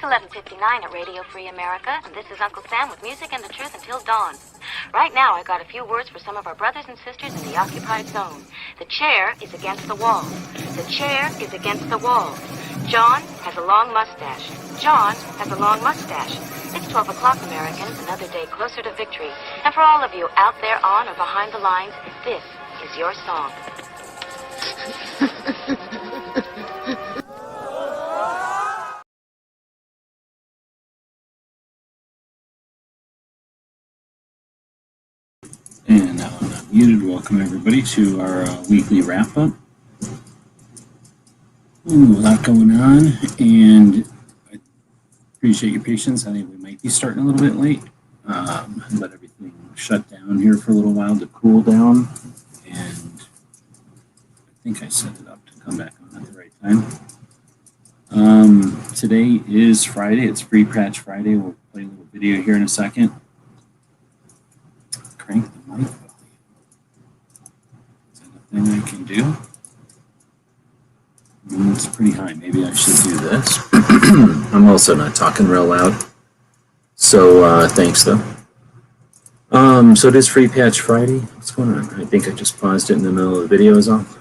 It's 11:59 at Radio Free America, and this is Uncle Sam with music and the truth until dawn. Right now, I got a few words for some of our brothers and sisters in the occupied zone. The chair is against the wall. The chair is against the wall. John has a long mustache. John has a long mustache. It's 12 o'clock, Americans, another day closer to victory. And for all of you out there on or behind the lines, this is your song. And now I'm not muted. Welcome everybody to our weekly wrap-up. A lot going on, and I appreciate your patience. I think we might be starting a little bit late. Let everything shut down here for a little while to cool down, and I think I set it up to come back on at the right time. Today is Friday. It's Free Patch Friday. We'll play a little video here in a second. Crank the mic volume. Is that a thing I can do? It's pretty high. Maybe I should do this. I'm also not talking real loud. So thanks though. So it is Free Patch Friday. What's going on? I think I just paused it in the middle of the video is off.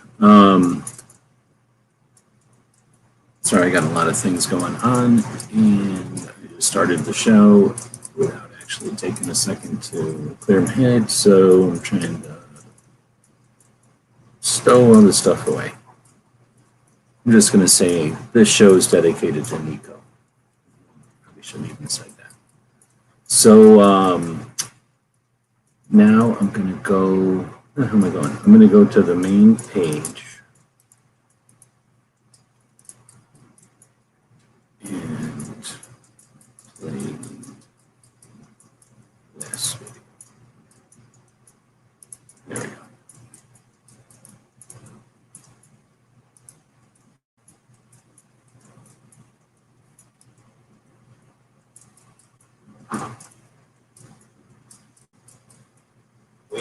Sorry, I got a lot of things going on, and I just started the show without actually taking a second to clear my head, so I'm trying to stow all this stuff away. I'm just going to say this show is dedicated to Nico. Probably shouldn't even say that. So now I'm going to go, where am I going? I'm going to go to the main page. And play this video. There we go. We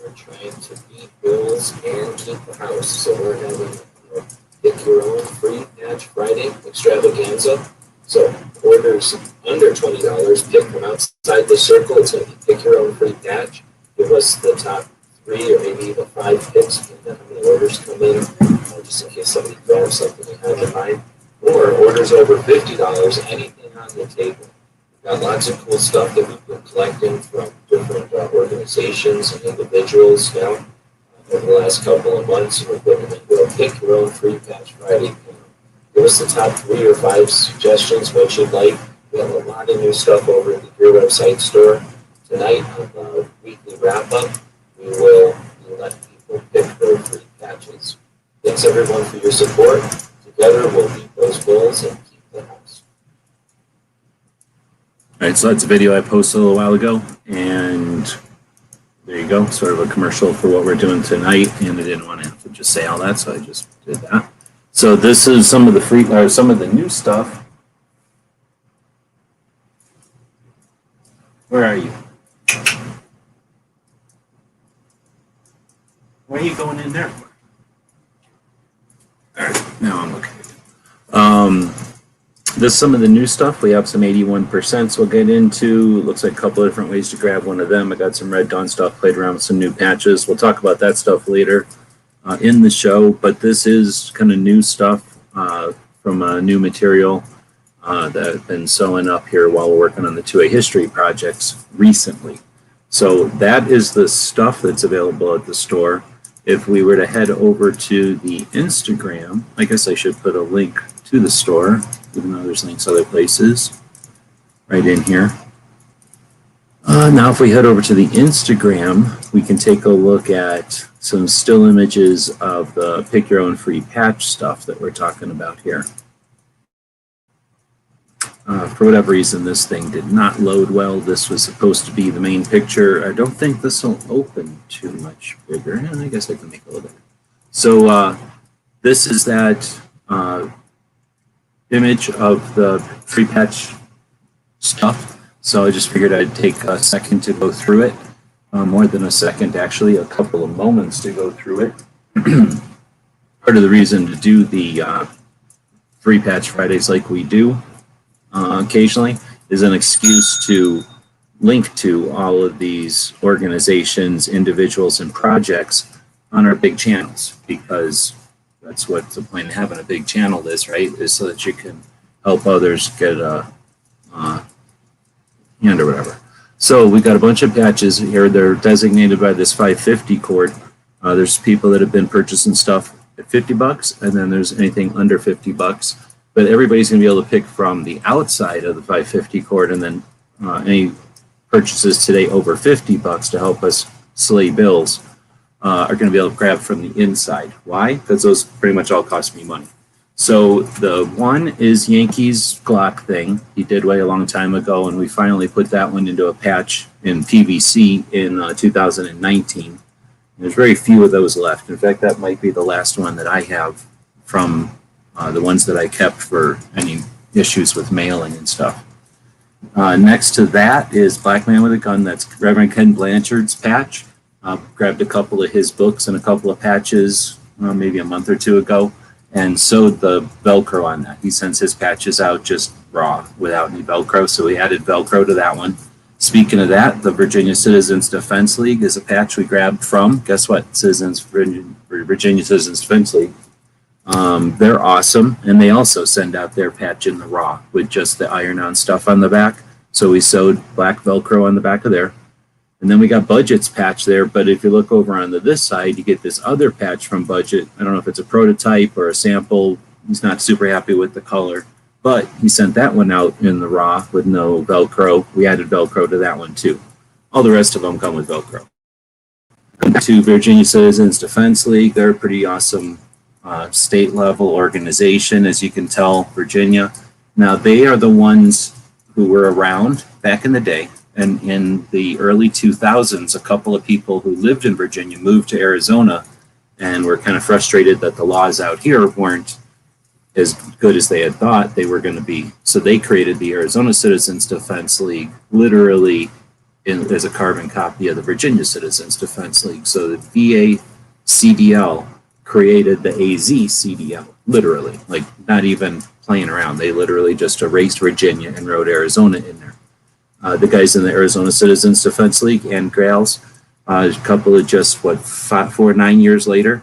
are trying to beat bills and keep the house, so we're having a pick your own Free Patch Friday extravaganza. So orders under $20, pick them outside the circle. It's going to be pick your own free patch. Give us the top 3 or maybe even 5 picks, and then how many orders come in, just in case somebody grabs something you have in mind. Or orders over $50, anything on the table. Got lots of cool stuff that we've been collecting from different organizations and individuals now over the last couple of months. We're putting them into a Pick Your Own Free Patch Friday. Give us the top 3 or 5 suggestions, what you'd like. We have a lot of new stuff over at the Gear website store. Tonight on the weekly wrap-up, we will let people pick their free patches. Thanks everyone for your support. Together we'll beat those goals and keep the house. All right, so that's a video I posted a little while ago, and there you go, sort of a commercial for what we're doing tonight, and I didn't want to have to just say all that, so I just did that. So this is some of the free, or some of the new stuff. Where are you? Why are you going in there for? All right, now I'm okay. This is some of the new stuff. We have some 81%, so we'll get into. Looks like a couple of different ways to grab one of them. I got some Red Dawn stuff, played around with some new patches. We'll talk about that stuff later in the show, but this is kind of new stuff from new material that I've been sewing up here while we're working on the 2A history projects recently. So that is the stuff that's available at the store. If we were to head over to the Instagram, I guess I should put a link to the store, even though there's links other places, right in here. Now if we head over to the Instagram, we can take a look at some still images of the Pick Your Own Free Patch stuff that we're talking about here. For whatever reason, this thing did not load well. This was supposed to be the main picture. I don't think this will open too much bigger. And I guess I can make it a little bit. So this is that image of the free patch stuff. So I just figured I'd take a second to go through it. More than a second, actually, a couple of moments to go through it. Part of the reason to do the free patch Fridays like we do occasionally is an excuse to link to all of these organizations, individuals, and projects on our big channels, because that's what the point of having a big channel is, right? Is so that you can help others get a hand or whatever. So we got a bunch of patches here. They're designated by this 550 cord. There's people that have been purchasing stuff at $50, and then there's anything under $50. But everybody's going to be able to pick from the outside of the 550 cord, and then any purchases today over $50 to help us slay bills are going to be able to grab from the inside. Why? Because those pretty much all cost me money. So the one is Yankees Glock thing. He did way a long time ago, and we finally put that one into a patch in PVC in 2019. There's very few of those left. In fact, that might be the last one that I have from the ones that I kept for any issues with mailing and stuff. Next to that is Black Man with a Gun. That's Reverend Ken Blanchard's patch. Grabbed a couple of his books and a couple of patches maybe a month or two ago, and sewed the Velcro on that. He sends his patches out just raw without any Velcro, so we added Velcro to that one. Speaking of that, the Virginia Citizens Defense League is a patch we grabbed from, guess what, Virginia Citizens Defense League. They're awesome, and they also send out their patch in the raw with just the iron-on stuff on the back. So we sewed black Velcro on the back of there. And then we got Budget's patch there, but if you look over on this side, you get this other patch from Budget. I don't know if it's a prototype or a sample. He's not super happy with the color, but he sent that one out in the raw with no Velcro. We added Velcro to that one too. All the rest of them come with Velcro. To Virginia Citizens Defense League, they're a pretty awesome state level organization, as you can tell, Virginia. Now, they are the ones who were around back in the day. And in the early 2000s, a couple of people who lived in Virginia moved to Arizona and were kind of frustrated that the laws out here weren't as good as they had thought they were going to be. So they created the Arizona Citizens Defense League, literally as a carbon copy of the Virginia Citizens Defense League. So the VA CDL created the AZ CDL, literally, like not even playing around. They literally just erased Virginia and wrote Arizona in there. The guys in the Arizona Citizens Defense League and Grails, a couple of just 9 years later,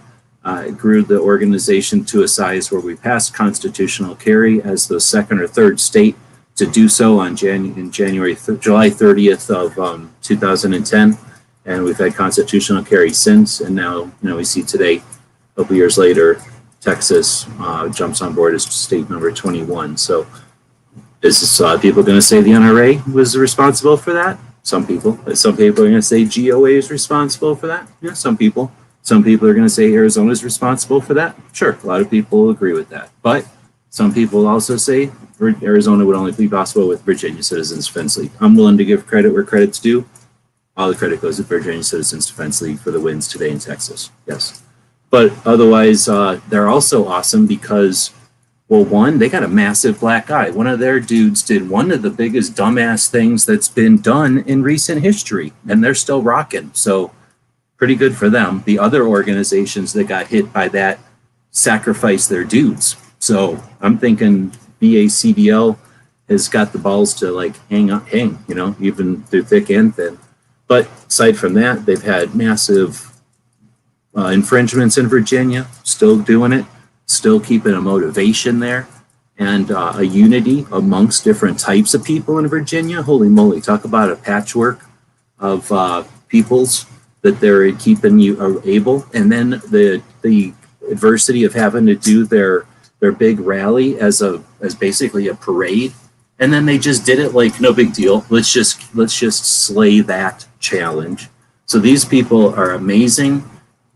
grew the organization to a size where we passed constitutional carry as the second or third state to do so on July 30th of 2010, and we've had constitutional carry since. And now, we see today, a couple years later, Texas jumps on board as state number 21. So. Is people going to say the NRA was responsible for that? Some people. Some people are going to say GOA is responsible for that. Yeah, some people. Some people are going to say Arizona is responsible for that. Sure, a lot of people agree with that. But some people also say Arizona would only be possible with Virginia Citizens Defense League. I'm willing to give credit where credit's due. All the credit goes to Virginia Citizens Defense League for the wins today in Texas. Yes. But otherwise, they're also awesome because, well, one, they got a massive black eye. One of their dudes did one of the biggest dumbass things that's been done in recent history, and they're still rocking. So pretty good for them. The other organizations that got hit by that sacrificed their dudes. So I'm thinking VA CDL has got the balls to hang, even through thick and thin. But aside from that, they've had massive infringements in Virginia, still doing it. Still keeping a motivation there and a unity amongst different types of people in Virginia. Holy moly, talk about a patchwork of peoples that they're keeping you able. And then the adversity of having to do their big rally as basically a parade. And then they just did it like no big deal. Let's just slay that challenge. So these people are amazing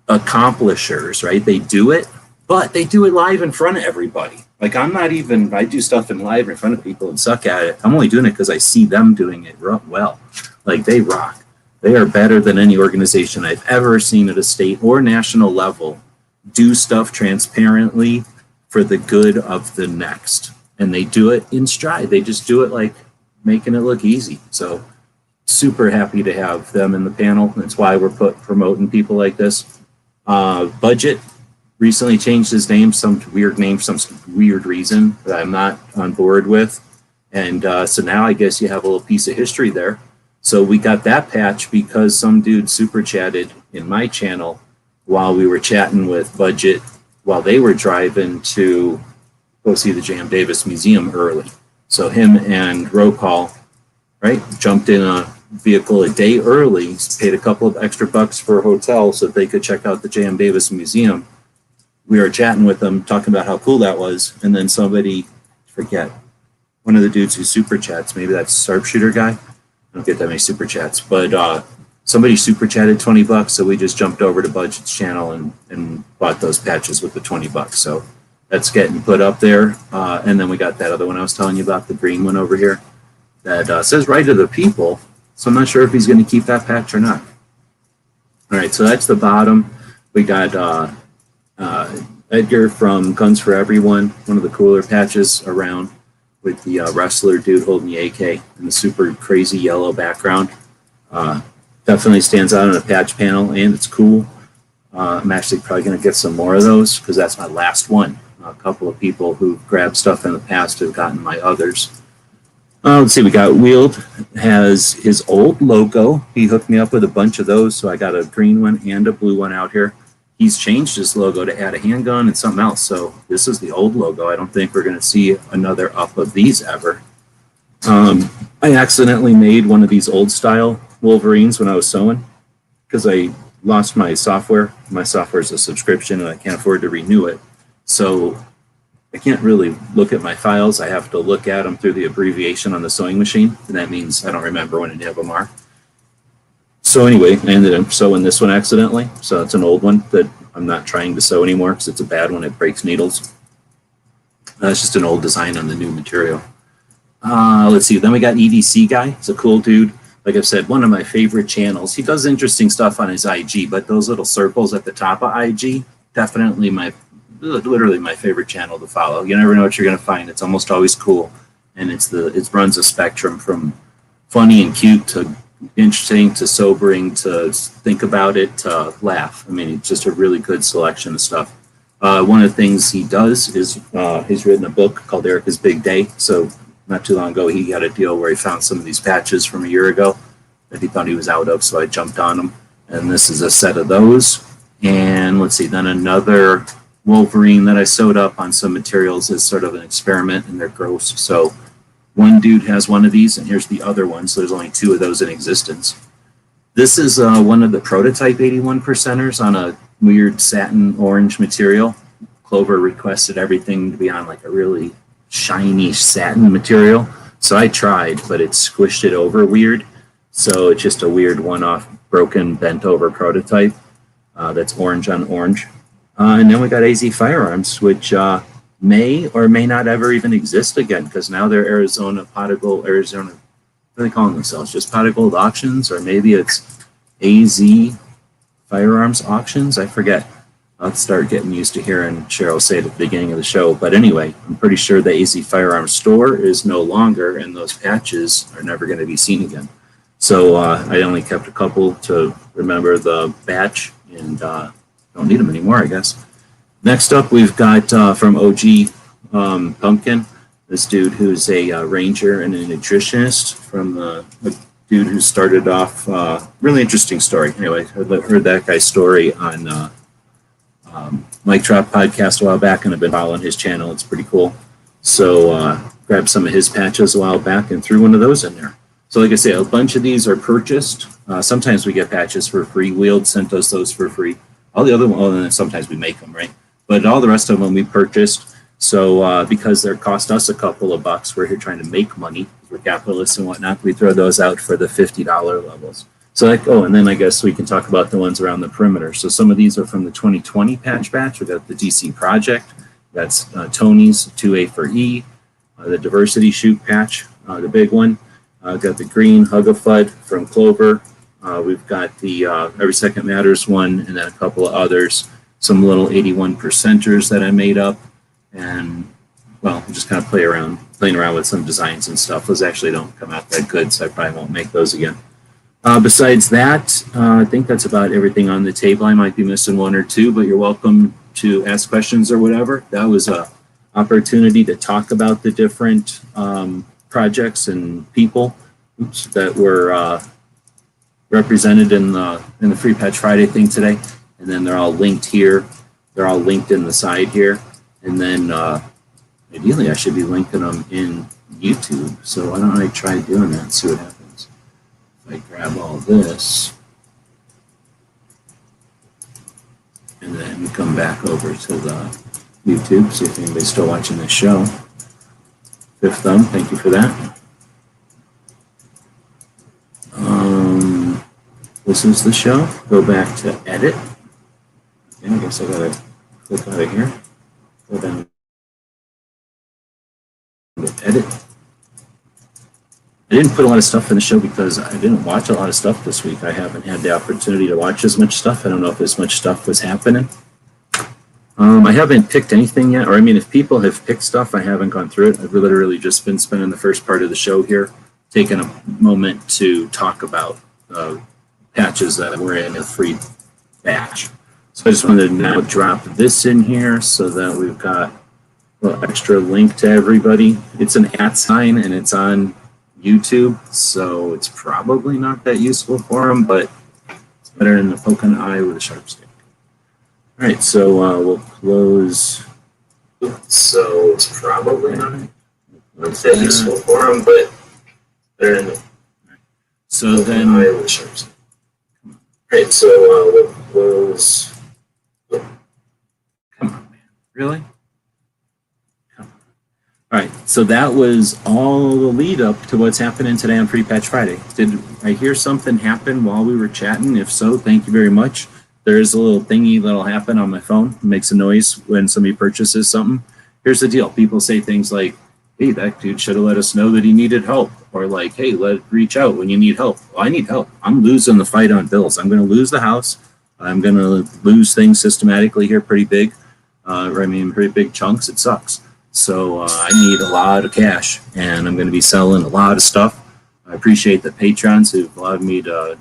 accomplishers, right? They do it. But they do it live in front of everybody. I do stuff in live in front of people and suck at it. I'm only doing it because I see them doing it well. They rock. They are better than any organization I've ever seen at a state or national level do stuff transparently for the good of the next. And they do it in stride. They just do it making it look easy. So super happy to have them in the panel. That's why we're promoting people like this. Budget recently changed his name, some weird reason that I'm not on board with. And so now I guess you have a little piece of history there. So we got that patch because some dude super chatted in my channel while we were chatting with Budget while they were driving to go see the J.M. Davis Museum early. So him and Roll Call, right, jumped in a vehicle a day early, paid a couple of extra bucks for a hotel so that they could check out the J.M. Davis Museum. We were chatting with them, talking about how cool that was, and then somebody, forget, one of the dudes who super chats, maybe that's Sharpshooter guy. I don't get that many super chats, but somebody super chatted 20 bucks, so we just jumped over to Budget's channel and bought those patches with the 20 bucks. So that's getting put up there. And then we got that other one I was telling you about, the green one over here, that says Right to the People. So I'm not sure if he's going to keep that patch or not. All right, so that's the bottom. We got Edgar from Guns for Everyone, one of the cooler patches around, with the wrestler dude holding the AK and the super crazy yellow background. Definitely stands out on a patch panel, and it's cool. I'm actually probably going to get some more of those because that's my last one. A couple of people who grabbed stuff in the past have gotten my others. Let's see, we got Wield, has his old logo. He hooked me up with a bunch of those, so I got a green one and a blue one out here. He's changed his logo to add a handgun and something else, so this is the old logo. I don't think we're going to see another up of these ever. I accidentally made one of these old style Wolverines when I was sewing because I lost my software. My software is a subscription and I can't afford to renew it. So I can't really look at my files. I have to look at them through the abbreviation on the sewing machine, and that means I don't remember when any of them are. So anyway, I ended up sewing this one accidentally. So it's an old one that I'm not trying to sew anymore because it's a bad one. It breaks needles. It's just an old design on the new material. Let's see. Then we got EDC Guy. It's a cool dude. Like I've said, one of my favorite channels. He does interesting stuff on his IG, but those little circles at the top of IG, definitely literally my favorite channel to follow. You never know what you're going to find. It's almost always cool. And it runs a spectrum from funny and cute to interesting to sobering to think about it to laugh. I mean, it's just a really good selection of stuff. One of the things he does is he's written a book called Erica's Big Day. So not too long ago, he got a deal where he found some of these patches from a year ago that he thought he was out of, so I jumped on them. And this is a set of those. And let's see, then another Wolverine that I sewed up on some materials is sort of an experiment, and they're gross. So one dude has one of these, and here's the other one. So there's only two of those in existence. This is one of the prototype 81%ers on a weird satin orange material. Clover requested everything to be on like a really shiny satin material. So I tried, but it squished it over weird. So it's just a weird one-off broken, bent over prototype that's orange on orange. And then we got AZ Firearms, which may or may not ever even exist again because now they're Arizona, what are they calling themselves? Just Pot of Gold Auctions, or maybe it's AZ Firearms Auctions? I forget. I'll start getting used to hearing Cheryl say it at the beginning of the show. But anyway, I'm pretty sure the AZ Firearms store is no longer, and those patches are never going to be seen again. So I only kept a couple to remember the batch, and don't need them anymore, I guess. Next up, we've got from OG Pumpkin, this dude who's a ranger and a nutritionist from a dude who started off, really interesting story. Anyway, I heard that guy's story on Mike Drop podcast a while back, and I've been following his channel. It's pretty cool. So grabbed some of his patches a while back and threw one of those in there. So like I say, a bunch of these are purchased. Sometimes we get patches for free. Wield sent us those for free. All the other ones, well, and sometimes we make them, right? But all the rest of them we purchased. So because they cost us a couple of bucks, we're here trying to make money. We're capitalists and whatnot. We throw those out for the $50 levels. So and then I guess we can talk about the ones around the perimeter. So some of these are from the 2020 patch batch. We got the DC Project. That's Tony's 2A for E. The Diversity Shoot patch, the big one. Got the green Hug-a-Fud from Clover. We've got the Every Second Matters one, and then a couple of others. Some little 81%ers that I made up. And, well, just kind of playing around with some designs and stuff. Those actually don't come out that good, so I probably won't make those again. Besides that, I think that's about everything on the table. I might be missing one or two, but you're welcome to ask questions or whatever. That was an opportunity to talk about the different projects and people that were represented in the Free Patch Friday thing today, and then they're all linked here. They're all linked in the side here, and then ideally I should be linking them in YouTube. So why don't I try doing that and see what happens. If I grab all this and then come back over to the YouTube, see if anybody's still watching this show. Fifth thumb, thank you for that. This is the show. Go back to edit. And I guess I gotta click out of here. Go down to edit. I didn't put a lot of stuff in the show because I didn't watch a lot of stuff this week. I haven't had the opportunity to watch as much stuff. I don't know if as much stuff was happening. I haven't picked anything yet, or I mean, if people have picked stuff, I haven't gone through it. I've literally just been spending the first part of the show here, taking a moment to talk about patches that were in a free batch. So I just wanted to now drop this in here so that we've got a little extra link to everybody. It's an @ sign and it's on YouTube, so it's probably not that useful for them, but it's better than the poke in the eye with a sharp stick. All right, so we'll close. So it's probably not that useful for them, but better than the. So then. All right, so we'll close. Come on, man. Really? Come on. All right, so that was all the lead up to what's happening today on Free Patch Friday. Did I hear something happen while we were chatting? If so, thank you very much. There's a little thingy that'll happen on my phone. It makes a noise when somebody purchases something. Here's the deal. People say things like, hey, that dude should have let us know that he needed help. Or like, hey, reach out when you need help. Well, I need help. I'm losing the fight on bills. I'm going to lose the house. I'm going to lose things systematically here pretty big. Pretty big chunks. It sucks. So I need a lot of cash, and I'm going to be selling a lot of stuff. I appreciate the patrons who've allowed me to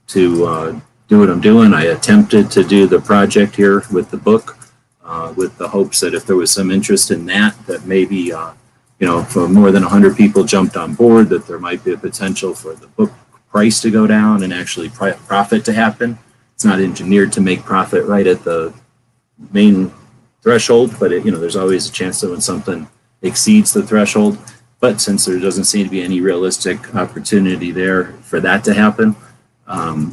do what I'm doing. I attempted to do the project here with the book with the hopes that if there was some interest in that maybe for more than 100 people jumped on board, that there might be a potential for the book price to go down and actually profit to happen. It's not engineered to make profit right at the main threshold, but there's always a chance that when something exceeds the threshold. But since there doesn't seem to be any realistic opportunity there for that to happen,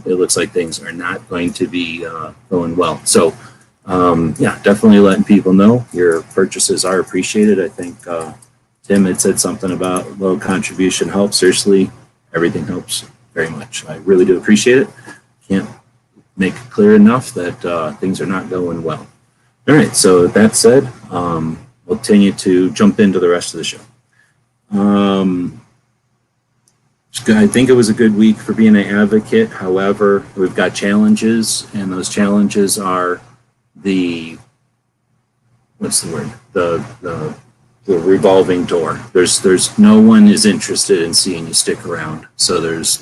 it looks like things are not going to be going well. So, definitely letting people know your purchases are appreciated. I think Tim had said something about low contribution help. Seriously, everything helps very much. I really do appreciate it. Can't make it clear enough that things are not going well. All right, so with that said, we'll continue to jump into the rest of the show. I think it was a good week for being an advocate. However, we've got challenges, and those challenges are the revolving door. There's no one is interested in seeing you stick around. So there's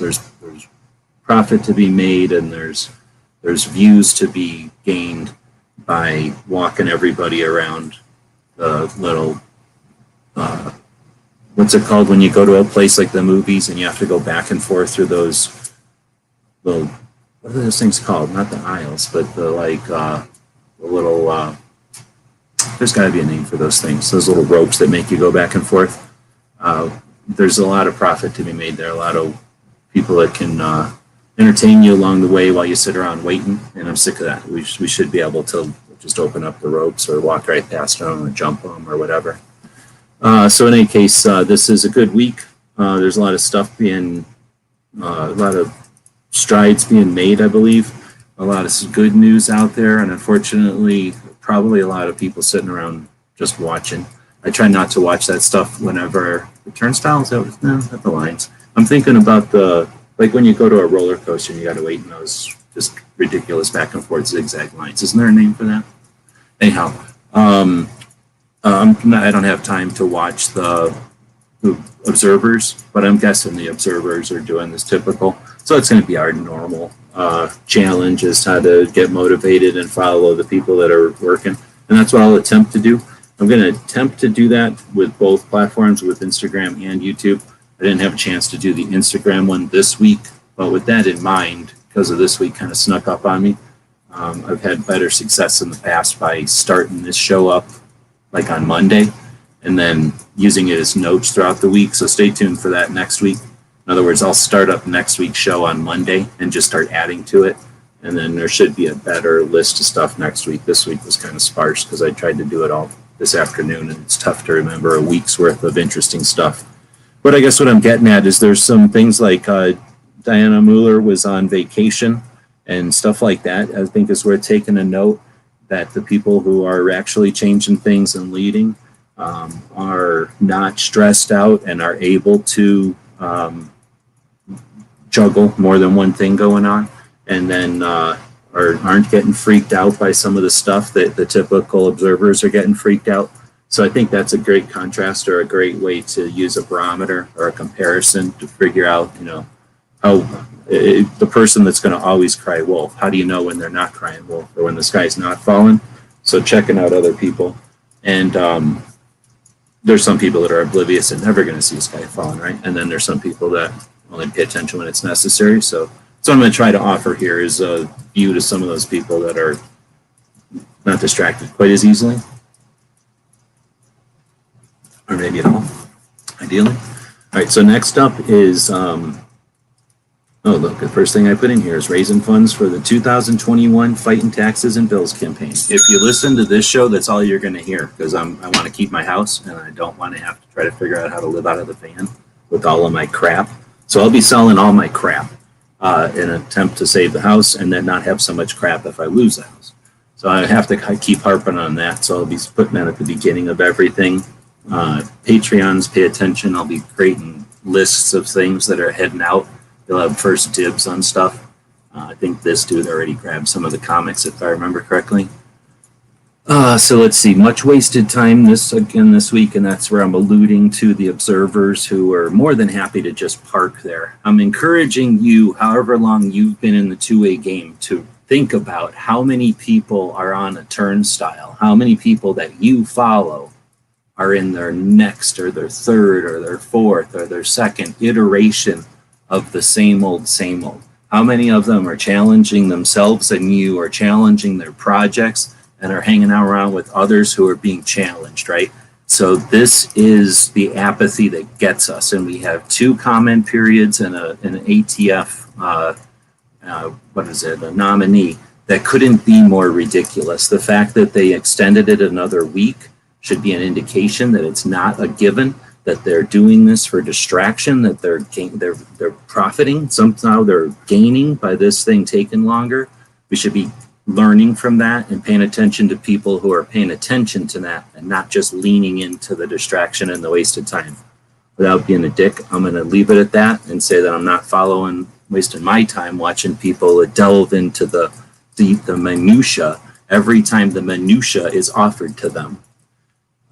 profit to be made, and there's views to be gained by walking everybody around the little what's it called when you go to a place like the movies and you have to go back and forth through those little, what are those things called? Not the aisles, but the little, there's got to be a name for those things, those little ropes that make you go back and forth. There's a lot of profit to be made there, a lot of people that can entertain you along the way while you sit around waiting, and I'm sick of that. We should be able to just open up the ropes or walk right past them or jump them or whatever. So in any case, this is a good week. There's a lot of stuff a lot of strides being made, I believe. A lot of good news out there, and unfortunately, probably a lot of people sitting around just watching. I try not to watch that stuff whenever the turnstiles, not the lines. I'm thinking about like when you go to a roller coaster and you got to wait in those just ridiculous back and forth zigzag lines. Isn't there a name for that? Anyhow, I don't have time to watch the observers, but I'm guessing the observers are doing this typical. So it's going to be our normal challenge, is how to get motivated and follow the people that are working. And that's what I'll attempt to do. I'm going to attempt to do that with both platforms, with Instagram and YouTube. I didn't have a chance to do the Instagram one this week, but with that in mind, because of this week kind of snuck up on me, I've had better success in the past by starting this show up like on Monday and then using it as notes throughout the week. So stay tuned for that next week. In other words, I'll start up next week's show on Monday and just start adding to it. And then there should be a better list of stuff next week. This week was kind of sparse because I tried to do it all this afternoon, and it's tough to remember a week's worth of interesting stuff. But I guess what I'm getting at is there's some things like Diana Mueller was on vacation and stuff like that. I think is worth taking a note that the people who are actually changing things and leading are not stressed out and are able to juggle more than one thing going on, and then aren't getting freaked out by some of the stuff that the typical observers are getting freaked out. So I think that's a great contrast, or a great way to use a barometer or a comparison to figure out, how the person that's going to always cry wolf, how do you know when they're not crying wolf or when the sky's not falling? So checking out other people. And there's some people that are oblivious and never going to see the sky falling, right? And then there's some people that only pay attention when it's necessary. So what I'm going to try to offer here is a view to some of those people that are not distracted quite as easily, or maybe at all, ideally. All right, so next up is, oh, look, the first thing I put in here is raising funds for the 2021 Fighting Taxes and Bills campaign. If you listen to this show, that's all you're going to hear, because I want to keep my house, and I don't want to have to try to figure out how to live out of the van with all of my crap. So I'll be selling all my crap in an attempt to save the house and then not have so much crap if I lose the house. So I have to keep harping on that. So I'll be putting that at the beginning of everything. Patreons, pay attention. I'll be creating lists of things that are heading out. They'll have first dibs on stuff. I think this dude already grabbed some of the comics, if I remember correctly. So let's see, much wasted time this week, and that's where I'm alluding to the observers who are more than happy to just park there. I'm encouraging you, however long you've been in the two-way game, to think about how many people are on a turnstile, how many people that you follow are in their next or their third or their fourth or their second iteration of the same old, same old. How many of them are challenging themselves and you, are challenging their projects, and are hanging out around with others who are being challenged, right? So this is the apathy that gets us. And we have 2 comment periods and an ATF, a nominee that couldn't be more ridiculous. The fact that they extended it another week should be an indication that it's not a given, that they're doing this for distraction, that they're profiting, somehow they're gaining by this thing taking longer. We should be learning from that and paying attention to people who are paying attention to that and not just leaning into the distraction and the wasted time. Without being a dick, I'm going to leave it at that and say that I'm not wasting my time watching people delve into the minutia every time the minutia is offered to them.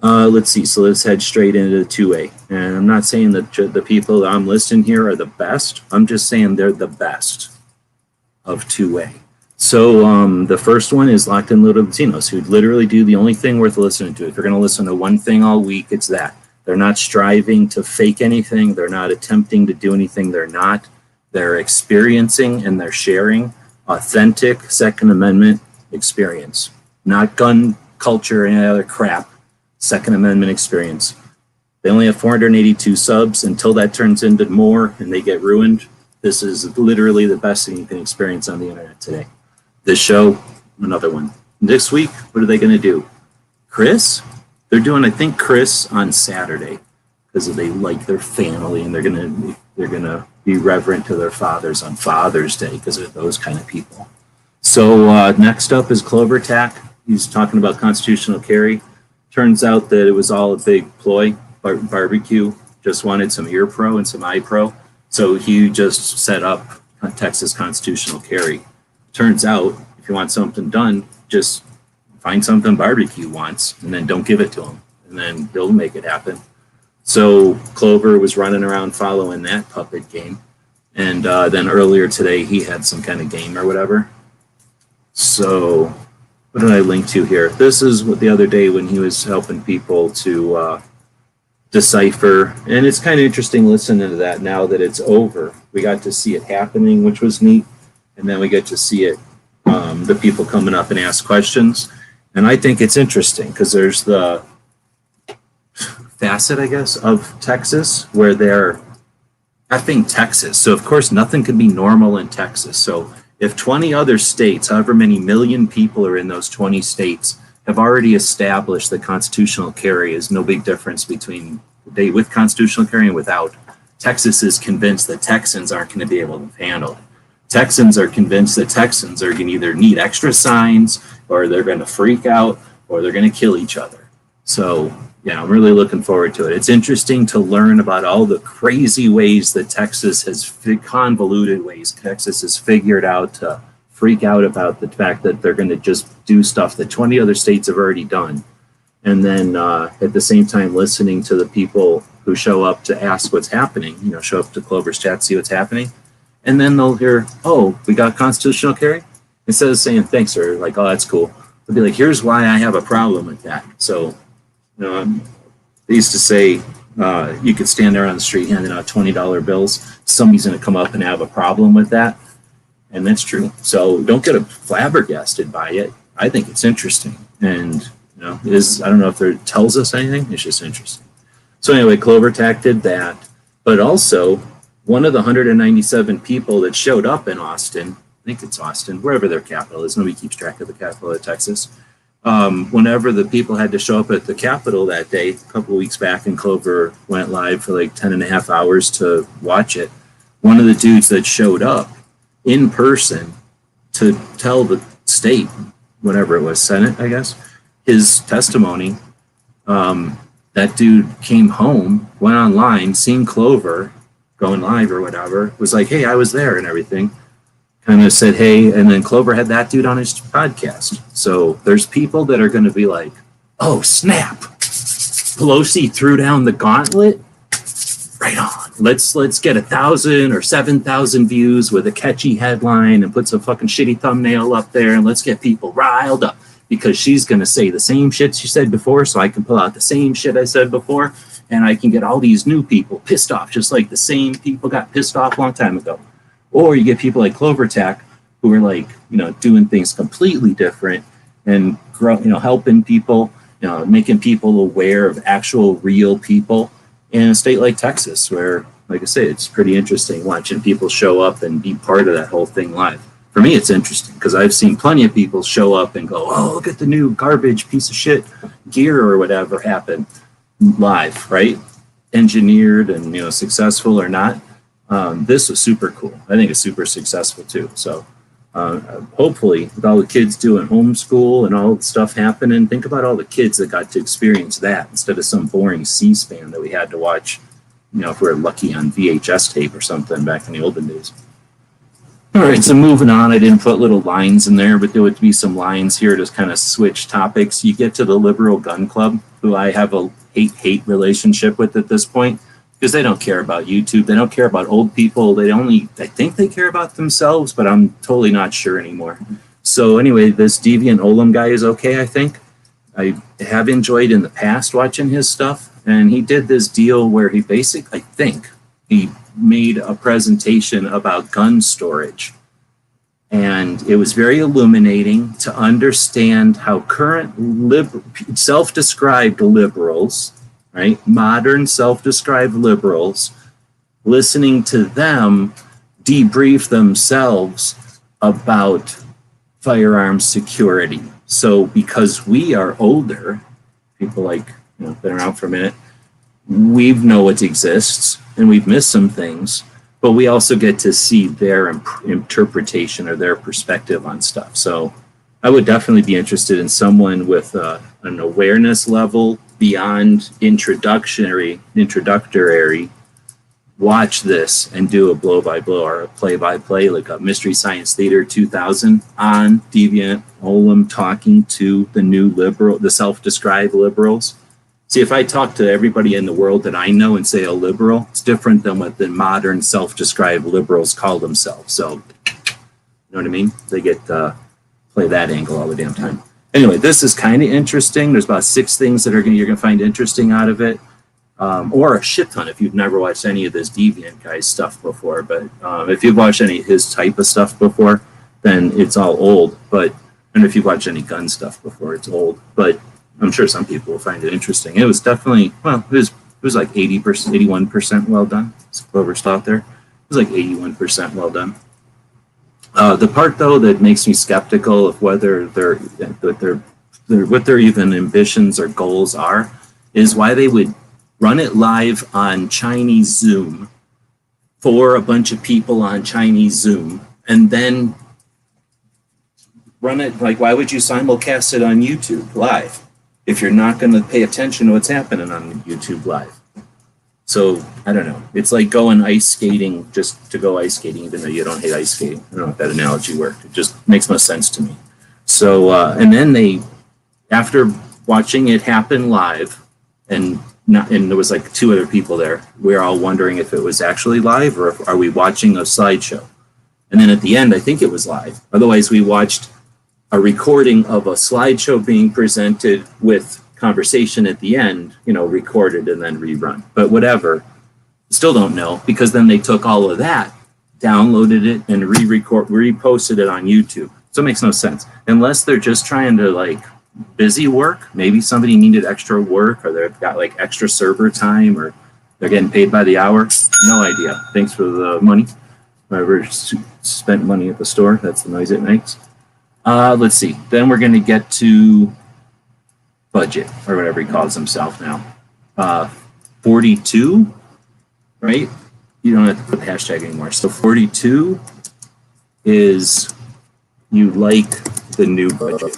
Let's see. So let's head straight into the 2A. And I'm not saying that the people that I'm listing here are the best. I'm just saying they're the best of 2A. So the first one is Locked In Little Latinos, who literally do the only thing worth listening to. If you're going to listen to one thing all week, it's that. They're not striving to fake anything. They're not attempting to do anything they're not. They're experiencing and they're sharing authentic Second Amendment experience, not gun culture or any other crap. Second Amendment experience. They only have 482 subs. Until that turns into more and they get ruined, this is literally the best thing you can experience on the internet today. This show, another one. This week, what are they going to do? Chris? They're doing, I think, Chris on Saturday because they like their family and they're gonna be reverent to their fathers on Father's Day because they're those kind of people. So next up is CloverTac. He's talking about constitutional carry. Turns out that it was all a big ploy. Barbecue just wanted some ear pro and some eye pro. So he just set up Texas constitutional carry. Turns out, if you want something done, just find something barbecue wants and then don't give it to him. And then he'll make it happen. So Clover was running around following that puppet game. And then earlier today, he had some kind of game or whatever. So what did I link to here? This is what the other day when he was helping people to decipher, and it's kind of interesting listening to that now that it's over. We got to see it happening, which was neat, and then we get to see it, the people coming up and ask questions, and I think it's interesting because there's the facet, I guess, of Texas where they're effing Texas. So of course nothing can be normal in Texas. So if 20 other states, however many million people are in those 20 states, have already established that constitutional carry is no big difference between with constitutional carry and without, Texas is convinced that Texans aren't going to be able to handle it. Texans are convinced that Texans are going to either need extra signs, or they're going to freak out, or they're going to kill each other. So yeah, I'm really looking forward to it. It's interesting to learn about all the crazy ways that Texas has, convoluted ways Texas has figured out to freak out about the fact that they're going to just do stuff that 20 other states have already done. And then at the same time, listening to the people who show up to ask what's happening, show up to Clover's chat, see what's happening. And then they'll hear, oh, we got constitutional carry? Instead of saying, thanks, or like, oh, that's cool. They'll be like, here's why I have a problem with that. So, they used to say you could stand there on the street handing out $20 bills. Somebody's going to come up and have a problem with that. And that's true. So don't get flabbergasted by it. I think it's interesting. And, I don't know if it tells us anything. It's just interesting. So anyway, CloverTac did that. But also, one of the 197 people that showed up in Austin, I think it's Austin, wherever their capital is. Nobody keeps track of the capital of Texas. Whenever the people had to show up at the Capitol that day, a couple of weeks back, and Clover went live for like 10 and a half hours to watch it, one of the dudes that showed up in person to tell the state, whatever it was, Senate, I guess, his testimony, that dude came home, went online, seen Clover going live or whatever, was like, hey, I was there and everything. Kind of said, hey, and then Clover had that dude on his podcast. So there's people that are going to be like, oh, snap. Pelosi threw down the gauntlet. Right on. Let's get 1,000 or 7,000 views with a catchy headline and put some fucking shitty thumbnail up there, and let's get people riled up because she's going to say the same shit she said before, so I can pull out the same shit I said before, and I can get all these new people pissed off just like the same people got pissed off a long time ago. Or you get people like CloverTac who are like, doing things completely different and helping people, making people aware of actual real people in a state like Texas, where, like I say, it's pretty interesting watching people show up and be part of that whole thing live. For me, it's interesting because I've seen plenty of people show up and go, oh, look at the new garbage piece of shit gear or whatever happen live, right? Engineered and, successful or not. This was super cool. I think it's super successful too. So hopefully with all the kids doing homeschool and all the stuff happening, think about all the kids that got to experience that instead of some boring C-SPAN that we had to watch, if we were lucky on VHS tape or something back in the olden days. All right, so moving on, I didn't put little lines in there, but there would be some lines here to kind of switch topics. You get to the Liberal Gun Club, who I have a hate-hate relationship with at this point, because they don't care about YouTube. They don't care about old people. I think they care about themselves, but I'm totally not sure anymore. So anyway, this Deviant Ollam guy is okay, I think. I have enjoyed in the past watching his stuff, and he did this deal where he basically, I think, he made a presentation about gun storage. And it was very illuminating to understand how current self-described liberals, right? Modern self-described liberals, listening to them debrief themselves about firearms security. So because we are older, people like, been around for a minute, we know it exists and we've missed some things, but we also get to see their interpretation or their perspective on stuff. So I would definitely be interested in someone with an awareness level beyond introductory, watch this and do a blow-by-blow or a play-by-play, like a Mystery Science Theater 2000 on Deviant Ollam talking to the self-described liberals. See, if I talk to everybody in the world that I know and say a liberal, it's different than what the modern self-described liberals call themselves. So, you know what I mean? They get play that angle all the damn time. Anyway, this is kind of interesting. There's about 6 things that you're gonna find interesting out of it, or a shit ton if you've never watched any of this Deviant guy's stuff before. But if you've watched any of his type of stuff before, then it's all old. And if you've watched any gun stuff before, it's old. But I'm sure some people will find it interesting. It was definitely, well, it was like 80%, 81% well done. It's Clover's thought there. It was like 81% well done. The part though that makes me skeptical of whether what their even ambitions or goals are is why they would run it live on Chinese Zoom for a bunch of people on Chinese Zoom, and then run it, like, why would you simulcast it on YouTube live if you're not going to pay attention to what's happening on YouTube live? So I don't know. It's like going ice skating just to go ice skating, even though you don't hate ice skating. I don't know if that analogy worked. It just makes no sense to me. So, and then after watching it happen live, and there was like 2 other people there, we were all wondering if it was actually live or if are we watching a slideshow. And then at the end, I think it was live. Otherwise, we watched a recording of a slideshow being presented with conversation at the end, recorded and then rerun. But whatever, still don't know, because then they took all of that, downloaded it, and reposted it on YouTube. So it makes no sense. Unless they're just trying to, like, busy work. Maybe somebody needed extra work, or they've got, like, extra server time, or they're getting paid by the hour. No idea. Thanks for the money. Whoever spent money at the store, that's the noise it makes. Let's see. Then we're going to get to budget, or whatever he calls himself now. 42, right? You don't have to put the hashtag anymore. So 42 is you like the new budget.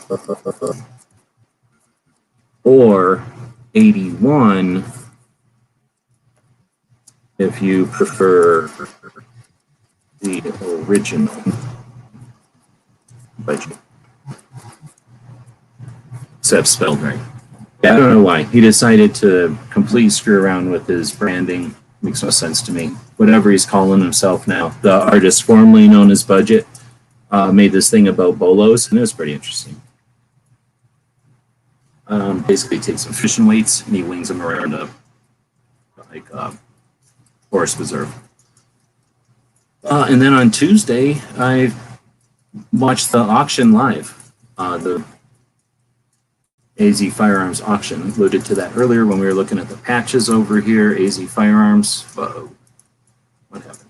Or 81 if you prefer the original budget. Except spelled right. Yeah, I don't know why. He decided to completely screw around with his branding. Makes no sense to me. Whatever he's calling himself now. The artist formerly known as Budget made this thing about Bolas, and it was pretty interesting. Basically takes some fishing weights and he wings them around a forest preserve. And then on Tuesday, I watched the auction live, the AZ Firearms auction. I alluded to that earlier when we were looking at the patches over here. AZ Firearms. Whoa. What happened?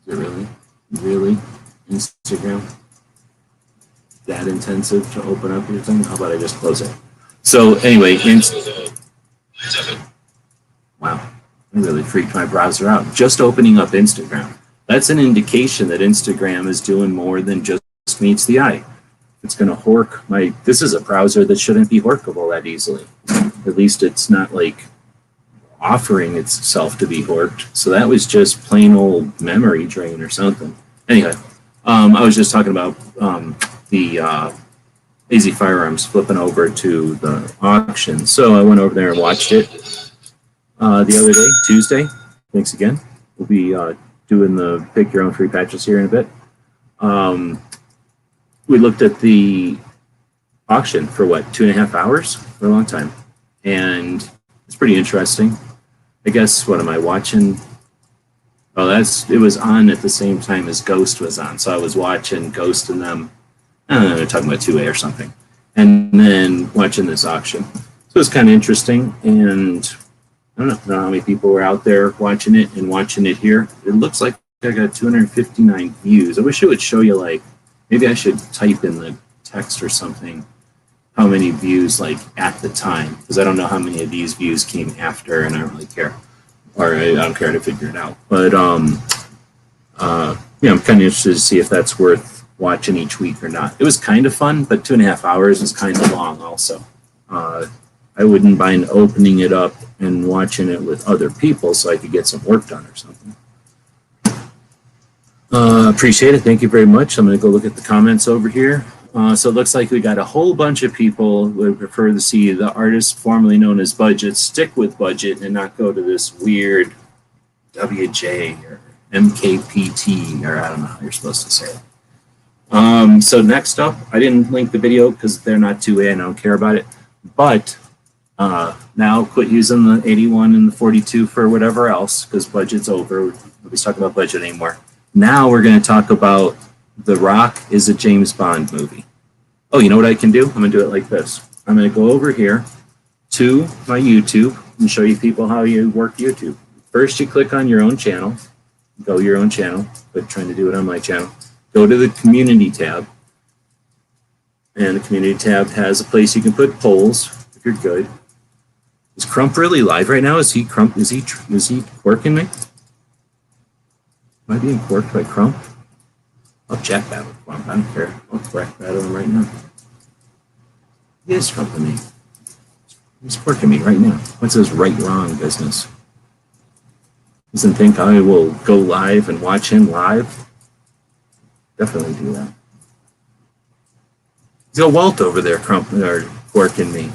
Is it really Instagram that intensive to open up your thing? How about I just close it? So anyway, wow, I really freaked my browser out. Just opening up Instagram. That's an indication that Instagram is doing more than just meets the eye. It's going to hork this is a browser that shouldn't be horkable that easily. At least it's not like offering itself to be horked. So that was just plain old memory drain or something. Anyway, I was just talking about the AZ Firearms flipping over to the auction. So I went over there and watched it the other day, Tuesday. Thanks again. We'll be doing the pick your own free patches here in a bit. We looked at the auction for 2.5 hours? For a long time. And it's pretty interesting. I guess, what am I watching? Oh, it was on at the same time as Ghost was on. So I was watching Ghost and them. I don't know, they're talking about 2A or something. And then watching this auction. So it was kind of interesting. And I don't know how many people were out there watching it and watching it here. It looks like I got 259 views. I wish it would show you, maybe I should type in the text or something how many views at the time, because I don't know how many of these views came after, and I don't really care, or I don't care to figure it out. But I'm kind of interested to see if that's worth watching each week or not. It was kind of fun, but 2.5 hours is kind of long also. I wouldn't mind opening it up and watching it with other people so I could get some work done or something. Appreciate it. Thank you very much. I'm going to go look at the comments over here. So it looks like we got a whole bunch of people who would prefer to see the artist formerly known as Budget stick with Budget and not go to this weird WJ or MKPT, or I don't know how you're supposed to say it. So next up, I didn't link the video because they're not 2A and I don't care about it. But now quit using the 81 and the 42 for whatever else because budget's over. Nobody's talking about budget anymore. Now we're going to talk about The Rock is a James Bond movie. Oh, you know what I can do? I'm going to do it like this. I'm going to go over here to my YouTube and show you people how you work YouTube. First, you click on your own channel. Go your own channel. But trying to do it on my channel. Go to the community tab. And the community tab has a place you can put polls if you're good. Is Crump really live right now? Is he quirking me? Am I being quirked by Crump? I'll chat that with Crump. I don't care. I'll correct that on him right now. He is trumping me. He's quirking me right now. What's his right-wrong business? Doesn't think I will go live and watch him live? Definitely do that. He's got Walt over there quirking me.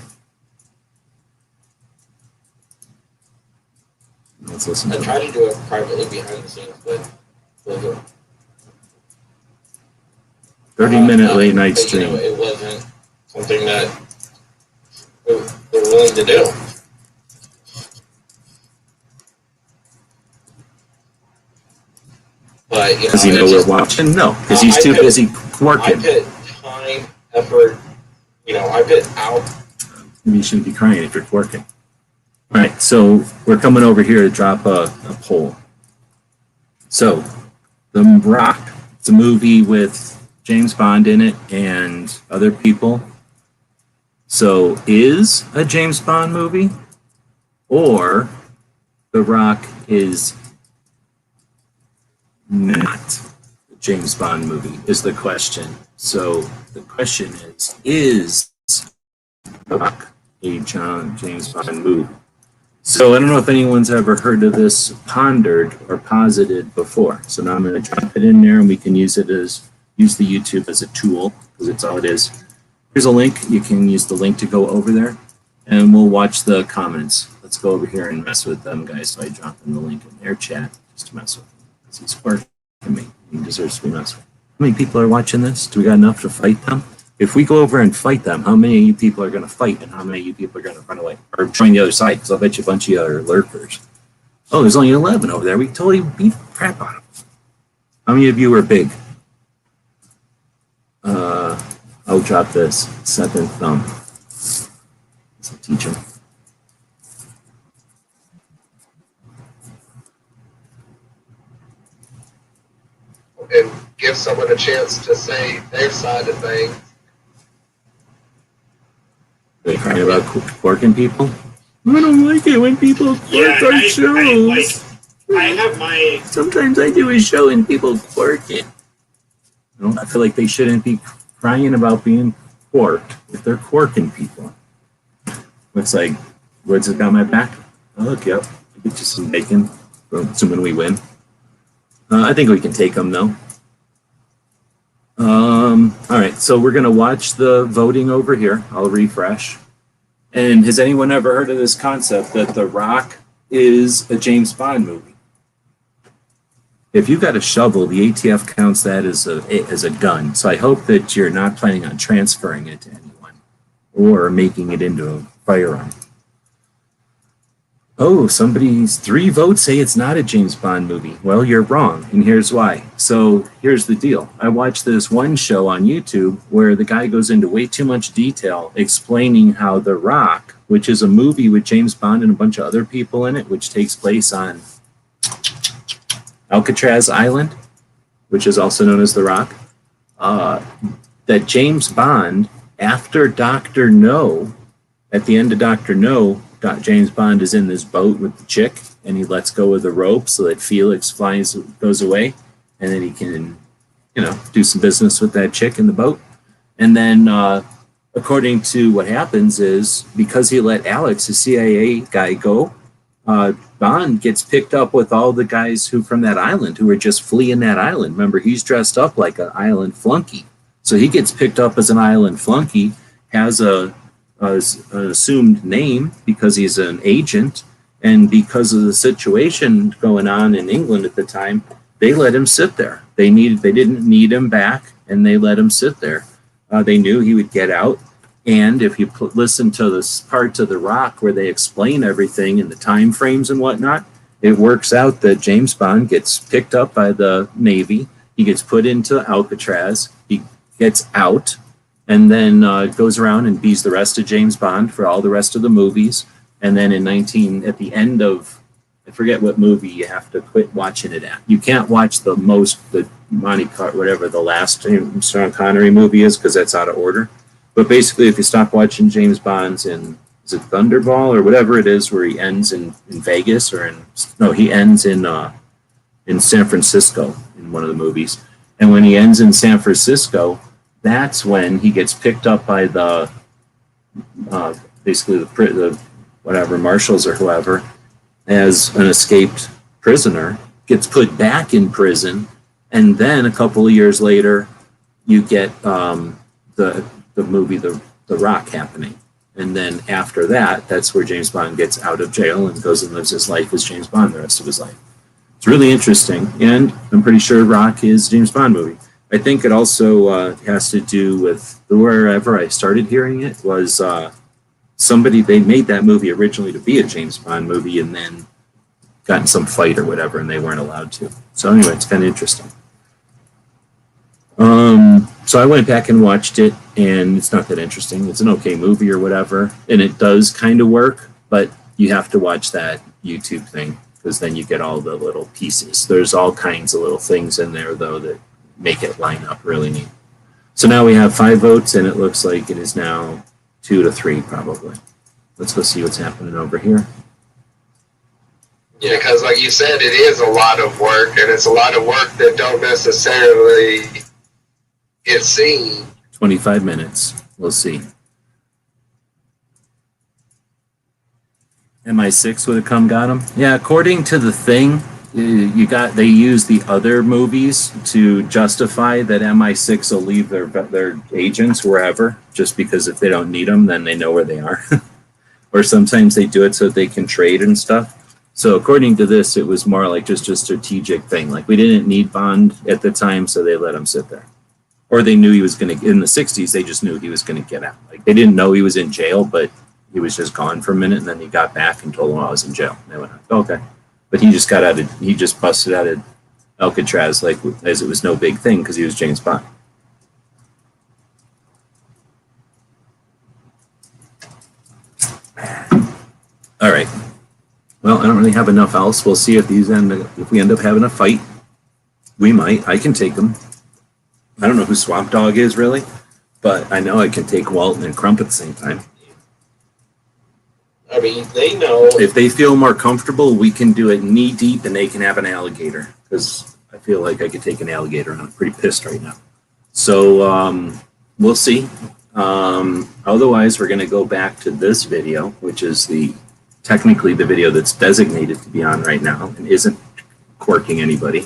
Let's listen to I tried to do it privately behind the scenes, but 30-minute late night stream. You know, it wasn't something that they're willing to do. But you know, does he know we're watching? No, because he's too busy quirking. I put time, effort. You know, I put out. Maybe you shouldn't be crying if you're quirking. All right, so we're coming over here to drop a poll. So, The Rock, it's a movie with James Bond in it and other people. So, is a James Bond movie or The Rock is not a James Bond movie is the question. So, the question is The Rock a James Bond movie? So I don't know if anyone's ever heard of this pondered or posited before. So now I'm going to drop it in there and we can use the YouTube as a tool because it's all it is. Here's a link. You can use the link to go over there and we'll watch the comments. Let's go over here and mess with them guys by dropping the link in their chat just to mess with them. Because he's quirking me. He deserves to be messed with. How many people are watching this? Do we got enough to fight them? If we go over and fight them, how many of you people are going to fight and how many of you people are going to run away or join the other side? Because I'll bet you a bunch of you are lurkers. Oh, there's only 11 over there. We totally beat the crap out of them. How many of you are big? I'll drop this. Second thumb. This will teach them. And give someone a chance to say their side of things. Are they crying about quirking people? I don't like it when people quirk our shows. I have my... Sometimes I do a show and people quirk it. I feel like they shouldn't be crying about being quirked if they're quirking people. Looks like, what's it got my back? Oh, look, yep. I'll get you some bacon, assuming we win. I think we can take them, though. All right, so we're going to watch the voting over here. I'll refresh. And has anyone ever heard of this concept that The Rock is a James Bond movie? If you've got a shovel, the ATF counts that as a gun. So I hope that you're not planning on transferring it to anyone or making it into a firearm. Oh, somebody's 3 votes say it's not a James Bond movie. Well, you're wrong, and here's why. So here's the deal. I watched this one show on YouTube where the guy goes into way too much detail explaining how The Rock, which is a movie with James Bond and a bunch of other people in it, which takes place on Alcatraz Island, which is also known as The Rock, that James Bond, after Dr. No, at the end of Dr. No, James Bond is in this boat with the chick, and he lets go of the rope so that Felix goes away, and then he can, do some business with that chick in the boat. And then, according to what happens is, because he let Alex, the CIA guy, go, Bond gets picked up with all the guys from that island who are just fleeing that island. Remember, he's dressed up like an island flunky. So he gets picked up as an island flunky, has an assumed name because he's an agent, and because of the situation going on in England at the time, they let him sit there. They didn't need him back, and they let him sit there. They knew he would get out. And if you listen to this parts of The Rock where they explain everything and the time frames and whatnot, it works out that James Bond gets picked up by the Navy. He gets put into Alcatraz. He gets out and then goes around and bees the rest of James Bond for all the rest of the movies. And then at the end of, I forget what movie you have to quit watching it at. You can't watch the Monte Carlo, whatever the last Sean Connery movie is, because that's out of order. But basically, if you stop watching James Bond's is it Thunderball or whatever it is, where he ends in Vegas he ends in San Francisco in one of the movies. And when he ends in San Francisco, that's when he gets picked up by the basically the whatever marshals or whoever as an escaped prisoner, gets put back in prison, and then a couple of years later, you get the movie The Rock happening. And then after that, that's where James Bond gets out of jail and goes and lives his life as James Bond the rest of his life. It's really interesting, and I'm pretty sure Rock is James Bond movie. I think it also has to do with wherever I started hearing it was they made that movie originally to be a James Bond movie and then got in some fight or whatever and they weren't allowed to. So anyway, it's kind of interesting. So I went back and watched it, and it's not that interesting. It's an okay movie or whatever, and it does kind of work, but you have to watch that YouTube thing because then you get all the little pieces. There's all kinds of little things in there, though, that make it line up really neat. So now we have 5 votes, and it looks like it is now 2-3 probably. Let's go see what's happening over here. Yeah, because like you said, it is a lot of work, and it's a lot of work that don't necessarily get seen. 25 minutes. We'll see. MI6 would have got him. Yeah, according to the thing, they use the other movies to justify that MI6 will leave their agents wherever, just because if they don't need them, then they know where they are. Or sometimes they do it so they can trade and stuff. So according to this, it was more like just a strategic thing. Like we didn't need Bond at the time, so they let him sit there. Or they knew he was going to, in the 60s, they just knew he was going to get out. Like they didn't know he was in jail, but he was just gone for a minute, and then he got back and told them I was in jail. And they went, okay. But he just busted out of Alcatraz as it was no big thing because he was James Bond. All right. Well, I don't really have enough else. We'll see if we end up having a fight. We might. I can take them. I don't know who Swamp Dog is really, but I know I can take Walton and Crump at the same time. I mean, they know. If they feel more comfortable, we can do it knee deep and they can have an alligator. Because I feel like I could take an alligator and I'm pretty pissed right now. So we'll see. Otherwise, we're going to go back to this video, which is technically the video that's designated to be on right now and isn't quirking anybody.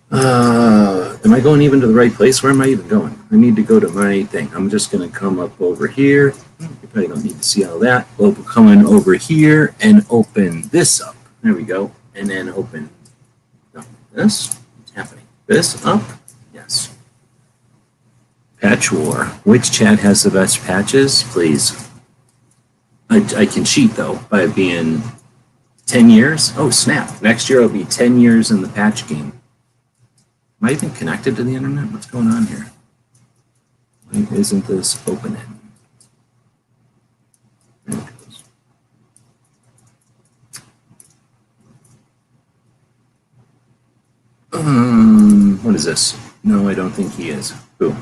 Am I going even to the right place? Where am I even going? I need to go to my thing. I'm just going to come up over here. You probably don't need to see all that. We'll come in over here and open this up. There we go. And then open this. What's happening? This up? Yes. Patch War. Which chat has the best patches? Please. I can cheat, though, by being 10 years. Oh, snap. Next year, it'll be 10 years in the patch game. Am I even connected to the internet? What's going on here? Why isn't this opening? There it goes. What is this? No, I don't think he is. Who?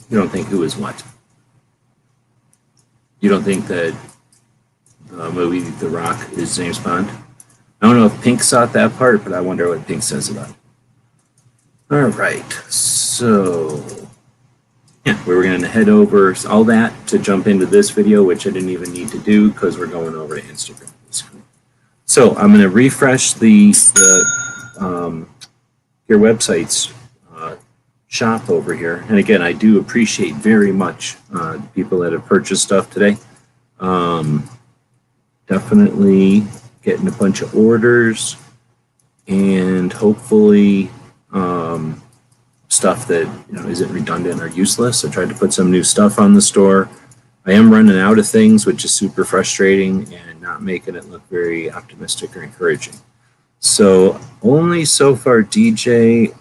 You don't think who is what? You don't think that the movie The Rock is James Bond? I don't know if Pink saw that part, but I wonder what Pink says about it. All right, so yeah, we were going to head over all that to jump into this video, which I didn't even need to do because we're going over to Instagram. So I'm going to refresh your website's shop over here. And again, I do appreciate very much people that have purchased stuff today. Definitely getting a bunch of orders. and hopefully stuff that isn't redundant or useless. I tried to put some new stuff on the store. I am running out of things, which is super frustrating and not making it look very optimistic or encouraging. So only so far, DJ,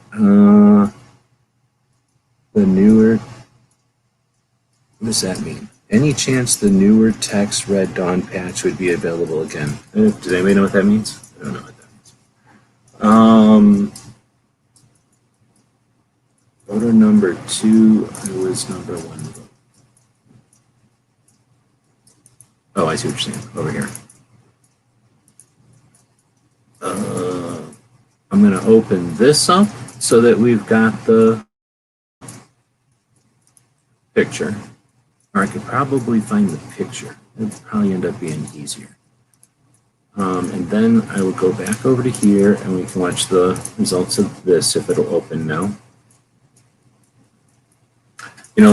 the newer, what does that mean? Any chance the newer text Red Dawn patch would be available again? Does anybody know what that means? I don't know what that means. Photo number 2, I was number 1. Oh, I see what you're saying. Over here. I'm going to open this up so that we've got the picture. Or I could probably find the picture. It would probably end up being easier. And then I will go back over to here and we can watch the results of this if it'll open now.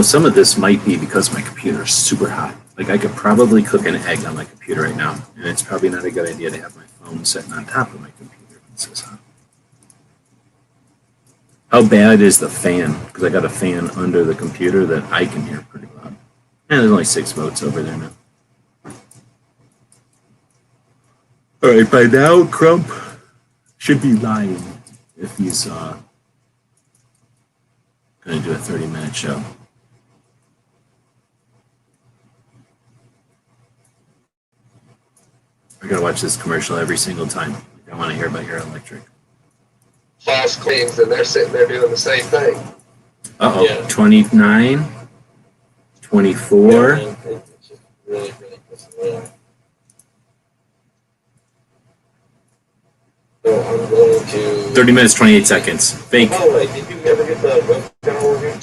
Some of this might be because my computer is super hot. Like I could probably cook an egg on my computer right now, and it's probably not a good idea to have my phone sitting on top of my computer when it's this hot. How bad is the fan? Because I got a fan under the computer that I can hear pretty loud. And there's only 6 votes over there now. All right, by now, Crump should be lying if he's going to do a 30-minute show. I gotta watch this commercial every single time. I want to hear about your electric. False claims, and they're sitting there doing the same thing. Uh-oh, Yeah. 29, 24. Yeah, man, it's just really pissing me off. So I'm going to... 30 minutes, 28 seconds. Fake. Oh, wait, did you ever get the webcam over here?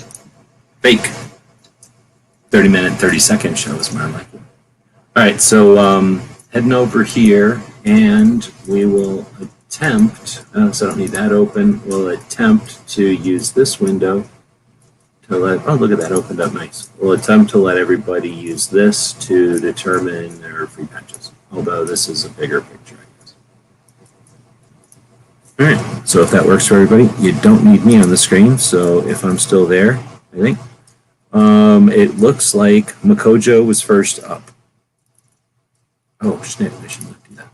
Fake. 30-minute, 30-second show is more like it. All right, so heading over here, and we will attempt, so I don't need that open, we'll attempt to use this window to let, oh, look at that, opened up nice. We'll attempt to let everybody use this to determine their free patches, although this is a bigger picture, I guess. All right, so if that works for everybody, you don't need me on the screen, so if I'm still there, I think. It looks like Makojo was first up. Oh, snap, I should not do that.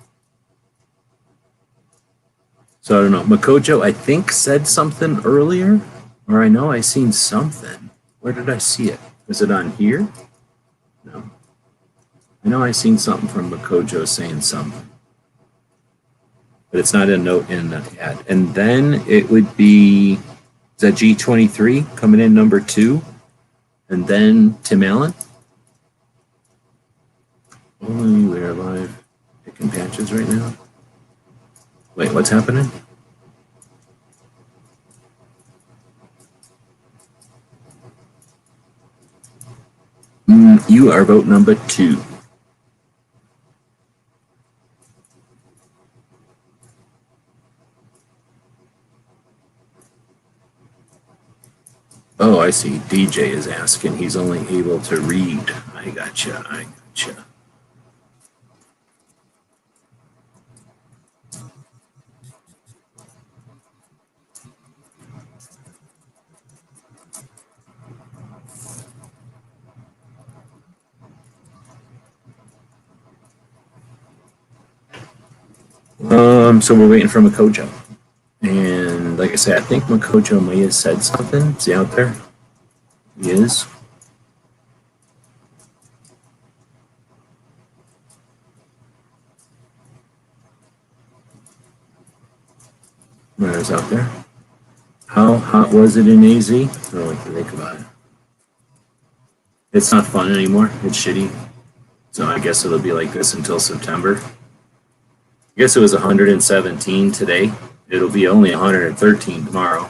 So I don't know. Makojo, I think, said something earlier, or I know I seen something. Where did I see it? Was it on here? No. I know I seen something from Makojo saying something. But it's not a note in the ad. And then it would be, is that G23 coming in number 2? And then Tim Allen. Only we're live picking patches right now. Wait, what's happening? You are vote number 2. Oh, I see. DJ is asking. He's only able to read. I gotcha. I gotcha. So we're waiting for Makojo. And like I said, I think Makojo may have said something. Is he out there? He is. Where's out there? How hot was it in AZ? I don't know what to think about it. It's not fun anymore. It's shitty. So I guess it'll be like this until September. I guess it was 117 today. It'll be only 113 tomorrow.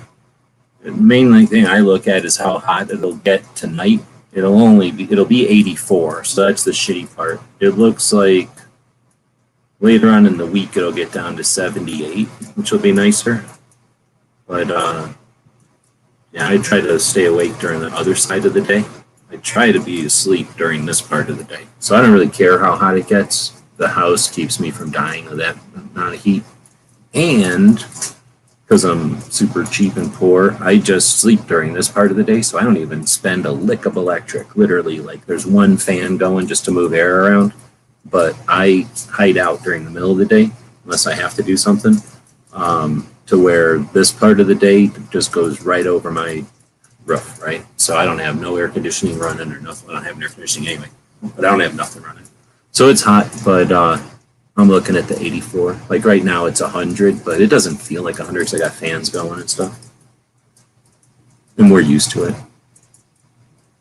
The main thing I look at is how hot it'll get tonight. It'll be 84, so that's the shitty part. It looks like later on in the week it'll get down to 78, which will be nicer. But yeah, I try to stay awake during the other side of the day. I try to be asleep during this part of the day. So I don't really care how hot it gets. The house keeps me from dying of that amount of heat. And because I'm super cheap and poor, I just sleep during this part of the day, so I don't even spend a lick of electric. Literally, like there's one fan going just to move air around, but I hide out during the middle of the day unless I have to do something, to where this part of the day just goes right over my roof, right? So I don't have no air conditioning running or nothing. I don't have air conditioning anyway, but I don't have nothing running. So it's hot, but I'm looking at the 84. Like right now it's 100, but it doesn't feel like 100 because I got fans going and stuff. And we're used to it.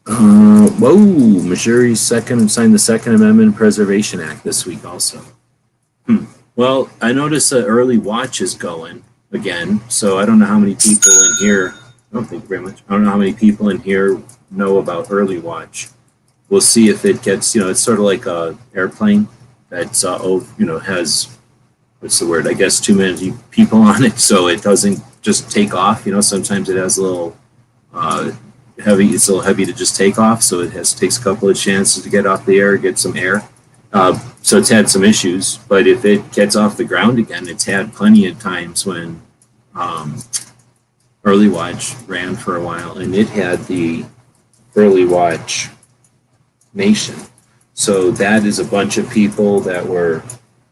Whoa, Missouri signed the Second Amendment Preservation Act this week also. Well, I noticed the early watch is going again, so I don't know how many people in here, thank you very much. I don't know how many people in here know about early watch. We'll see if it gets, it's sort of like a airplane that's, has, what's the word? I guess too many people on it, so it doesn't just take off. Sometimes it has a little heavy. It's a little heavy to just take off, so it takes a couple of chances to get off the air, get some air. So it's had some issues, but if it gets off the ground again, it's had plenty of times when early watch ran for a while, and it had the early watch nation. So that is a bunch of people that were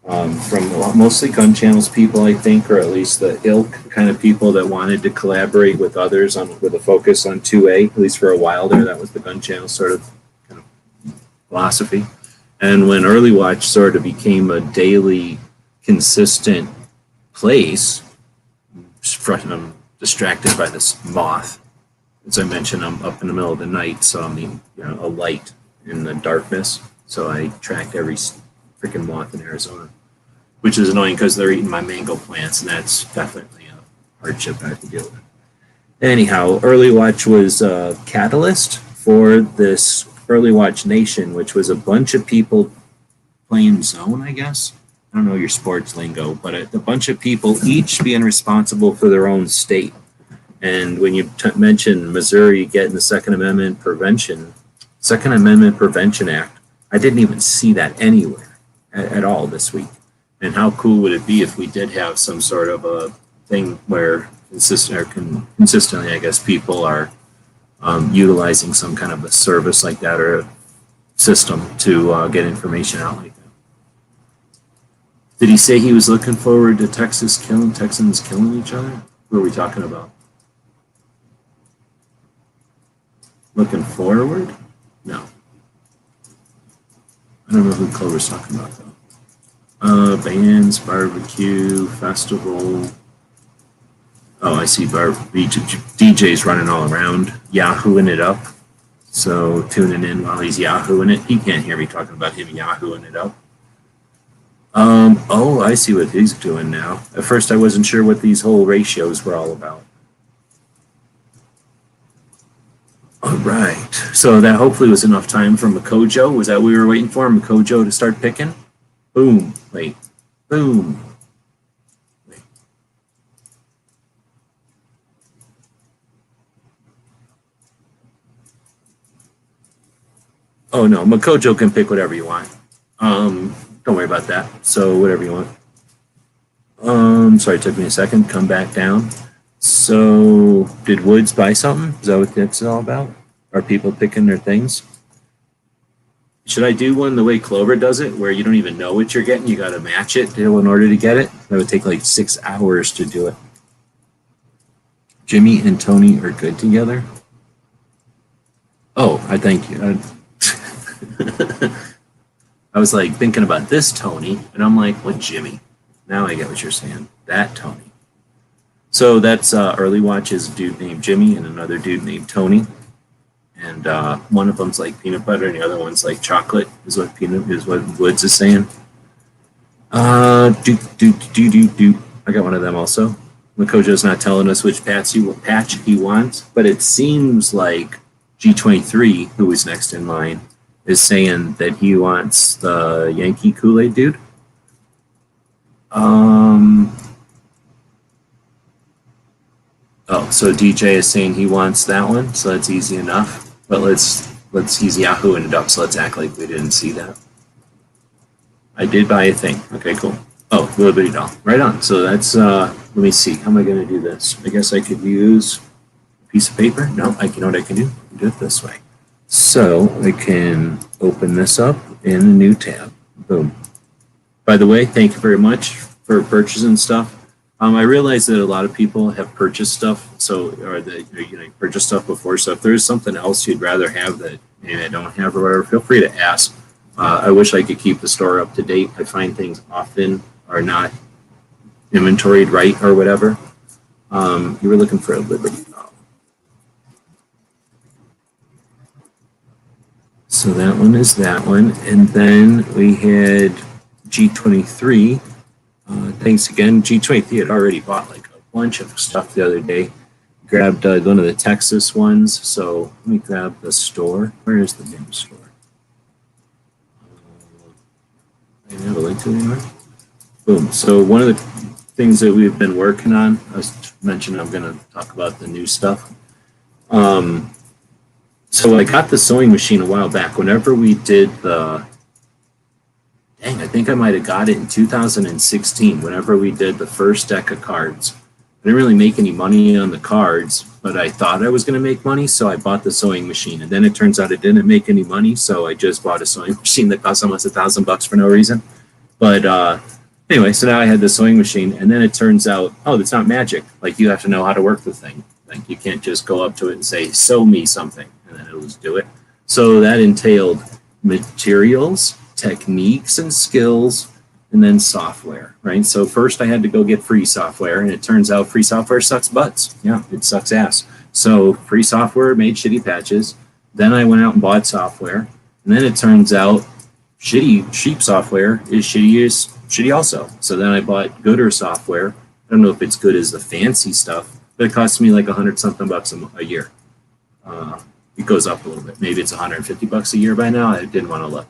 from mostly gun channels people, I think, or at least the ilk kind of people that wanted to collaborate with others with a focus on 2A, at least for a while there. That was the gun channel sort of kind of philosophy. And when early watch sort of became a daily consistent place, I'm distracted by this moth. As I mentioned, I'm up in the middle of the night, so I'm a light in the darkness. So I tracked every freaking moth in Arizona, which is annoying because they're eating my mango plants, and that's definitely a hardship I have to deal with. Anyhow, early watch was a catalyst for this early watch nation, which was a bunch of people playing zone, I guess. I don't know your sports lingo, but a bunch of people each being responsible for their own state. And when you mention Missouri getting the Second Amendment Prevention Act, I didn't even see that anywhere at all this week. And how cool would it be if we did have some sort of a thing where consistently, I guess, people are utilizing some kind of a service like that or a system to get information out like that. Did he say he was looking forward to Texans killing each other? What are we talking about? Looking forward? No. I don't know who Clover's talking about though. Bands, barbecue, festival. Oh, I see DJ's running all around, Yahooing it up. So tuning in while he's Yahooing it. He can't hear me talking about him Yahooing it up. Oh, I see what he's doing now. At first I wasn't sure what these whole ratios were all about. All right. So that hopefully was enough time for Makojo. Was that what we were waiting for? Makojo to start picking? Boom. Wait. Boom. Wait. Oh, no. Makojo can pick whatever you want. Don't worry about that. So whatever you want. Sorry, it took me a second. Come back down. So, did Woods buy something? Is that what that's all about? Are people picking their things? Should I do one the way Clover does it, where you don't even know what you're getting? You got to match it in order to get it? That would take like 6 hours to do it. Jimmy and Tony are good together? Oh, I thank you. I was like thinking about this Tony, and I'm like, what Jimmy? Now I get what you're saying. That Tony. So that's early watch is a dude named Jimmy and another dude named Tony. And one of them's like peanut butter and the other one's like chocolate is what Woods is saying. I got one of them also. Makojo's not telling us which patch he wants, but it seems like G23, who is next in line, is saying that he wants the Yankee Kool-Aid dude. Oh, so DJ is saying he wants that one, so that's easy enough. But he's Yahooing it up, so let's act like we didn't see that. I did buy a thing. Okay, cool. Oh, little bitty doll. Right on. So that's, let me see. How am I going to do this? I guess I could use a piece of paper. No, you know what I can do? I can do it this way. So I can open this up in a new tab. Boom. By the way, thank you very much for purchasing stuff. I realize that a lot of people have purchased stuff, or they purchased stuff before. So if there's something else you'd rather have that maybe I don't have or whatever, feel free to ask. I wish I could keep the store up to date. I find things often are not inventoried right or whatever. You were looking for a Liberty Doll. So that one is that one. And then we had G23. Thanks again. G23 had already bought like a bunch of stuff the other day. Grabbed one of the Texas ones. So let me grab the store. Where is the name store? I didn't have a link to it anywhere. Boom. So one of the things that we've been working on, I mentioned I'm going to talk about the new stuff. So I got the sewing machine a while back. Whenever we did the, I think I might have got it in 2016, whenever we did the first deck of cards. I didn't really make any money on the cards, but I thought I was going to make money, so I bought the sewing machine. And then it turns out it didn't make any money, so I just bought a sewing machine that cost almost $1,000 for no reason. But anyway, so now I had the sewing machine, and then it turns out, oh, it's not magic. Like, you have to know how to work the thing. Like, you can't just go up to it and say, sew me something, and then it'll just do it. So that entailed materials, techniques and skills, and then software, right? So first I had to go get free software, and it turns out free software sucks butts. Yeah, it sucks ass. So free software made shitty patches. Then I went out and bought software, and then it turns out cheap software is shitty also. So then I bought gooder software. I don't know if it's good as the fancy stuff, but it cost me like $100-something a year. It goes up a little bit. Maybe it's $150 a year by now. I didn't want to look.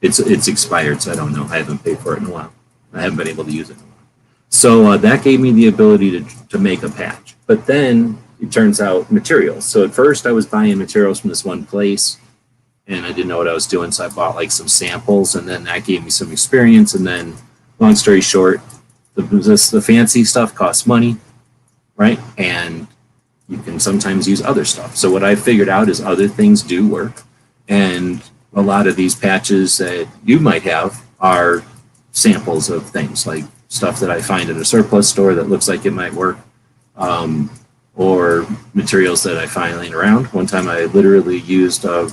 It's expired, so I don't know. I haven't paid for it in a while. I haven't been able to use it in a while. So that gave me the ability to make a patch. But then it turns out materials. So at first I was buying materials from this one place, and I didn't know what I was doing, so I bought like some samples, and then that gave me some experience. And then, long story short, the fancy stuff costs money, right? And you can sometimes use other stuff. So what I figured out is other things do work, and a lot of these patches that you might have are samples of things, like stuff that I find at a surplus store that looks like it might work, or materials that I find laying around. One time I literally used a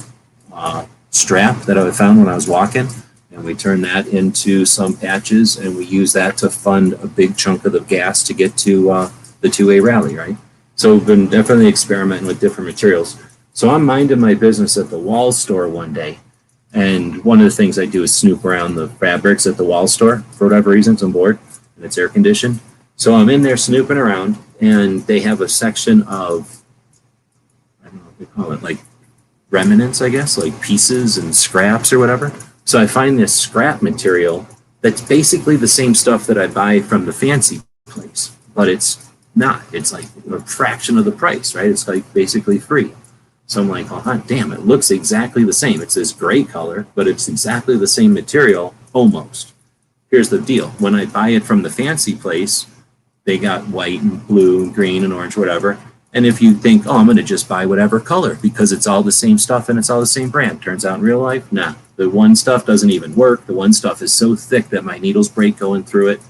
strap that I found when I was walking, and we turned that into some patches, and we used that to fund a big chunk of the gas to get to the 2A rally, right? So we've been definitely experimenting with different materials. So I'm minding my business at the wall store one day, and one of the things I do is snoop around the fabrics at the wall store. For whatever reason, I'm bored, and it's air conditioned. So I'm in there snooping around, and they have a section of, I don't know what they call it, like remnants, I guess, like pieces and scraps or whatever. So I find this scrap material that's basically the same stuff that I buy from the fancy place, but it's not. It's like a fraction of the price, right? It's like basically free. So I'm like, oh, damn, it looks exactly the same. It's this gray color, but it's exactly the same material, almost. Here's the deal. When I buy it from the fancy place, they got white and blue and green and orange, whatever. And if you think, oh, I'm going to just buy whatever color because it's all the same stuff and it's all the same brand. Turns out in real life, nah. The one stuff doesn't even work. The one stuff is so thick that my needles break going through it.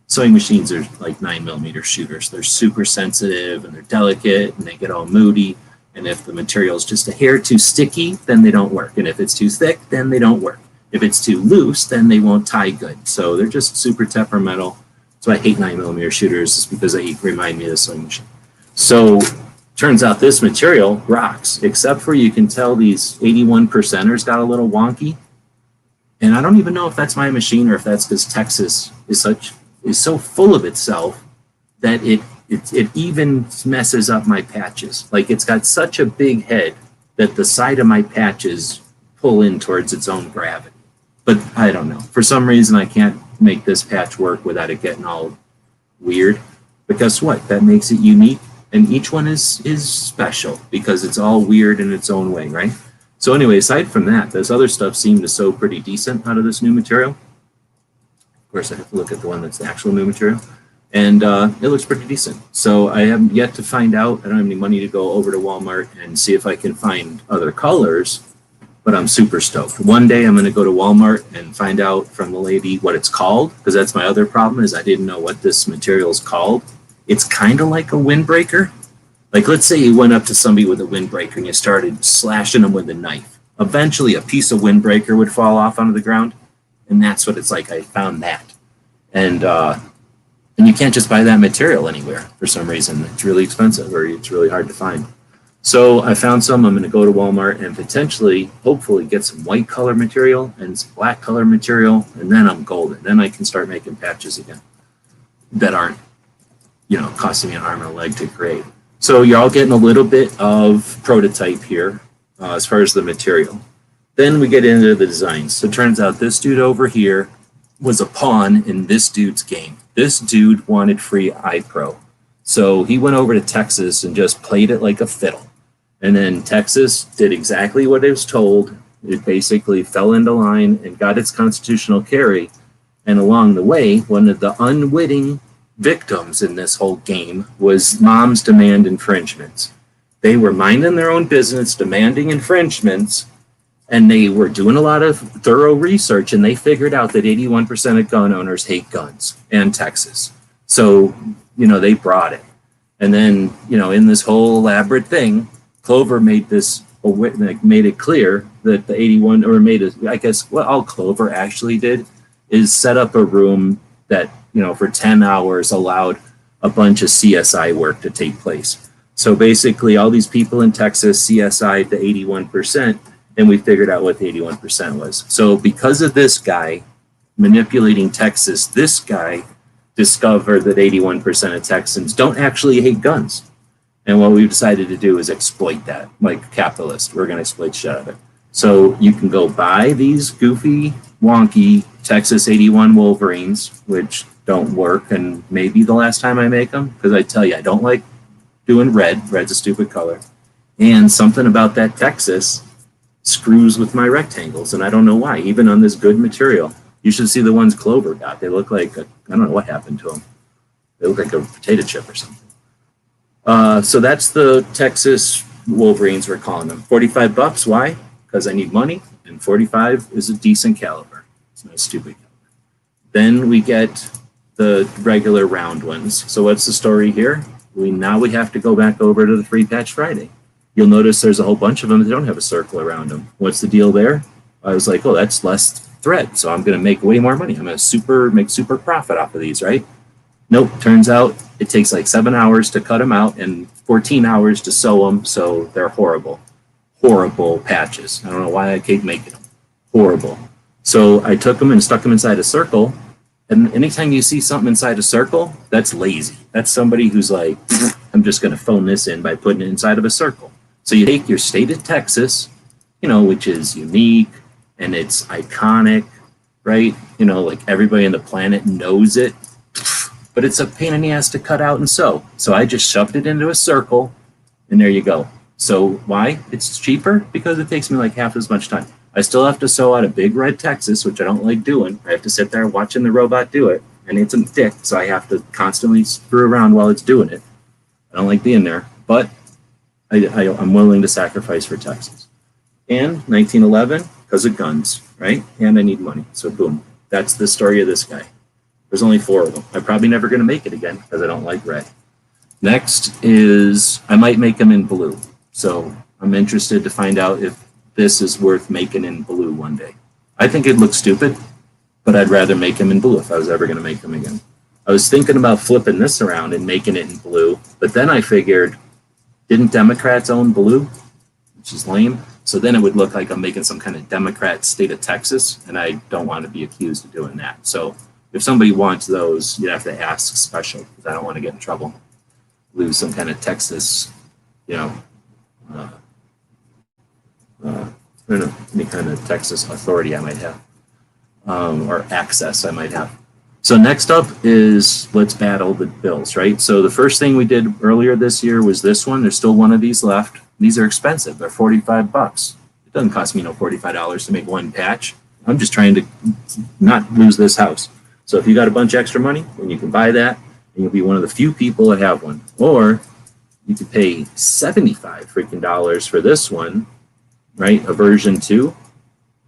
Sewing machines are like 9mm shooters. They're super sensitive and they're delicate and they get all moody. And if the material is just a hair too sticky, then they don't work. And if it's too thick, then they don't work. If it's too loose, then they won't tie good. So they're just super temperamental. So I hate 9mm shooters just because they remind me of the sewing machine. So turns out this material rocks, except for you can tell these 81%ers got a little wonky. And I don't even know if that's my machine or if that's because Texas is so full of itself that it even messes up my patches. Like it's got such a big head that the side of my patches pull in towards its own gravity. But I don't know. For some reason, I can't make this patch work without it getting all weird. But guess what? That makes it unique. And each one is special because it's all weird in its own way, right? So anyway, aside from that, this other stuff seemed to sew pretty decent out of this new material. course, I have to look at the one that's the actual new material. And it looks pretty decent. So I have yet to find out. I don't have any money to go over to Walmart and see if I can find other colors, but I'm super stoked. One day I'm going to go to Walmart and find out from the lady what it's called, because that's my other problem is I didn't know what this material is called. It's kind of like a windbreaker. Like, let's say you went up to somebody with a windbreaker and you started slashing them with a knife. Eventually, a piece of windbreaker would fall off onto the ground, and that's what it's like. I found that. And you can't just buy that material anywhere for some reason. It's really expensive or it's really hard to find. So I found some. I'm going to go to Walmart and potentially, hopefully, get some white color material and some black color material, and then I'm golden. Then I can start making patches again that aren't, costing me an arm and a leg to create. So you're all getting a little bit of prototype here as far as the material. Then we get into the designs. So it turns out this dude over here was a pawn in this dude's game. This dude wanted free iPro. So he went over to Texas and just played it like a fiddle. And then Texas did exactly what it was told. It basically fell into line and got its constitutional carry. And along the way, one of the unwitting victims in this whole game was moms demand infringements. They were minding their own business, demanding infringements, and they were doing a lot of thorough research, and they figured out that 81% of gun owners hate guns and Texas. So, they brought it. And then, in this whole elaborate thing, Clover made made it clear that the 81, or made it, I guess what all Clover actually did is set up a room that, for 10 hours allowed a bunch of CSI work to take place. So basically all these people in Texas CSI'd the 81%, and we figured out what the 81% was. So because of this guy manipulating Texas, this guy discovered that 81% of Texans don't actually hate guns. And what we've decided to do is exploit that, like capitalists. We're going to exploit shit out of it. So you can go buy these goofy, wonky Texas 81 Wolverines, which don't work, and maybe the last time I make them, because I tell you, I don't like doing red. Red's a stupid color. And something about that Texas screws with my rectangles, and I don't know why, even on this good material. You should see the ones Clover got. They look like, I don't know what happened to them. They look like a potato chip or something. So that's the Texas Wolverines, we're calling them. $45. Why? Because I need money, and 45 is a decent caliber. It's not a stupid caliber. Then we get the regular round ones. So what's the story here? Now we have to go back over to the Free Patch Friday. You'll notice there's a whole bunch of them that don't have a circle around them. What's the deal there? I was like, oh, that's less thread, so I'm going to make way more money. I'm going to make super profit off of these, right? Nope, turns out it takes like 7 hours to cut them out and 14 hours to sew them, so they're horrible. Horrible patches. I don't know why I keep making them. Horrible. So I took them and stuck them inside a circle, and anytime you see something inside a circle, that's lazy. That's somebody who's like, I'm just going to phone this in by putting it inside of a circle. So you take your state of Texas, which is unique and it's iconic, right? Like everybody on the planet knows it, but it's a pain in the ass to cut out and sew. So I just shoved it into a circle, and there you go. So why? It's cheaper because it takes me like half as much time. I still have to sew out a big red Texas, which I don't like doing. I have to sit there watching the robot do it, and it's a dick, so I have to constantly screw around while it's doing it. I don't like being there, but I'm willing to sacrifice for Texas. And 1911, because of guns, right? And I need money, so boom. That's the story of this guy. There's only 4 of them. I'm probably never going to make it again because I don't like red. Next is, I might make them in blue. So I'm interested to find out if this is worth making in blue one day. I think it looks stupid, but I'd rather make them in blue if I was ever going to make them again. I was thinking about flipping this around and making it in blue, but then I figured, didn't Democrats own blue? Which is lame. So then it would look like I'm making some kind of Democrat state of Texas, and I don't want to be accused of doing that. So if somebody wants those, you'd have to ask special, because I don't want to get in trouble. Lose some kind of Texas, I don't know, any kind of Texas authority I might have, or access I might have. So next up is let's battle the bills, right? So the first thing we did earlier this year was this one. There's still one of these left. These are expensive. They're $45. It doesn't cost me no $45 to make one patch. I'm just trying to not lose this house. So if you got a bunch of extra money, then you can buy that, and you'll be one of the few people that have one. Or you could pay $75 for this one, right? A version 2,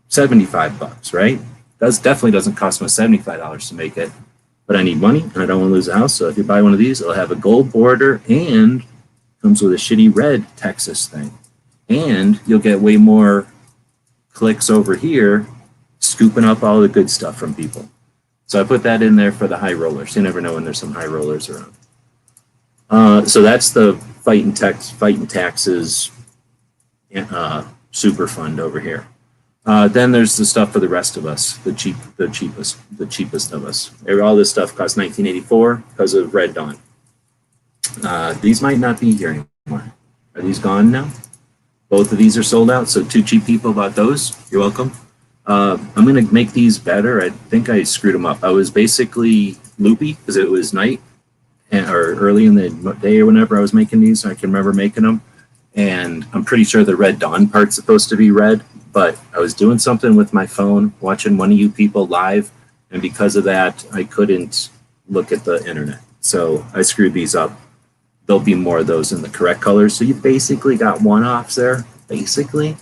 $75, right? That definitely doesn't cost me $75 to make it, but I need money and I don't want to lose a house. So if you buy one of these, it'll have a gold border and comes with a shitty red Texas thing. And you'll get way more clicks over here, scooping up all the good stuff from people. So I put that in there for the high rollers. You never know when there's some high rollers around. So that's the fighting taxes super fund over here. Then there's the stuff for the rest of us, the cheapest of us. All this stuff cost $19.84 because of Red Dawn. These might not be here anymore. Are these gone now? Both of these are sold out, so 2 cheap people bought those. You're welcome. I'm going to make these better. I think I screwed them up. I was basically loopy because it was night or early in the day or whenever I was making these. I can remember making them. And I'm pretty sure the Red Dawn part's supposed to be red, but I was doing something with my phone, watching one of you people live, and because of that, I couldn't look at the internet. So I screwed these up. There'll be more of those in the correct colors. So you basically got one-offs there, basically.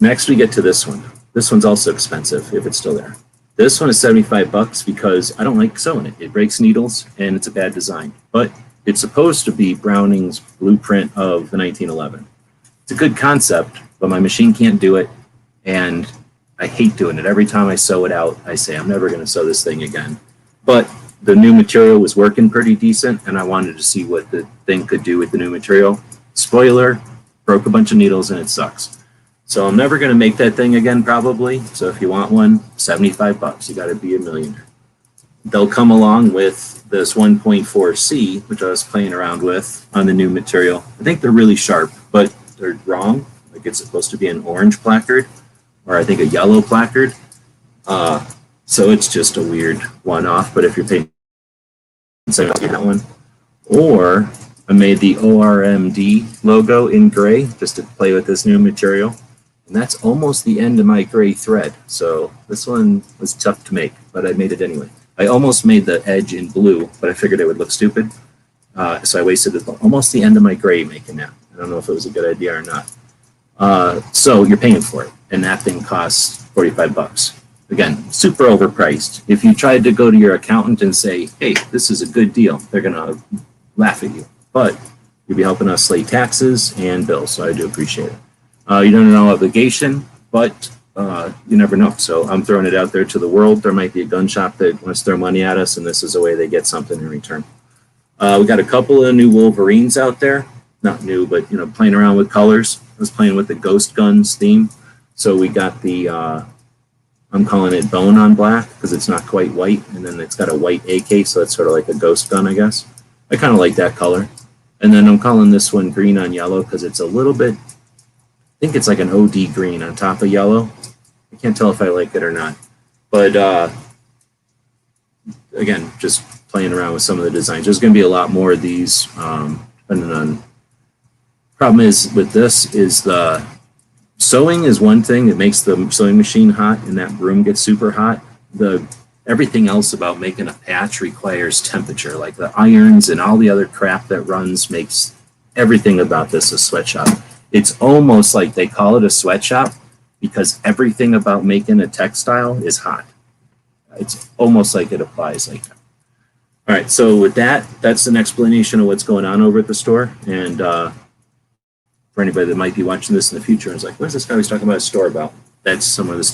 Next, we get to this one. This one's also expensive, if it's still there. This one is $75 because I don't like sewing it. It breaks needles, and it's a bad design. But it's supposed to be Browning's blueprint of the 1911. It's a good concept, but my machine can't do it, and I hate doing it. Every time I sew it out, I say, I'm never going to sew this thing again. But the new material was working pretty decent, and I wanted to see what the thing could do with the new material. Spoiler, broke a bunch of needles, and it sucks. So I'm never going to make that thing again, probably. So if you want one, $75. You got to be a millionaire. They'll come along with this 1.4C, which I was playing around with on the new material. I think they're really sharp, but they're wrong. Like it's supposed to be an orange placard, or I think a yellow placard. So it's just a weird one-off, but if you're paying that one. Or I made the ORMD logo in gray just to play with this new material. And that's almost the end of my gray thread. So this one was tough to make, but I made it anyway. I almost made the edge in blue, but I figured it would look stupid. So I wasted almost the end of my gray making that. I don't know if it was a good idea or not. So you're paying for it, and that thing costs $45. Again, super overpriced. If you tried to go to your accountant and say, hey, this is a good deal, they're going to laugh at you. But you'll be helping us slay taxes and bills, so I do appreciate it. You don't know obligation, but you never know. So I'm throwing it out there to the world. There might be a gun shop that wants to throw money at us, and this is a way they get something in return. We got a couple of new Wolverines out there. Not new, but playing around with colors. I was playing with the Ghost Guns theme. So we got the, I'm calling it Bone on Black because it's not quite white, and then it's got a white AK, so it's sort of like a ghost gun, I guess. I kind of like that color. And then I'm calling this one Green on Yellow because it's a little bit, I think it's like an OD green on top of yellow. I can't tell if I like it or not. But again, just playing around with some of the designs. There's going to be a lot more of these depending on. Problem is with this is the sewing is one thing that makes the sewing machine hot, and that room gets super hot. Everything else about making a patch requires temperature, like the irons and all the other crap that runs makes everything about this a sweatshop. It's almost like they call it a sweatshop because everything about making a textile is hot. It's almost like it applies like that. All right, so with that, that's an explanation of what's going on over at the store. And for anybody that might be watching this in the future and is like, what's this guy was talking about a store about? That's some of the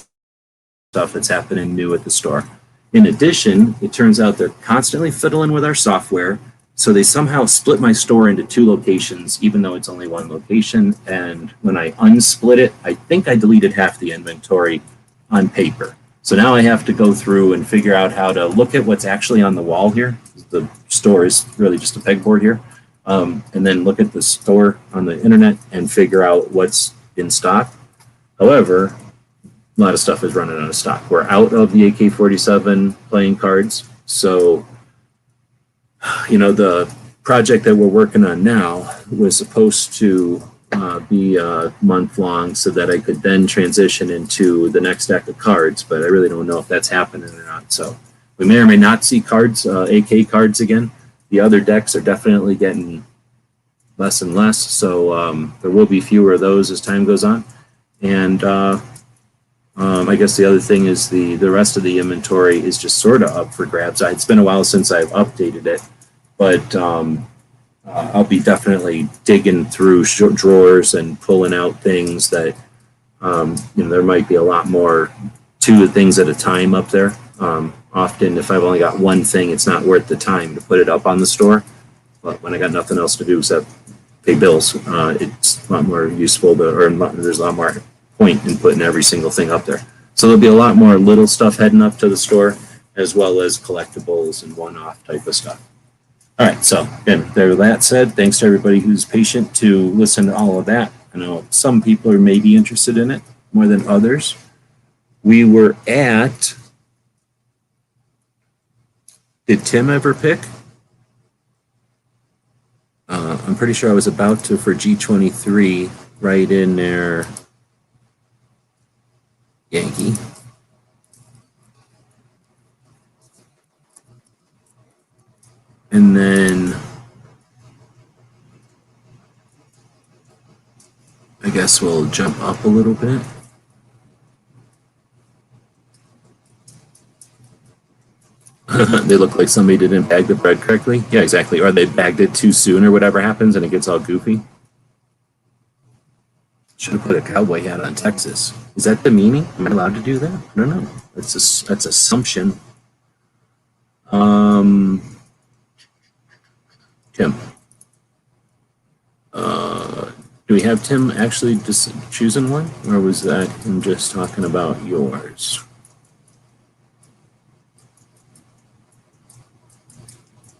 stuff that's happening new at the store. In addition, it turns out they're constantly fiddling with our software. So they somehow split my store into 2 locations, even though it's only 1 location. And when I unsplit it, I think I deleted half the inventory on paper. So now I have to go through and figure out how to look at what's actually on the wall here. The store is really just a pegboard here. And then look at the store on the internet and figure out what's in stock. However, a lot of stuff is running out of stock. We're out of the AK-47 playing cards. So, the project that we're working on now was supposed to be a month long so that I could then transition into the next deck of cards, but I really don't know if that's happening or not. So we may or may not see cards, AK cards again. The other decks are definitely getting less and less, so there will be fewer of those as time goes on. And I guess the other thing is the rest of the inventory is just sort of up for grabs. It's been a while since I've updated it, but I'll be definitely digging through drawers and pulling out things that, there might be a lot more, 2 things at a time up there. Often if I've only got one thing, it's not worth the time to put it up on the store. But when I got nothing else to do except pay bills, it's a lot more useful there's a lot more point in putting every single thing up there. So there'll be a lot more little stuff heading up to the store, as well as collectibles and one-off type of stuff. All right, so again, there that said, thanks to everybody who's patient to listen to all of that. I know some people are maybe interested in it more than others. We were at, did Tim ever pick? I'm pretty sure I was about to for G23 right in there. Yankee. And then I guess we'll jump up a little bit. They look like somebody didn't bag the bread correctly. Yeah, exactly. Or they bagged it too soon or whatever happens and it gets all goofy. Should have put a cowboy hat on Texas. Is that the meaning? Am I allowed to do that? I don't know. That's assumption. Tim. Do we have Tim actually just choosing one? Or was that him just talking about yours?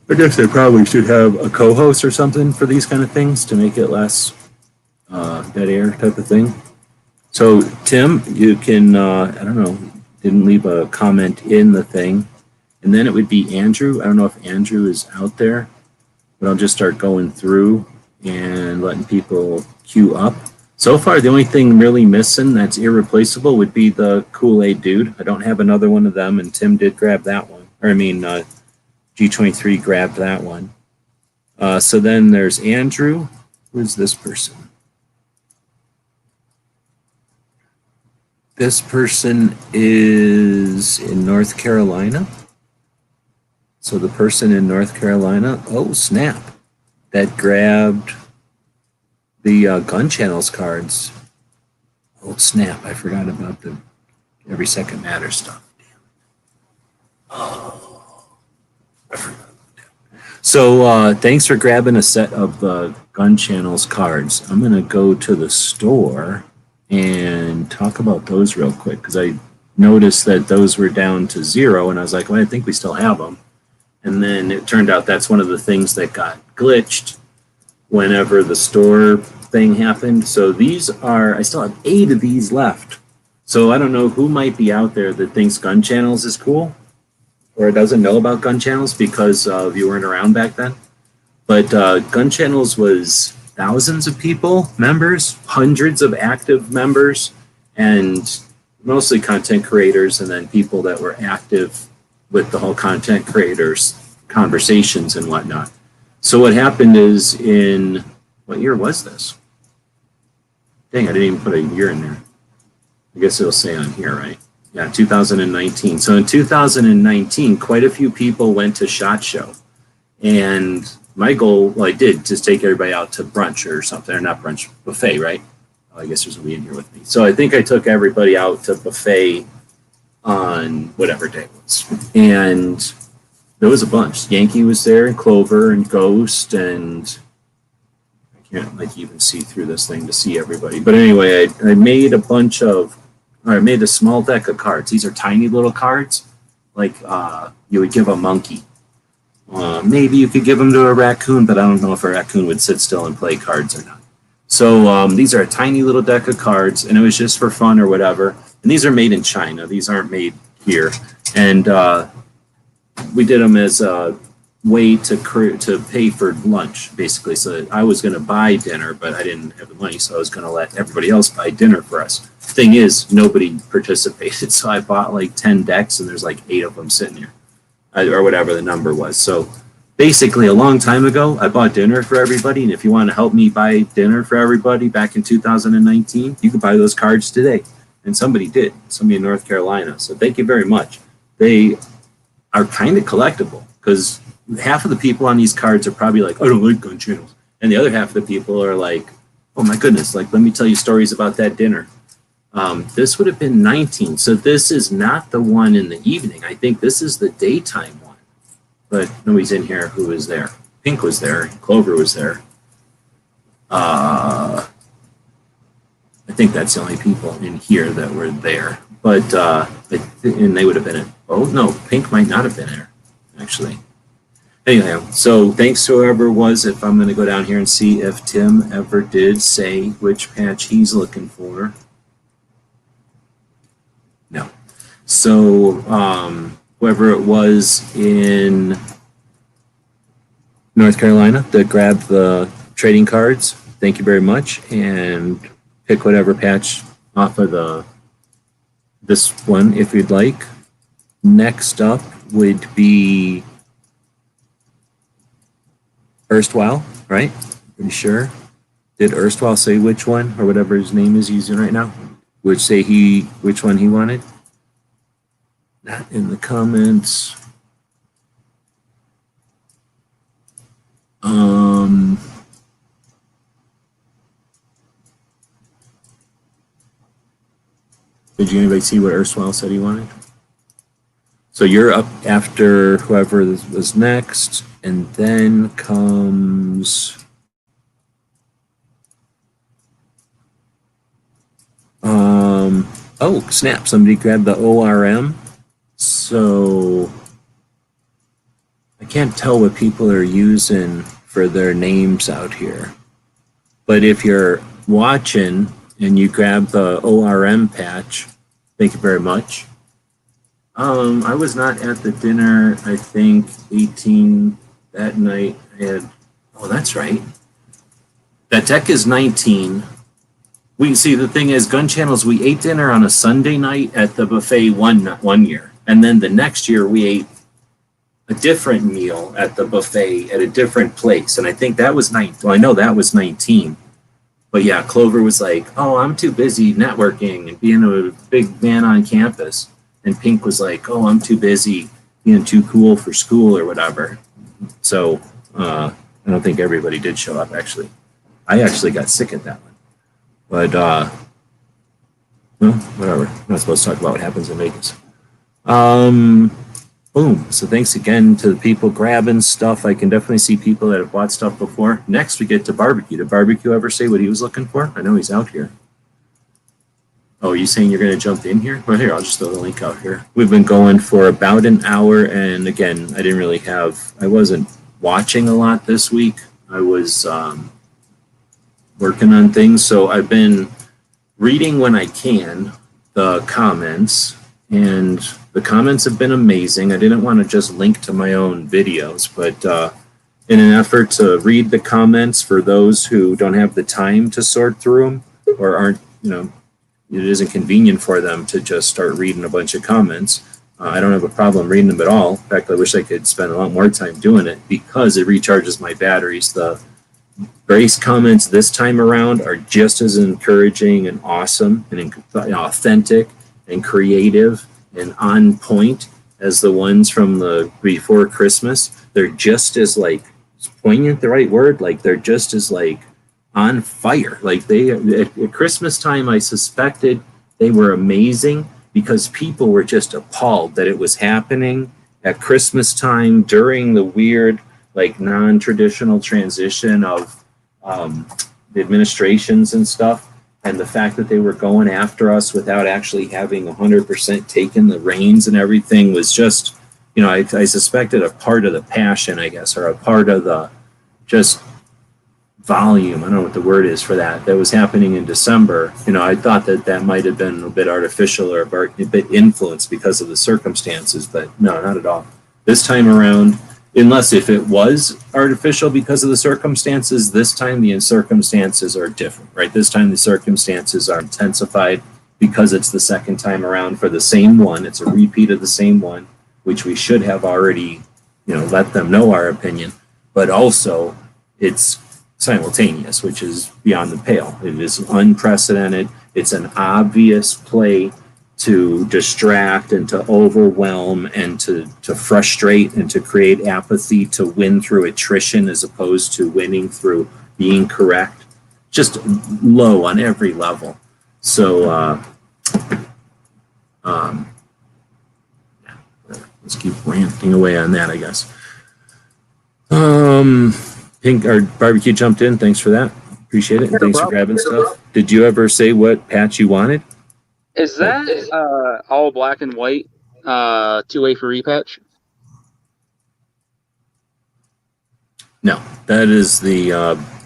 I guess they probably should have a co-host or something for these kind of things to make it less dead air type of thing. So Tim, you can, I don't know, didn't leave a comment in the thing. And then it would be Andrew. I don't know if Andrew is out there, but I'll just start going through and letting people queue up. So far, the only thing really missing that's irreplaceable would be the Kool-Aid dude. I don't have another one of them, and Tim did grab that one. Or I mean, G23 grabbed that one. So then there's Andrew. Who's this person? This person is in North Carolina. So the person in North Carolina, oh snap, that grabbed the gun channels cards. Oh snap, I forgot about the Every Second Matters stuff. Damn. Oh, I forgot about that. So thanks for grabbing a set of the gun channels cards. I'm going to go to the store and talk about those real quick because I noticed that those were down to 0 and I was like, well, I think we still have them. And then it turned out that's one of the things that got glitched whenever the store thing happened. So these are, I still have 8 of these left. So I don't know who might be out there that thinks gun channels is cool or doesn't know about gun channels because you weren't around back then. But gun channels was thousands of people, members, hundreds of active members, and mostly content creators, and then people that were active with the whole content creators conversations and whatnot. So what happened is in, what year was this? Dang, I didn't even put a year in there. I guess it'll say on here, right? Yeah, 2019. So in 2019, quite a few people went to SHOT Show. And my goal, well, I did just take everybody out to brunch or something, or not brunch, buffet, right? Oh, I guess there's somebody in here with me. So I think I took everybody out to buffet on whatever day it was. And there was a bunch. Yankee was there, and Clover, and Ghost, and I can't like even see through this thing to see everybody. But anyway, I made a bunch of, or I made a small deck of cards. These are tiny little cards, like you would give a monkey. Maybe you could give them to a raccoon, but I don't know if a raccoon would sit still and play cards or not. So these are a tiny little deck of cards, and it was just for fun or whatever. And these are made in China. These aren't made here. And we did them as way to pay for lunch, basically. So I was going to buy dinner, but I didn't have the money, so I was going to let everybody else buy dinner for us. Thing is, nobody participated, so I bought like 10 decks, and there's like 8 of them sitting here, or whatever the number was. So basically, a long time ago, I bought dinner for everybody, and if you want to help me buy dinner for everybody back in 2019, you can buy those cards today. And somebody did, somebody in North Carolina. So thank you very much. They are kind of collectible, because half of the people on these cards are probably like, I don't like gun channels. And the other half of the people are like, oh my goodness, like, let me tell you stories about that dinner. This would have been 19. So this is not the one in the evening. I think this is the daytime one. But nobody's in here who was there. Pink was there. Clover was there. I think that's the only people in here that were there. But, and they would have been in, oh no, Pink might not have been there, actually. Anyhow, so thanks to whoever was. If I'm going to go down here and see if Tim ever did say which patch he's looking for. No. So whoever it was in North Carolina that grabbed the trading cards, thank you very much, and pick whatever patch off of this one if you'd like. Next up would be Erstwhile, right? Pretty sure. Did Erstwhile say which one, or whatever his name is using right now? Which one he wanted? Not in the comments. Did anybody see what Erstwhile said he wanted? So you're up after whoever was next, and then comes oh snap, somebody grabbed the ORM. So I can't tell what people are using for their names out here. But if you're watching and you grab the ORM patch, thank you very much. I was not at the dinner, I think 18 that night. I had, oh, that's right. That deck is 19. We see, the thing is, Gun Channels, we ate dinner on a Sunday night at the buffet one year. And then the next year we ate a different meal at the buffet at a different place. And I think that was 19. Well, I know that was 19. But yeah, Clover was like, oh, I'm too busy networking and being a big man on campus. And Pink was like, oh, I'm too busy being too cool for school or whatever. So I don't think everybody did show up, actually. I actually got sick at that one. But, well, whatever. I'm not supposed to talk about what happens in Vegas. Boom. So thanks again to the people grabbing stuff. I can definitely see people that have bought stuff before. Next, we get to Barbecue. Did Barbecue ever say what he was looking for? I know he's out here. Oh, are you saying you're going to jump in here? Well, here, I'll just throw the link out here. We've been going for about an hour, and again, I wasn't watching a lot this week. I was working on things, so I've been reading when I can the comments, and the comments have been amazing. I didn't want to just link to my own videos, but in an effort to read the comments for those who don't have the time to sort through them or aren't, it isn't convenient for them to just start reading a bunch of comments. I don't have a problem reading them at all. In fact, I wish I could spend a lot more time doing it because it recharges my batteries. The Grace comments this time around are just as encouraging and awesome and authentic and creative and on point as the ones from the before Christmas. They're just as poignant, the right word, they're just as on fire. They at Christmas time, I suspected they were amazing because people were just appalled that it was happening at Christmas time during the weird non-traditional transition of the administrations and stuff, and the fact that they were going after us without actually having 100% taken the reins and everything was just, I suspected a part of the passion, I guess, or a part of the just volume, I don't know what the word is for that was happening in December. I thought that might have been a bit artificial or a bit influenced because of the circumstances, but no, not at all. This time around, unless if it was artificial because of the circumstances, this time the circumstances are different, right? This time the circumstances are intensified because it's the second time around for the same one. It's a repeat of the same one, which we should have already, let them know our opinion, but also it's simultaneous, which is beyond the pale. It is unprecedented. It's an obvious play to distract and to overwhelm and to frustrate and to create apathy, to win through attrition as opposed to winning through being correct. Just low on every level. So let's keep ranting away on that, I guess. Pink or Barbecue jumped in. Thanks for that. Appreciate it. And thanks for grabbing stuff. Did you ever say what patch you wanted? Is that all black and white 2A for repatch? No, that is the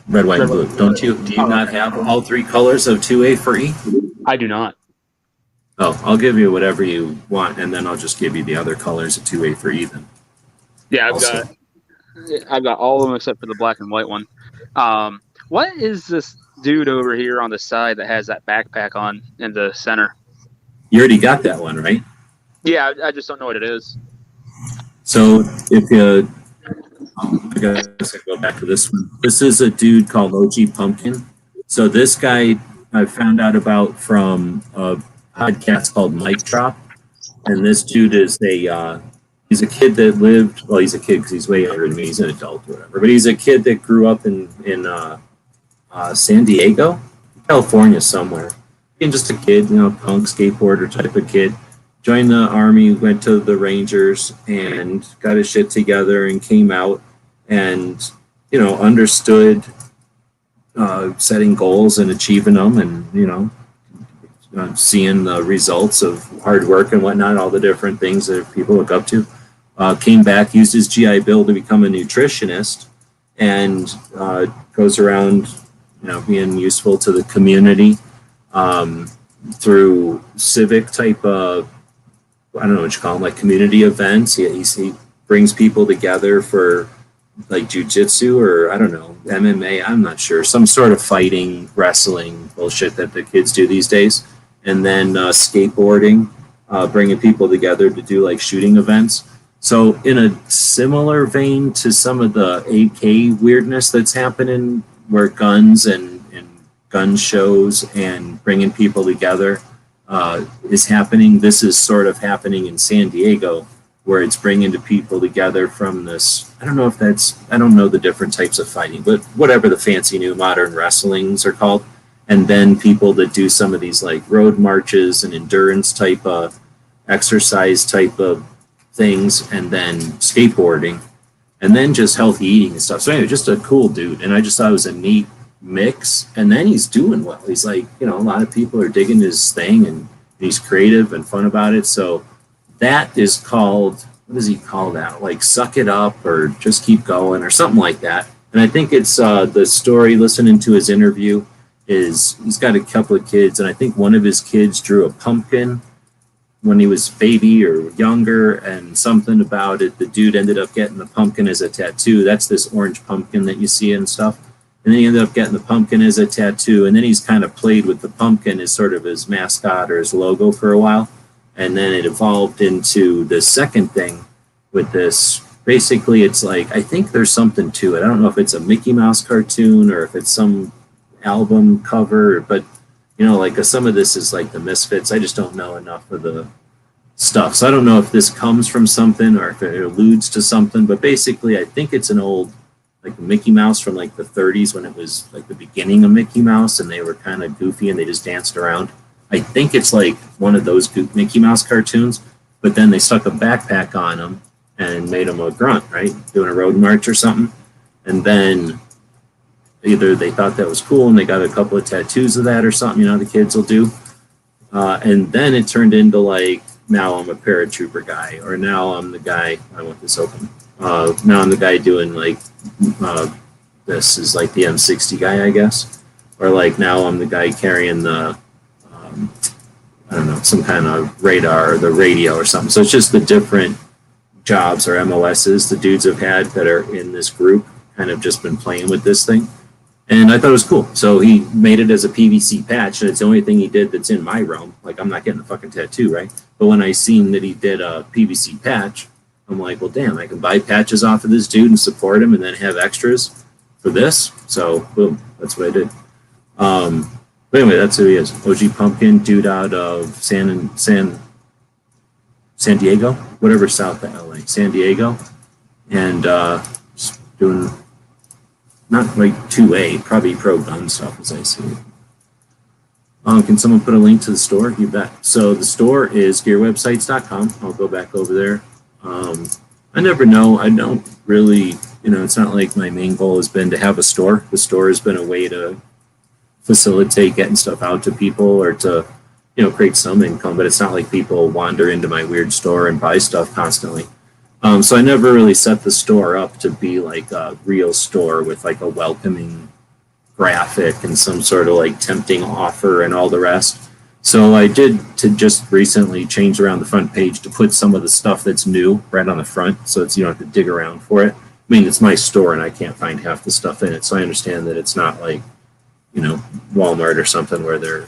red, white, and blue. Don't you? Do you not have all three colors of 2A for E? I do not. Oh, I'll give you whatever you want, and then I'll just give you the other colors of 2A for E then. Yeah, I've got all of them except for the black and white one. What is this dude over here on the side that has that backpack on in the center? You already got that one, right? Yeah, I just don't know what it is. So if you, I guess I go back to this one. This is a dude called OG Pumpkin. So this guy I found out about from a podcast called Mic Drop, and this dude is he's a kid that lived. Well, he's a kid because he's way younger than me. He's an adult or whatever, but he's a kid that grew up in San Diego, California somewhere. Being just a kid, punk skateboarder type of kid. Joined the Army, went to the Rangers, and got his shit together and came out and, understood setting goals and achieving them and, seeing the results of hard work and whatnot, all the different things that people look up to. Came back, used his GI Bill to become a nutritionist, and goes around, being useful to the community through civic type of, I don't know what you call them, like community events. He brings people together for like jujitsu or I don't know, MMA, I'm not sure, some sort of fighting, wrestling bullshit that the kids do these days. And then skateboarding, bringing people together to do like shooting events. So in a similar vein to some of the AK weirdness that's happening where guns and gun shows and bringing people together is happening. This is sort of happening in San Diego, where it's bringing the people together from this. I don't know the different types of fighting, but whatever the fancy new modern wrestlings are called. And then people that do some of these like road marches and endurance type of exercise type of things, and then skateboarding, and then just healthy eating and stuff. So anyway, just a cool dude. And I just thought it was a neat mix. And then he's doing well. He's like, a lot of people are digging his thing, and he's creative and fun about it. So that is called, what does he call that? Like Suck It Up or Just Keep Going or something like that. And I think it's the story, listening to his interview, is he's got a couple of kids, and I think one of his kids drew a pumpkin when he was baby or younger, and something about it, the dude ended up getting the pumpkin as a tattoo. That's this orange pumpkin that you see and stuff. And then he ended up getting the pumpkin as a tattoo, and then he's kind of played with the pumpkin as sort of his mascot or his logo for a while. And then it evolved into the second thing with this. Basically, it's like, I think there's something to it. I don't know if it's a Mickey Mouse cartoon or if it's some album cover, but like some of this is like the Misfits. I just don't know enough of the stuff. So I don't know if this comes from something or if it alludes to something, but basically I think it's an old, like Mickey Mouse from like the 30s when it was like the beginning of Mickey Mouse and they were kind of goofy and they just danced around. I think it's like one of those Mickey Mouse cartoons, but then they stuck a backpack on him and made him a grunt, right? Doing a road march or something. And then either they thought that was cool and they got a couple of tattoos of that or something, the kids will do. And then it turned into like, now I'm a paratrooper guy, or now I'm the guy, I want this open. Now I'm the guy doing like, this is like the M60 guy, I guess. Or like now I'm the guy carrying the, I don't know, some kind of radar or the radio or something. So it's just the different jobs or MOSs the dudes have had that are in this group kind of just been playing with this thing. And I thought it was cool. So he made it as a PVC patch, and it's the only thing he did that's in my realm. Like, I'm not getting a fucking tattoo, right? But when I seen that he did a PVC patch, I'm like, well, damn, I can buy patches off of this dude and support him and then have extras for this. So, boom, that's what I did. But anyway, that's who he is. OG Pumpkin, dude out of San Diego, whatever south of LA, San Diego. And doing not like 2A, probably pro gun stuff as I see it. Can someone put a link to the store? You bet. So the store is gearwebsites.com. I'll go back over there. I never know. I don't really, it's not like my main goal has been to have a store. The store has been a way to facilitate getting stuff out to people or to, create some income, but it's not like people wander into my weird store and buy stuff constantly. So I never really set the store up to be like a real store with like a welcoming graphic and some sort of like tempting offer and all the rest. So I did to just recently change around the front page to put some of the stuff that's new right on the front, so it's you don't have to dig around for it. I mean, it's my store and I can't find half the stuff in it, so I understand that it's not like, Walmart or something where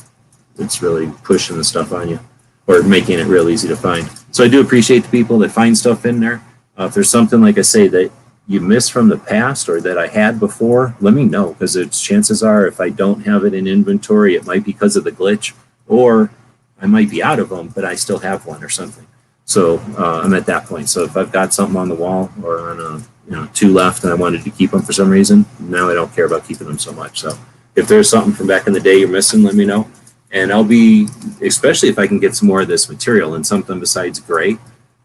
it's really pushing the stuff on you or making it real easy to find. So I do appreciate the people that find stuff in there. If there's something, like I say, that you missed from the past or that I had before, let me know, because chances are if I don't have it in inventory, it might be because of the glitch, or I might be out of them, but I still have one or something. So I'm at that point. So if I've got something on the wall or on two left and I wanted to keep them for some reason, now I don't care about keeping them so much. So if there's something from back in the day you're missing, let me know. And I'll be, especially if I can get some more of this material and something besides gray.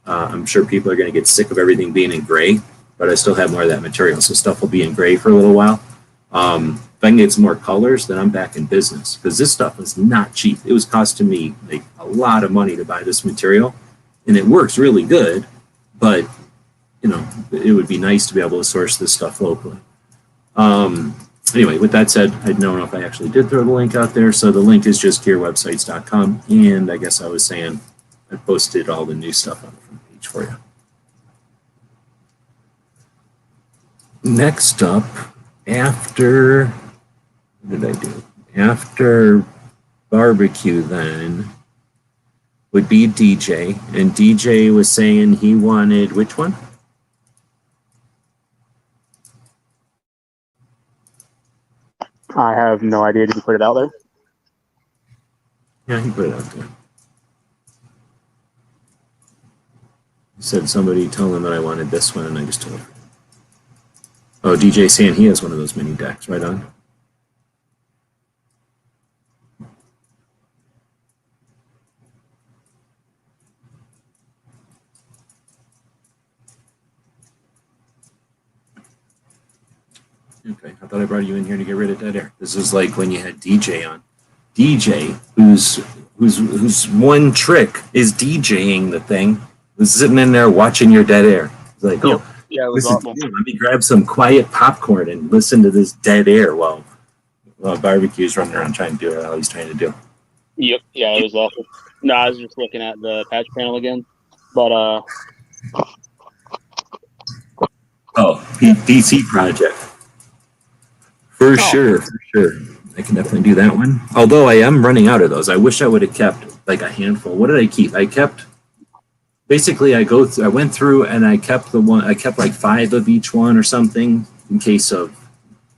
I'm sure people are going to get sick of everything being in gray, but I still have more of that material. So stuff will be in gray for a little while. If I can get some more colors, then I'm back in business, because this stuff is not cheap. It was costing me like a lot of money to buy this material, and it works really good, but it would be nice to be able to source this stuff locally. Anyway, with that said, I don't know if I actually did throw the link out there. So the link is just gearwebsites.com. And I guess I was saying I posted all the new stuff on the front page for you. Next up, after, what did I do? After barbecue then would be DJ. And DJ was saying he wanted, which one? I have no idea. Did you put it out there? Yeah, he put it out there. He said somebody told him that I wanted this one, and I just told him. Oh, DJ saying he has one of those mini decks. Right on. Okay, I thought I brought you in here to get rid of dead air. This is like when you had DJ on. DJ, whose one trick is DJing the thing, was sitting in there watching your dead air. It's like, oh, yeah, it was awful. Let me grab some quiet popcorn and listen to this dead air while barbecue's running around trying to do what he's trying to do. Yep, yeah, it was awful. No, I was just looking at the patch panel again, but DC project. For sure. I can definitely do that one. Although I am running out of those. I wish I would have kept like a handful. What did I keep? I kept, basically I went through and I kept like 5 of each one or something in case of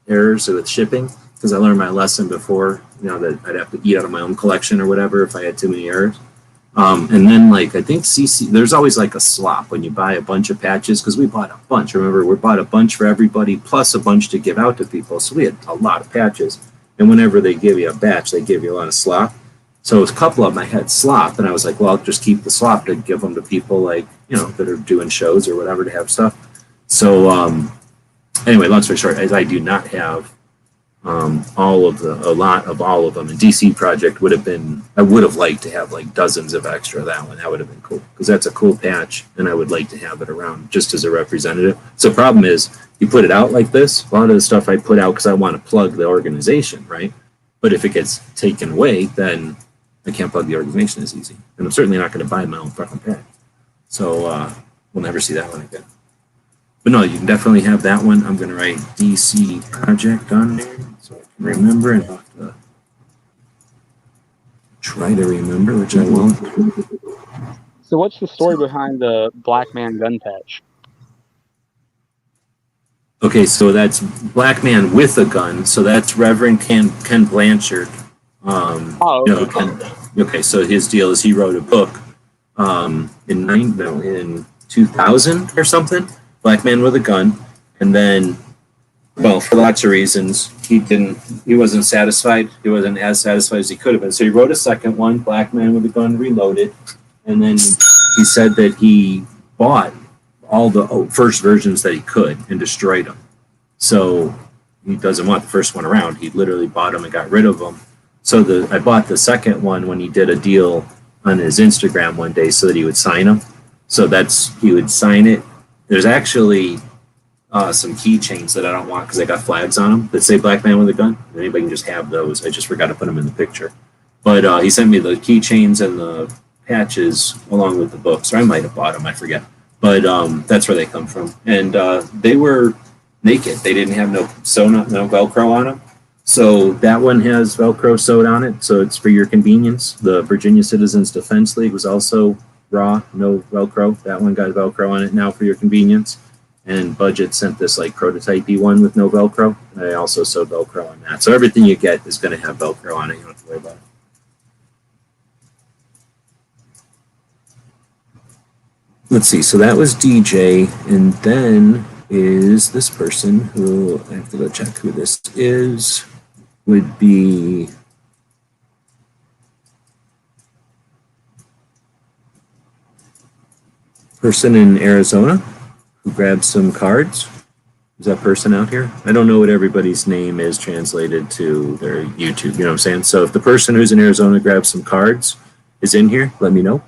errors with shipping, because I learned my lesson before, that I'd have to eat out of my own collection or whatever if I had too many errors. And then like, I think CC, there's always like a slop when you buy a bunch of patches, because we bought a bunch. Remember, we bought a bunch for everybody plus a bunch to give out to people. So we had a lot of patches. And whenever they give you a batch, they give you a lot of slop. So a couple of them I had slop, and I was like, well, I'll just keep the slop to give them to people like, that are doing shows or whatever to have stuff. So anyway, long story short, as I do not have a lot of all of them. And DC Project I would have liked to have like dozens of extra of that one. That would have been cool, because that's a cool patch, and I would like to have it around just as a representative. So the problem is, you put it out like this, a lot of the stuff I put out because I want to plug the organization, right? But if it gets taken away, then I can't plug the organization as easy. And I'm certainly not going to buy my own fucking patch. So we'll never see that one again. But no, you can definitely have that one. I'm going to write DC Project on there so I can remember, and I'll have to try to remember, which I won't. So what's the story behind the Black Man gun patch? Okay, so that's Black Man with a Gun. So that's Reverend Ken Blanchard. Okay, so his deal is he wrote a book in 2000 or something, Black Man with a Gun, and then, well, for lots of reasons, he wasn't satisfied. He wasn't as satisfied as he could have been. So he wrote a second one, Black Man with a Gun Reloaded, and then he said that he bought all the first versions that he could and destroyed them. So he doesn't want the first one around. He literally bought them and got rid of them. So I bought the second one when he did a deal on his Instagram one day so that he would sign them. So he would sign it. There's actually some keychains that I don't want because they got flags on them that say Black Man with a Gun. Anybody can just have those. I just forgot to put them in the picture. But he sent me the keychains and the patches along with the books. Or I might have bought them. I forget. But that's where they come from. And they were naked. They didn't have no Velcro on them. So that one has Velcro sewed on it. So it's for your convenience. The Virginia Citizens Defense League was also raw, no Velcro. That one got Velcro on it now for your convenience. And Budget sent this like prototype-y one with no Velcro. And I also sewed Velcro on that. So everything you get is going to have Velcro on it. You don't have to worry about it. Let's see. So that was DJ. And then is this person who, I have to go check who this is, would be person in Arizona who grabbed some cards. Is that person out here? I don't know what everybody's name is translated to their YouTube, you know what I'm saying? So if the person who's in Arizona grabs some cards is in here, let me know.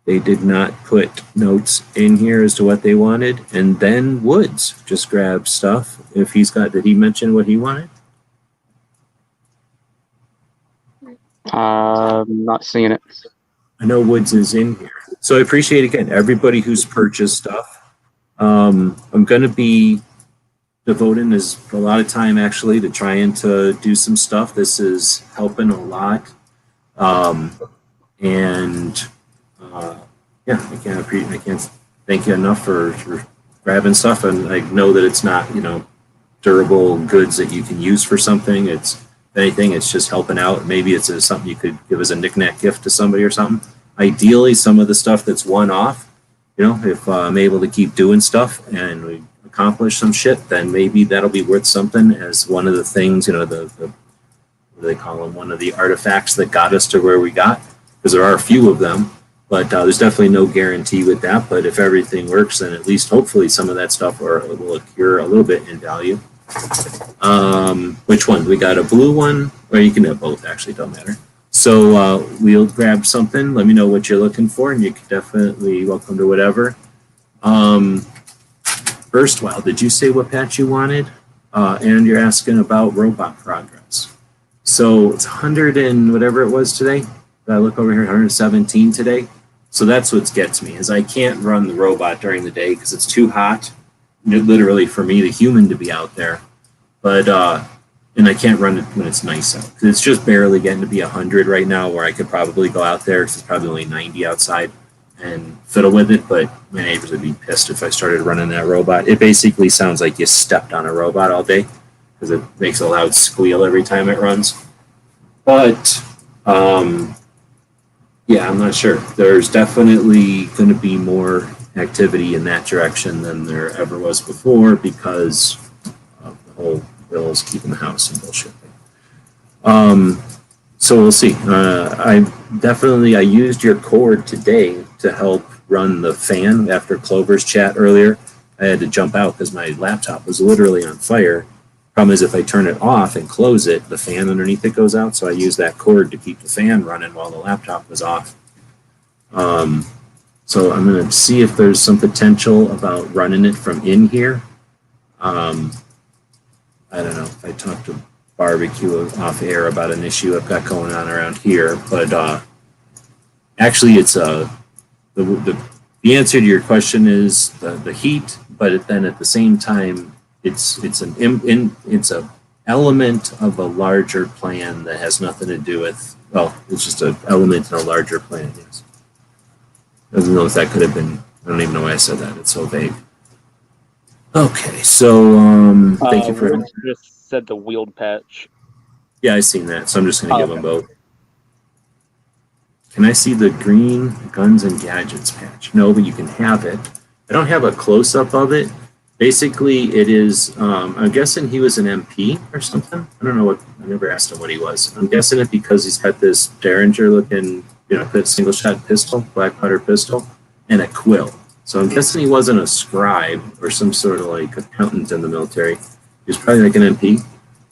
They did not put notes in here as to what they wanted. And then Woods just grabbed stuff. If did he mention what he wanted? I'm not seeing it. I know Woods is in here. So I appreciate, again, everybody who's purchased stuff. I'm going to be devoting a lot of time, actually, to trying to do some stuff. This is helping a lot. I can't thank you enough for grabbing stuff. And I know that it's not, durable goods that you can use for something. If anything, it's just helping out. Maybe it's something you could give as a knick-knack gift to somebody or something. Ideally, some of the stuff that's one-off, if I'm able to keep doing stuff and we accomplish some shit, then maybe that'll be worth something as one of the things, what do they call them? One of the artifacts that got us to where we got, because there are a few of them. But there's definitely no guarantee with that. But if everything works, then at least hopefully some of that stuff will accrue a little bit in value. Which one? We got a blue one, or you can have both, actually, don't matter. So we'll grab something. Let me know what you're looking for, and you can definitely welcome to whatever. Erstwhile, did you say what patch you wanted? And you're asking about robot progress. So it's 100 and whatever it was today. I look over here, 117 today. So that's what gets me, is I can't run the robot during the day because it's too hot, literally for me, the human, to be out there. But and I can't run it when it's nice out. It's just barely getting to be 100 right now, where I could probably go out there because it's probably only 90 outside and fiddle with it. But my neighbors would be pissed if I started running that robot. It basically sounds like you stepped on a robot all day because it makes a loud squeal every time it runs. But yeah, I'm not sure. There's definitely going to be more activity in that direction than there ever was before because of the whole bills keeping the house and bullshit thing. So we'll see. I used your cord today to help run the fan after Clover's chat earlier. I had to jump out because my laptop was literally on fire. Problem is, if I turn it off and close it, the fan underneath it goes out. So I used that cord to keep the fan running while the laptop was off. So I'm going to see if there's some potential about running it from in here. I don't know if I talked to Barbecue off air about an issue I've got going on around here, but actually it's the the answer to your question is the heat, but then at the same time, it's a element of a larger plan that has nothing to do with, well, it's just an element in a larger plan. Yes. I don't know if that could have been. I don't even know why I said that. It's so vague. Okay, so thank you for. Just said the wheeled patch. Yeah, I seen that, so I'm just going to give them both. Can I see the green guns and gadgets patch? No, but you can have it. I don't have a close-up of it. Basically, it is, I'm guessing he was an MP or something. I don't know what, I never asked him what he was. I'm guessing it because he's got this Derringer-looking, single-shot pistol, black powder pistol, and a quill. So I'm guessing he wasn't a scribe or some sort of like accountant in the military. He was probably like an MP.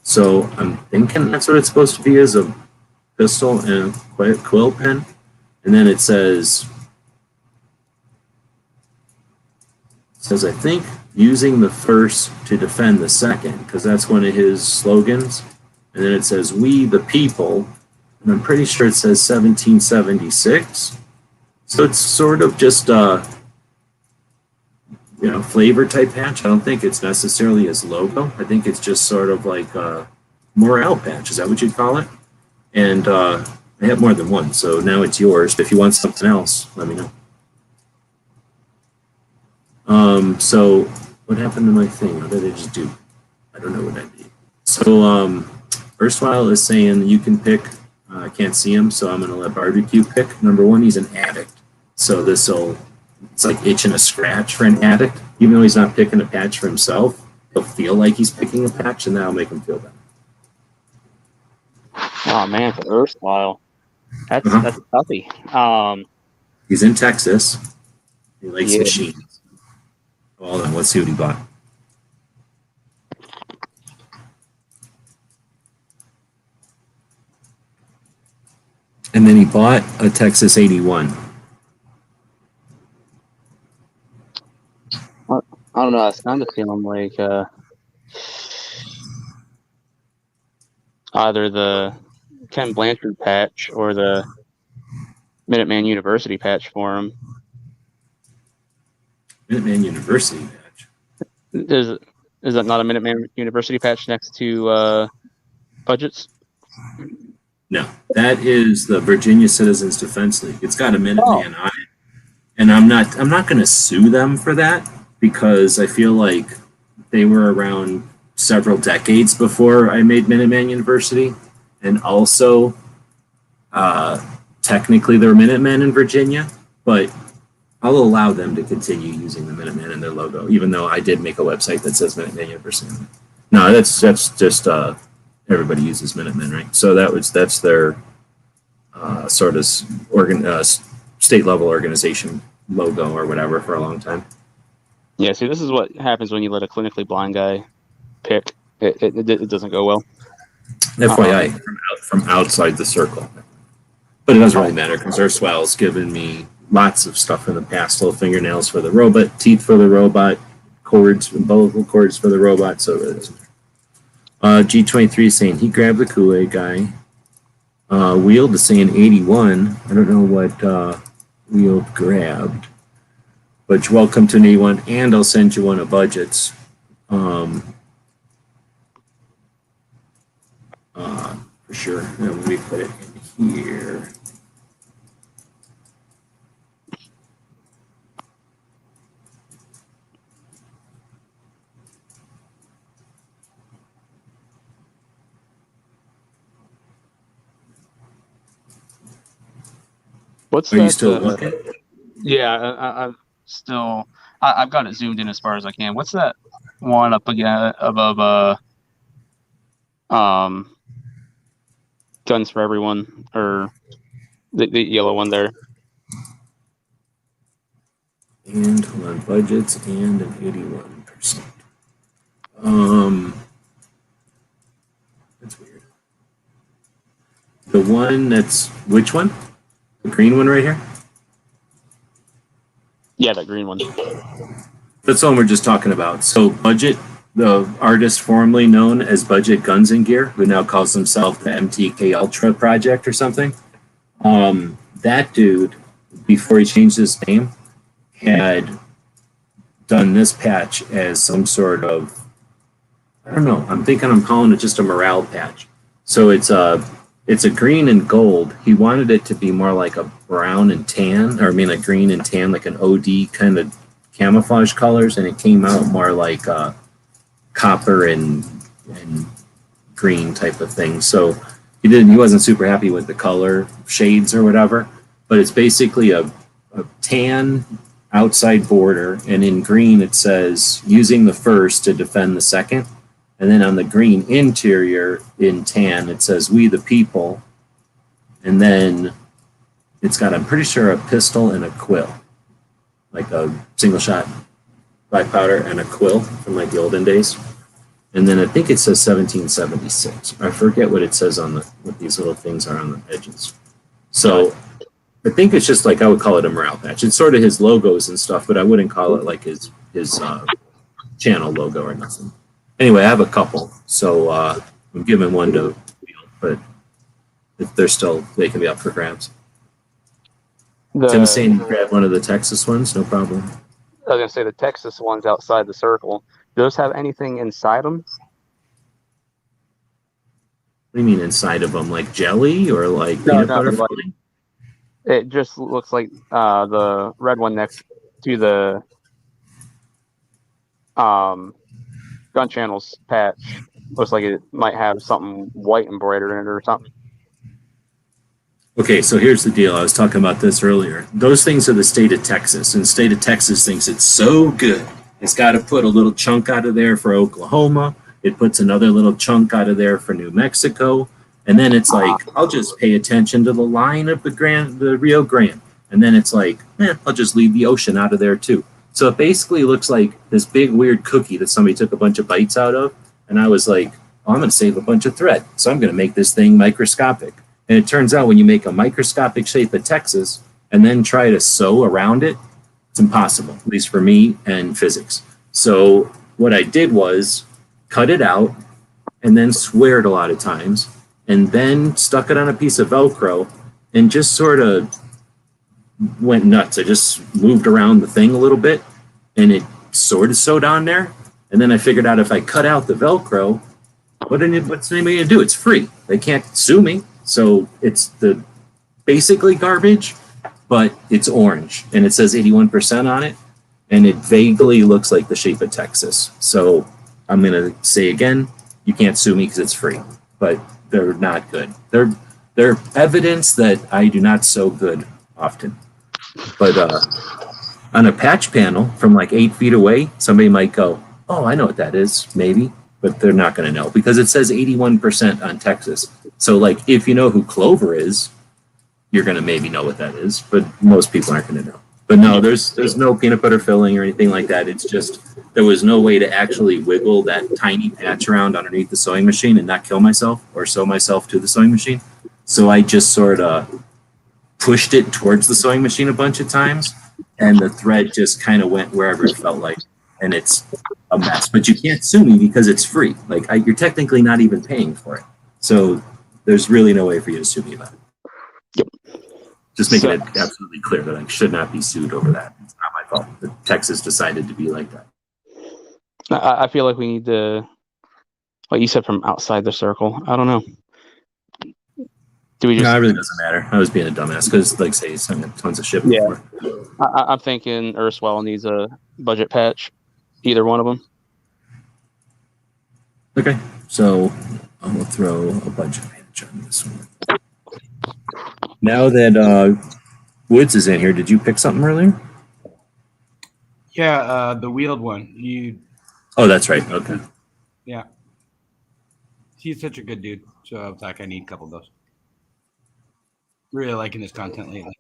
So I'm thinking that's what it's supposed to be, is a pistol and a quill pen. And then it says, I think, using the first to defend the second, because that's one of his slogans. And then it says, we the people, and I'm pretty sure it says 1776. So it's sort of just a, flavor type patch. I don't think it's necessarily his logo. I think it's just sort of like a morale patch. Is that what you'd call it? And I have more than one, so now it's yours. But if you want something else, let me know. So what happened to my thing? What did I just do? I don't know what I did. So Erstwhile is saying you can pick. I can't see him, so I'm going to let Barbecue pick. Number one, he's an addict. So it's like itching a scratch for an addict. Even though he's not picking a patch for himself, he'll feel like he's picking a patch, and that'll make him feel better. Oh man, for Erstwhile. That's a toughie. He's in Texas. He likes machines. Hold on, let's see what he bought. And then he bought a Texas 81. I don't know. I kind of feeling like either the Ken Blanchard patch or the Minuteman University patch for him. Minuteman University patch. Is that not a Minuteman University patch next to budgets? No, that is the Virginia Citizens Defense League. It's got a Minuteman on it, and I'm not going to sue them for that because I feel like they were around several decades before I made Minuteman University, and also technically they're Minutemen in Virginia, but I'll allow them to continue using the Minuteman in their logo, even though I did make a website that says Minuteman University. No, that's just everybody uses Minutemen, right? So that's their sort of state level organization logo or whatever for a long time. Yeah, see, this is what happens when you let a clinically blind guy pick. It doesn't go well. FYI, from outside the circle. But it doesn't really matter because Erstwhile's given me lots of stuff in the past. Little fingernails for the robot, teeth for the robot, cords, umbilical cords for the robot, so it really doesn't matter. G23 saying he grabbed the Kool-Aid guy. Wheeled is saying 81. I don't know what Wheeled grabbed. But you're welcome to an 81, and I'll send you one of budgets. For sure. Now, let me put it in here. What's Are that, you still looking? Yeah, I'm still. I've got it zoomed in as far as I can. What's that one up again above? Guns for Everyone, or the yellow one there. And hold on, budgets and an 81%. That's weird. The one that's which one? The green one right here? Yeah, that green one. That's the one we're just talking about. So Budget, the artist formerly known as Budget Guns and Gear, who now calls himself the MTK Ultra Project or something. That dude, before he changed his name, had done this patch as some sort of, I don't know, I'm calling it just a morale patch. So it's a green and gold. He wanted it to be more like a brown and tan, or I mean a green and tan, like an OD kind of camouflage colors, and it came out more like copper and green type of thing. So he wasn't super happy with the color shades or whatever, but it's basically a tan outside border, and in green it says using the first to defend the second, and then on the green interior in tan it says we the people, and then it's got, I'm pretty sure, a pistol and a quill, like a single shot black powder and a quill from like the olden days. And then I think it says 1776. I forget what it says on what these little things are on the edges. So I think it's just like, I would call it a morale patch. It's sort of his logos and stuff, but I wouldn't call it like his channel logo or nothing. Anyway, I have a couple, so I'm giving one to Wheel, but if they're still, they can be up for grabs. Tim is saying grab one of the Texas ones, no problem. I was gonna say the Texas ones outside the circle. Do those have anything inside them? What do you mean inside of them? Like jelly or like peanut butter filling? It just looks like the red one next to the gun channels patch. Looks like it might have something white embroidered in it or something. Okay, so here's the deal. I was talking about this earlier. Those things are the state of Texas, and the state of Texas thinks it's so good. It's got to put a little chunk out of there for Oklahoma. It puts another little chunk out of there for New Mexico. And then it's like, I'll just pay attention to the line of the Rio Grande. And then it's like, I'll just leave the ocean out of there too. So it basically looks like this big weird cookie that somebody took a bunch of bites out of. And I was like, I'm going to save a bunch of thread. So I'm going to make this thing microscopic. And it turns out when you make a microscopic shape of Texas and then try to sew around it, it's impossible, at least for me and physics. So what I did was cut it out and then squared a lot of times and then stuck it on a piece of Velcro and just sort of went nuts. I just moved around the thing a little bit and it sort of sewed on there. And then I figured out if I cut out the Velcro, what's anybody going to do? It's free. They can't sue me. So it's the basically garbage, but it's orange and it says 81% on it. And it vaguely looks like the shape of Texas. So I'm going to say again, you can't sue me because it's free, but they're not good. They're evidence that I do not sew good often. But on a patch panel from like 8 feet away, somebody might go, oh, I know what that is, maybe. But they're not going to know because it says 81% on Texas. So like if you know who Clover is, you're going to maybe know what that is, but most people aren't going to know. But no, there's no peanut butter filling or anything like that. It's just there was no way to actually wiggle that tiny patch around underneath the sewing machine and not kill myself or sew myself to the sewing machine. So I just sort of pushed it towards the sewing machine a bunch of times and the thread just kind of went wherever it felt like. And it's a mess, but you can't sue me because it's free. Like you're technically not even paying for it. So there's really no way for you to sue me about it. Yep. Just making it absolutely clear that I should not be sued over that. It's not my fault that Texas decided to be like that. I feel like we need to, like you said, from outside the circle. I don't know. Do we just? No, it really doesn't matter. I was being a dumbass because, like, say, I got tons of shit before. I'm thinking Erstwhile needs a budget patch. Either one of them. Okay, so I will throw a budget patch on this one. Now that Woods is in here, did you pick something earlier? Yeah, the wheeled one. Oh, that's right. Okay. Yeah. He's such a good dude. So I was like, I need a couple of those. Really liking his content lately.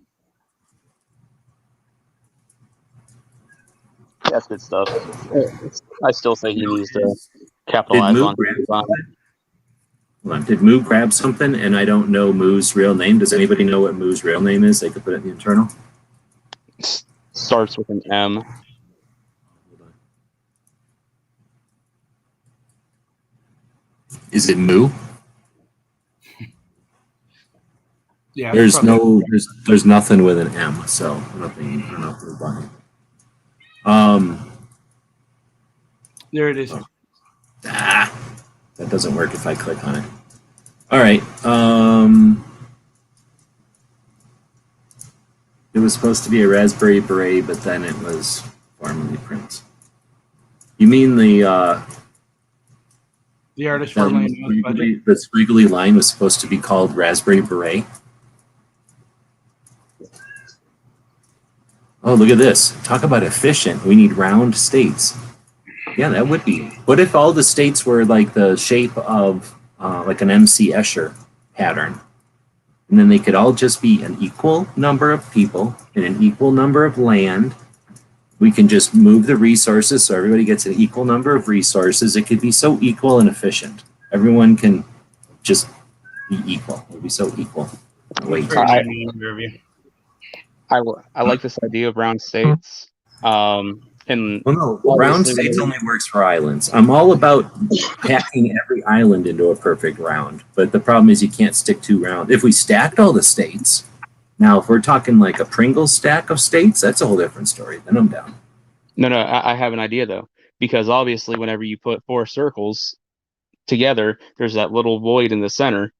That's good stuff. I still say he needs to capitalize on. Did Moo grab something and I don't know Moo's real name? Does anybody know what Moo's real name is? They could put it in the internal. Starts with an M. Is it Moo? Yeah. There's nothing with an M, so I don't know if we're buying. There it is. That doesn't work if I click on it. All right. It was supposed to be a Raspberry Beret, but then it was formerly Prince. You mean the artist formerly known as Budget? the squiggly line was supposed to be called Raspberry Beret? Oh, look at this. Talk about efficient. We need round states. Yeah, that would be. What if all the states were like the shape of like an MC Escher pattern? And then they could all just be an equal number of people and an equal number of land. We can just move the resources so everybody gets an equal number of resources. It could be so equal and efficient. Everyone can just be equal. It would be so equal. Wait. I like this idea of round states. And well, no, round states only works for islands. I'm all about packing every island into a perfect round, but the problem is you can't stick two rounds. If we stacked all the states, now if we're talking like a Pringles stack of states, that's a whole different story. Then I'm down. No, I have an idea though, because obviously whenever you put four circles together, there's that little void in the center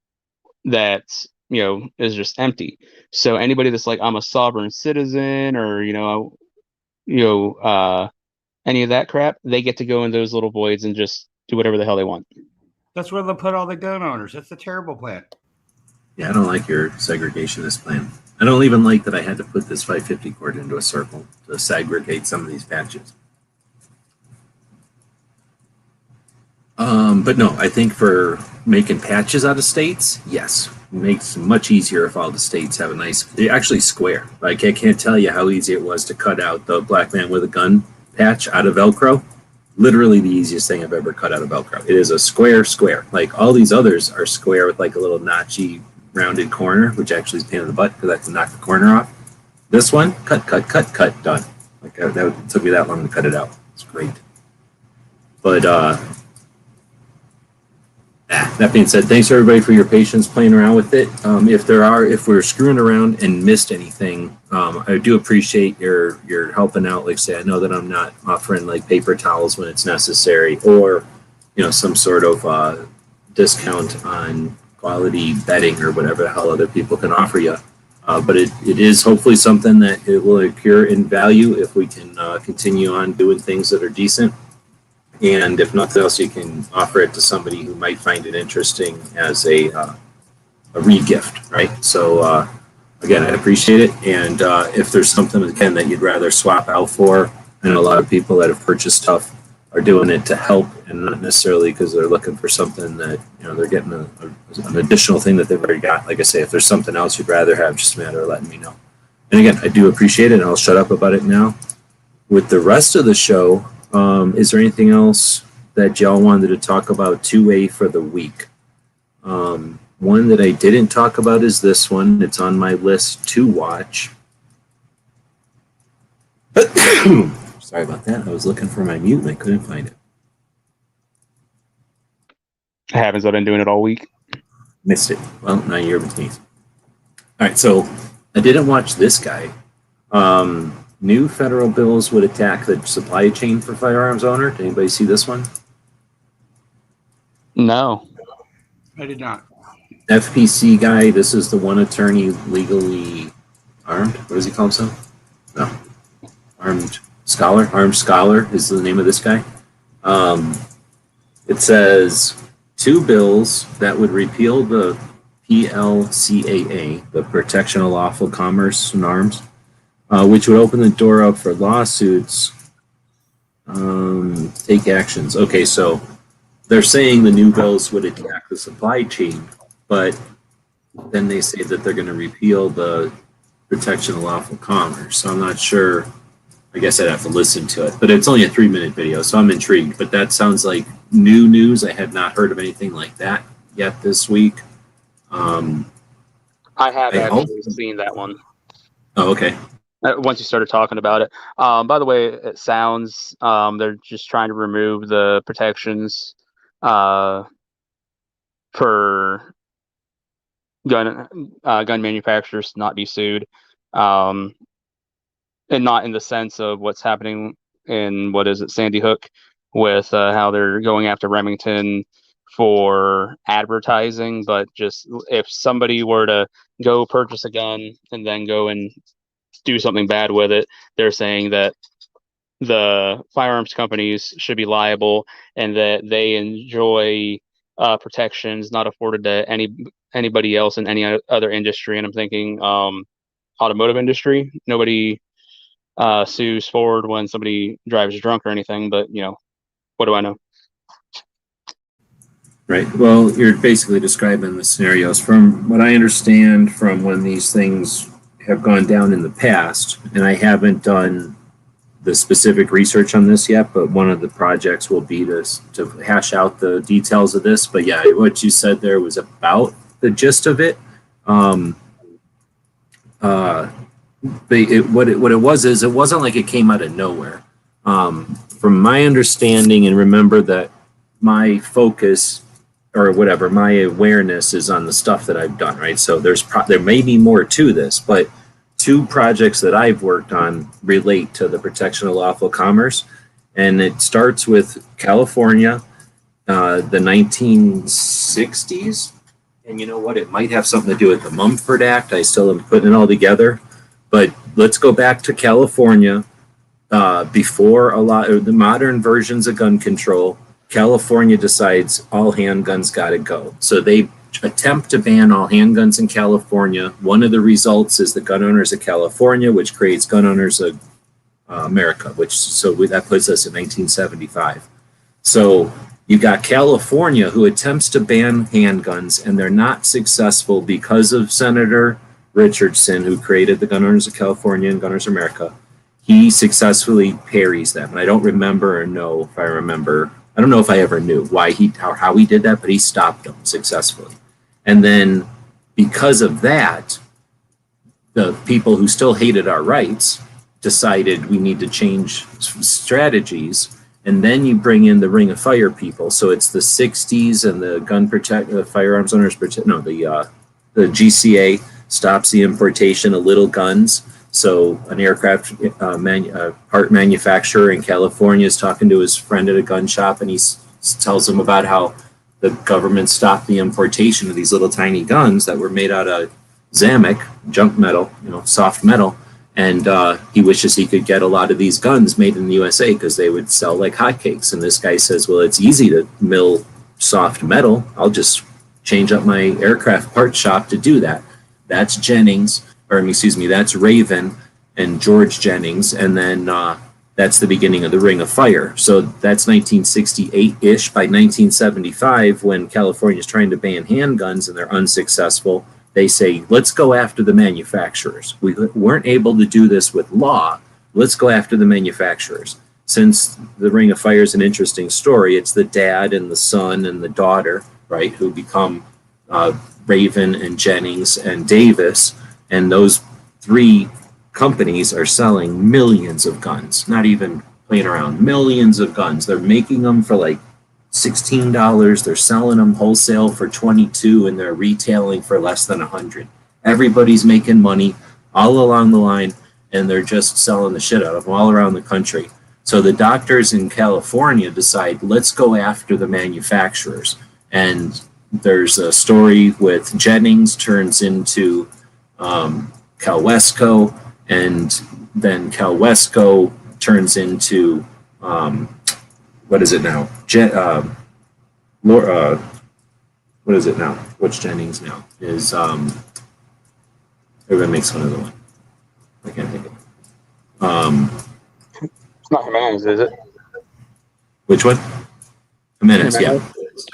that is just empty. So anybody that's like, I'm a sovereign citizen, or any of that crap, they get to go in those little voids and just do whatever the hell they want. That's where they'll put all the gun owners. That's a terrible plan. Yeah, I don't like your segregationist plan. I don't even like that I had to put this 550 cord into a circle to segregate some of these patches. But no, I think for making patches out of states, yes. It makes it much easier if all the states have a nice, they're actually square. Like I can't tell you how easy it was to cut out the black man with a gun patch out of Velcro. Literally the easiest thing I've ever cut out of Velcro. It is a square. Like all these others are square with like a little notchy rounded corner, which actually is a pain in the butt because I have to knock the corner off. This one, cut, done. Like that took me that long to cut it out. It's great. But that being said, thanks everybody for your patience playing around with it. If we're screwing around and missed anything, I do appreciate your helping out. Like I say, I know that I'm not offering like paper towels when it's necessary, or some sort of discount on quality bedding or whatever the hell other people can offer you. But it is hopefully something that it will accrue in value if we can continue on doing things that are decent. And if nothing else, you can offer it to somebody who might find it interesting as a re-gift, right? So again, I appreciate it. And if there's something, again, that you'd rather swap out for, I know a lot of people that have purchased stuff are doing it to help and not necessarily because they're looking for something that, they're getting an additional thing that they've already got. Like I say, if there's something else you'd rather have, just a matter of letting me know. And again, I do appreciate it, and I'll shut up about it now. With the rest of the show, is there anything else that y'all wanted to talk about 2A for the week? One that I didn't talk about is this one. It's on my list to watch. Sorry about that. I was looking for my mute and I couldn't find it. It happens. I've been doing it all week. Missed it. Well, now you're with me. All right, so I didn't watch this guy. New federal bills would attack the supply chain for firearms owner. Did anybody see this one? No. I did not. FPC guy, this is the one attorney legally armed. What does he call himself? No. Armed Scholar is the name of this guy. It says 2 bills that would repeal the PLCAA, the Protection of Lawful Commerce and Arms, which would open the door up for lawsuits, take actions. Okay, so they're saying the new bills would attack the supply chain, but then they say that they're going to repeal the Protection of Lawful Commerce. So I'm not sure. I guess I'd have to listen to it, but it's only a 3-minute video, so I'm intrigued. But that sounds like new news. I had not heard of anything like that yet this week. I have actually seen that one. Oh, okay. Once you started talking about it. By the way, it sounds they're just trying to remove the protections for gun manufacturers to not be sued, and not in the sense of what's happening in what is it, Sandy Hook, with how they're going after Remington for advertising. But just if somebody were to go purchase a gun and then go and do something bad with it, they're saying that the firearms companies should be liable and that they enjoy protections not afforded to anybody else in any other industry. And I'm thinking automotive industry. Nobody sues Ford when somebody drives drunk or anything, but what do I know? Right. Well, you're basically describing the scenarios from what I understand from when these things have gone down in the past, and I haven't done the specific research on this yet, but one of the projects will be to hash out the details of this. But yeah, what you said there was about the gist of it. What it was is it wasn't like it came out of nowhere. From my understanding, and remember that my focus or whatever, my awareness is on the stuff that I've done, right? So there may be more to this, but two projects that I've worked on relate to the protection of lawful commerce. And it starts with California, the 1960s. And you know what? It might have something to do with the Mumford Act. I still am putting it all together. But let's go back to California. Before a lot of the modern versions of gun control, California decides all handguns got to go. So they attempt to ban all handguns in California. One of the results is the Gun Owners of California, which creates Gun Owners of America, that puts us in 1975. So you got California who attempts to ban handguns, and they're not successful because of Senator Richardson, who created the Gun Owners of California and Gun Owners of America. He successfully parries them. And I don't remember or know if I remember. I don't know if I ever knew how he did that, but he stopped them successfully. And then because of that, the people who still hated our rights decided we need to change strategies. And then you bring in the Ring of Fire people. So it's the 60s and the firearms owners the GCA stops the importation of little guns. So an aircraft part manufacturer in California is talking to his friend at a gun shop, and he tells him about how the government stopped the importation of these little tiny guns that were made out of Zamic, junk metal, soft metal. And he wishes he could get a lot of these guns made in the USA because they would sell like hotcakes. And this guy says, well, it's easy to mill soft metal. I'll just change up my aircraft part shop to do that. That's that's Raven and George Jennings, and then that's the beginning of the Ring of Fire. So that's 1968-ish. By 1975, when California is trying to ban handguns and they're unsuccessful, they say, let's go after the manufacturers. We weren't able to do this with law. Let's go after the manufacturers. Since the Ring of Fire is an interesting story, it's the dad and the son and the daughter, right, who become Raven and Jennings and Davis. And those three companies are selling millions of guns, not even playing around, millions of guns. They're making them for like $16. They're selling them wholesale for $22, and they're retailing for less than $100. Everybody's making money all along the line, and they're just selling the shit out of them all around the country. So the doctors in California decide, let's go after the manufacturers. And there's a story with Jennings turns into Calwesco, and then Calwesco turns into what is it now? What is it now? What's Jennings now? Is everybody makes fun of the one. I can't think of it. It's not Jimenez, is it? Which one? Jimenez, yeah.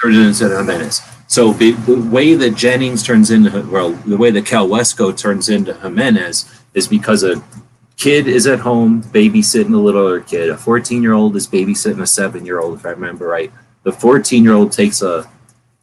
Turns into Jimenez. So the way that Jennings turns into, the way that Calwesco turns into Jimenez is because a kid is at home babysitting a little other kid. A 14-year-old is babysitting a 7-year-old, if I remember right. The 14-year-old takes a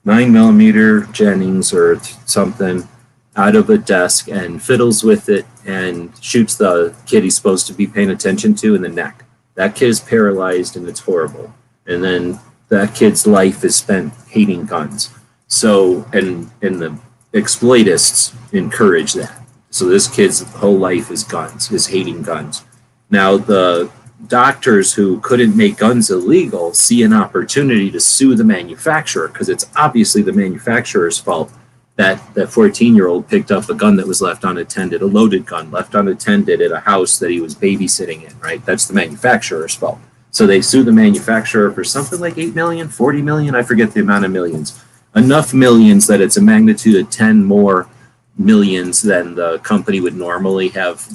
9mm Jennings or something out of a desk and fiddles with it and shoots the kid he's supposed to be paying attention to in the neck. That kid is paralyzed, and it's horrible. And then that kid's life is spent hating guns. So, and the exploitists encourage that. So this kid's whole life is guns, is hating guns. Now, the doctors who couldn't make guns illegal see an opportunity to sue the manufacturer, because it's obviously the manufacturer's fault that 14-year-old picked up a gun that was left unattended, a loaded gun left unattended at a house that he was babysitting in, right? That's the manufacturer's fault. So they sue the manufacturer for something like 8 million, 40 million, I forget the amount of millions. Enough millions that it's a magnitude of 10 more millions than the company would normally have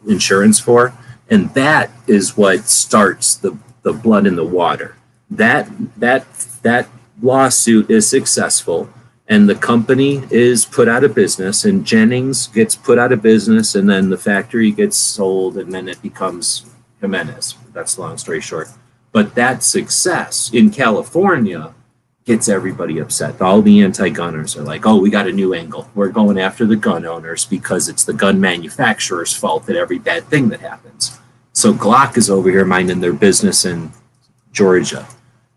insurance for. And that is what starts the blood in the water. That lawsuit is successful, and the company is put out of business, and Jennings gets put out of business, and then the factory gets sold, and then it becomes Jimenez. That's the long story short. But that success in California gets everybody upset. All the anti-gunners are like, oh, we got a new angle. We're going after the gun owners because it's the gun manufacturer's fault that every bad thing that happens. So Glock is over here minding their business in Georgia.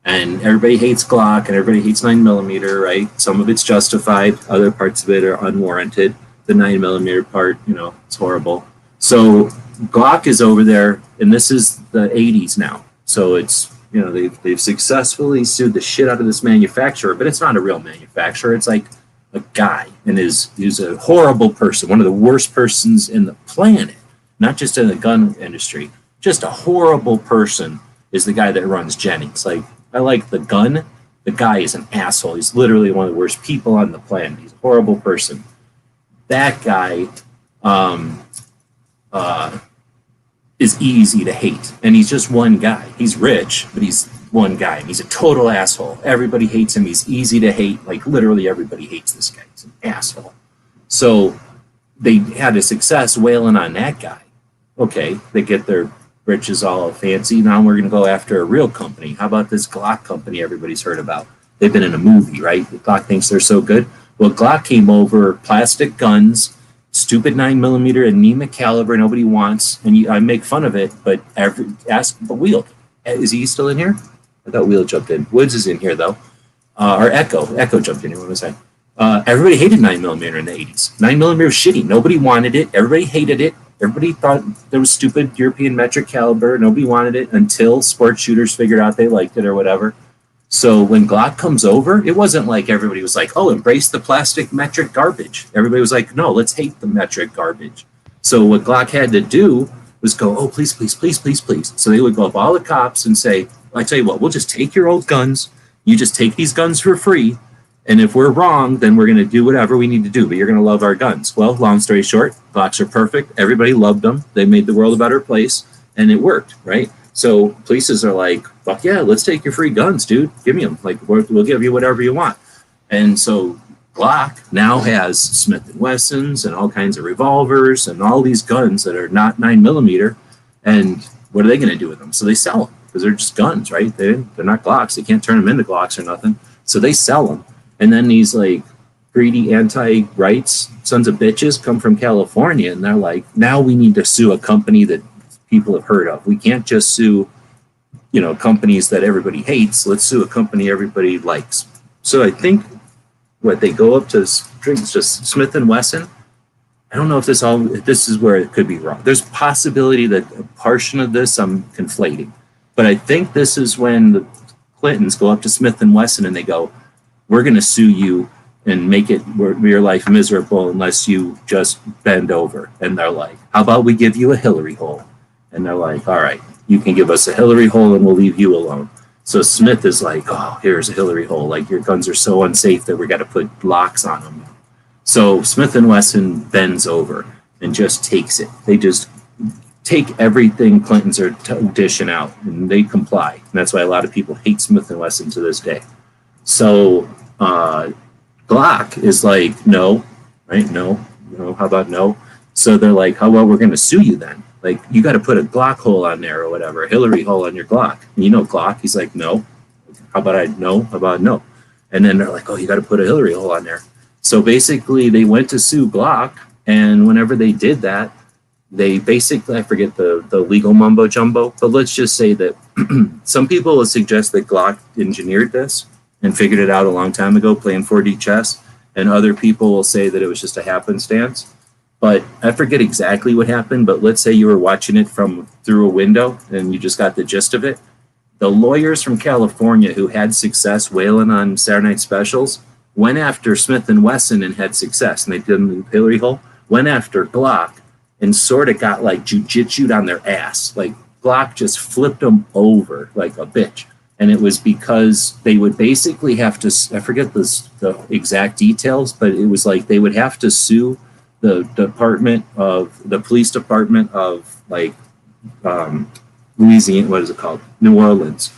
And everybody hates Glock and everybody hates 9mm, right? Some of it's justified. Other parts of it are unwarranted. The 9mm part, it's horrible. So Glock is over there, and this is the 80s now. So it's, they've successfully sued the shit out of this manufacturer, but it's not a real manufacturer. It's like a guy, and he's a horrible person, one of the worst persons in the planet, not just in the gun industry. Just a horrible person is the guy that runs Jennings. Like, I like the gun. The guy is an asshole. He's literally one of the worst people on the planet. He's a horrible person. That guy is easy to hate. And he's just one guy. He's rich, but he's one guy. And he's a total asshole. Everybody hates him. He's easy to hate. Like, literally everybody hates this guy. He's an asshole. So they had a success wailing on that guy. Okay, they get their riches all fancy. Now we're going to go after a real company. How about this Glock company everybody's heard about? They've been in a movie, right? Glock thinks they're so good. Well, Glock came over plastic guns, stupid 9mm anemic caliber nobody wants, and I make fun of it, but Wheel. Is he still in here? I thought Wheel jumped in. Woods is in here, though. Or Echo jumped in here. What was I? Everybody hated 9mm in the 80s. 9mm was shitty. Nobody wanted it. Everybody hated it. Everybody thought there was stupid European metric caliber. Nobody wanted it until sports shooters figured out they liked it or whatever. So when Glock comes over, it wasn't like everybody was like, oh, embrace the plastic metric garbage. Everybody was like, no, let's hate the metric garbage. So what Glock had to do was go, oh, please, please, please, please, please. So they would go up all the cops and say, I tell you what, we'll just take your old guns. You just take these guns for free. And if we're wrong, then we're going to do whatever we need to do, but you're going to love our guns. Well, long story short, Glocks are perfect. Everybody loved them. They made the world a better place, and it worked, right? So places are like, fuck yeah, let's take your free guns, dude. Give me them. Like, we'll give you whatever you want. And so Glock now has Smith & Wessons and all kinds of revolvers and all these guns that are not 9mm. And what are they going to do with them? So they sell them because they're just guns, right? They're not Glocks. They can't turn them into Glocks or nothing. So they sell them. And then these like greedy anti-rights sons of bitches come from California, and they're like, now we need to sue a company that people have heard of. We can't just sue, companies that everybody hates. Let's sue a company everybody likes. So I think they go up to just Smith & Wesson. I don't know if this is where it could be wrong. There's a possibility that a portion of this I'm conflating, but I think this is when the Clintons go up to Smith & Wesson and they go, we're going to sue you and make your life miserable unless you just bend over. And they're like, how about we give you a Hillary hole? And they're like, all right, you can give us a Hillary hole and we'll leave you alone. So Smith is like, oh, here's a Hillary hole. Like, your guns are so unsafe that we got to put locks on them. So Smith & Wesson bends over and just takes it. They just take everything Clintons are dishing out, and they comply. And that's why a lot of people hate Smith & Wesson to this day. So Glock is like, no, right? No, how about no? So they're like, how about we're going to sue you then? Like, you got to put a Glock hole on there or whatever, a Hillary hole on your Glock. And Glock. He's like, no. How about no? How about no? And then they're like, oh, you got to put a Hillary hole on there. So basically they went to sue Glock. And whenever they did that, they basically, I forget the legal mumbo jumbo, but let's just say that some people will suggest that Glock engineered this and figured it out a long time ago playing 4D chess. And other people will say that it was just a happenstance. But I forget exactly what happened, but let's say you were watching it from through a window and you just got the gist of it. The lawyers from California who had success whaling on Saturday Night Specials went after Smith and Wesson and had success, and they did the Hillary Hole. Went after Glock and sort of got like jujitsu'd on their ass. Like Glock just flipped them over like a bitch. And it was because they would basically have to, I forget the exact details, but it was like they would have to sue the police department of like Louisiana, what is it called? New Orleans.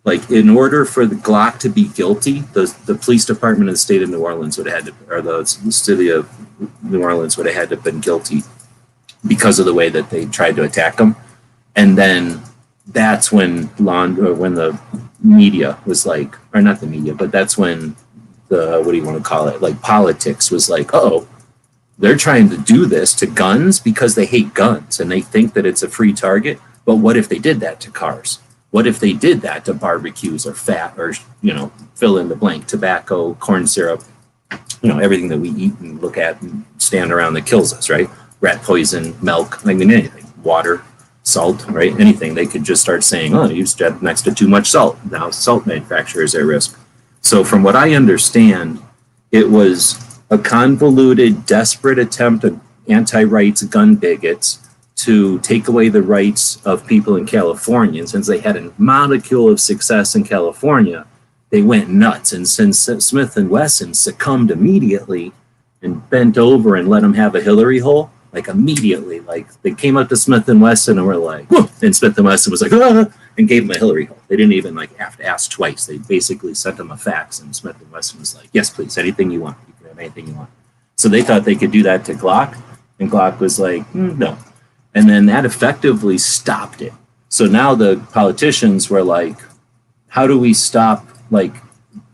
Like in order for the Glock to be guilty, the police department of the state of New Orleans would have had to, or the city of New Orleans would have had to have been guilty because of the way that they tried to attack him. And then that's when when the media was like, or not the media, but that's when the, what do you want to call it? Like politics was like, oh, they're trying to do this to guns because they hate guns and they think that it's a free target. But what if they did that to cars? What if they did that to barbecues or fat or, you know, fill in the blank, tobacco, corn syrup, you know, everything that we eat and look at and stand around that kills us, right? Rat poison, milk, I mean, anything, water, salt, right? Anything. They could just start saying, oh, you stepped next to too much salt. Now salt manufacturers are at risk. So from what I understand, it was a convoluted, desperate attempt of anti-rights gun bigots to take away the rights of people in California. And since they had a molecule of success in California, they went nuts. And since Smith and Wesson succumbed immediately and bent over and let them have a Hillary hole, like immediately, like they came up to Smith and Wesson and were like, whoa! And Smith and Wesson was like, ah! And gave them a Hillary hole. They didn't even like have to ask twice. They basically sent them a fax, and Smith and Wesson was like, yes, please, anything you want. You can have anything you want. So they thought they could do that to Glock, and Glock was like, no. And then that effectively stopped it. So now the politicians were like, how do we stop, like,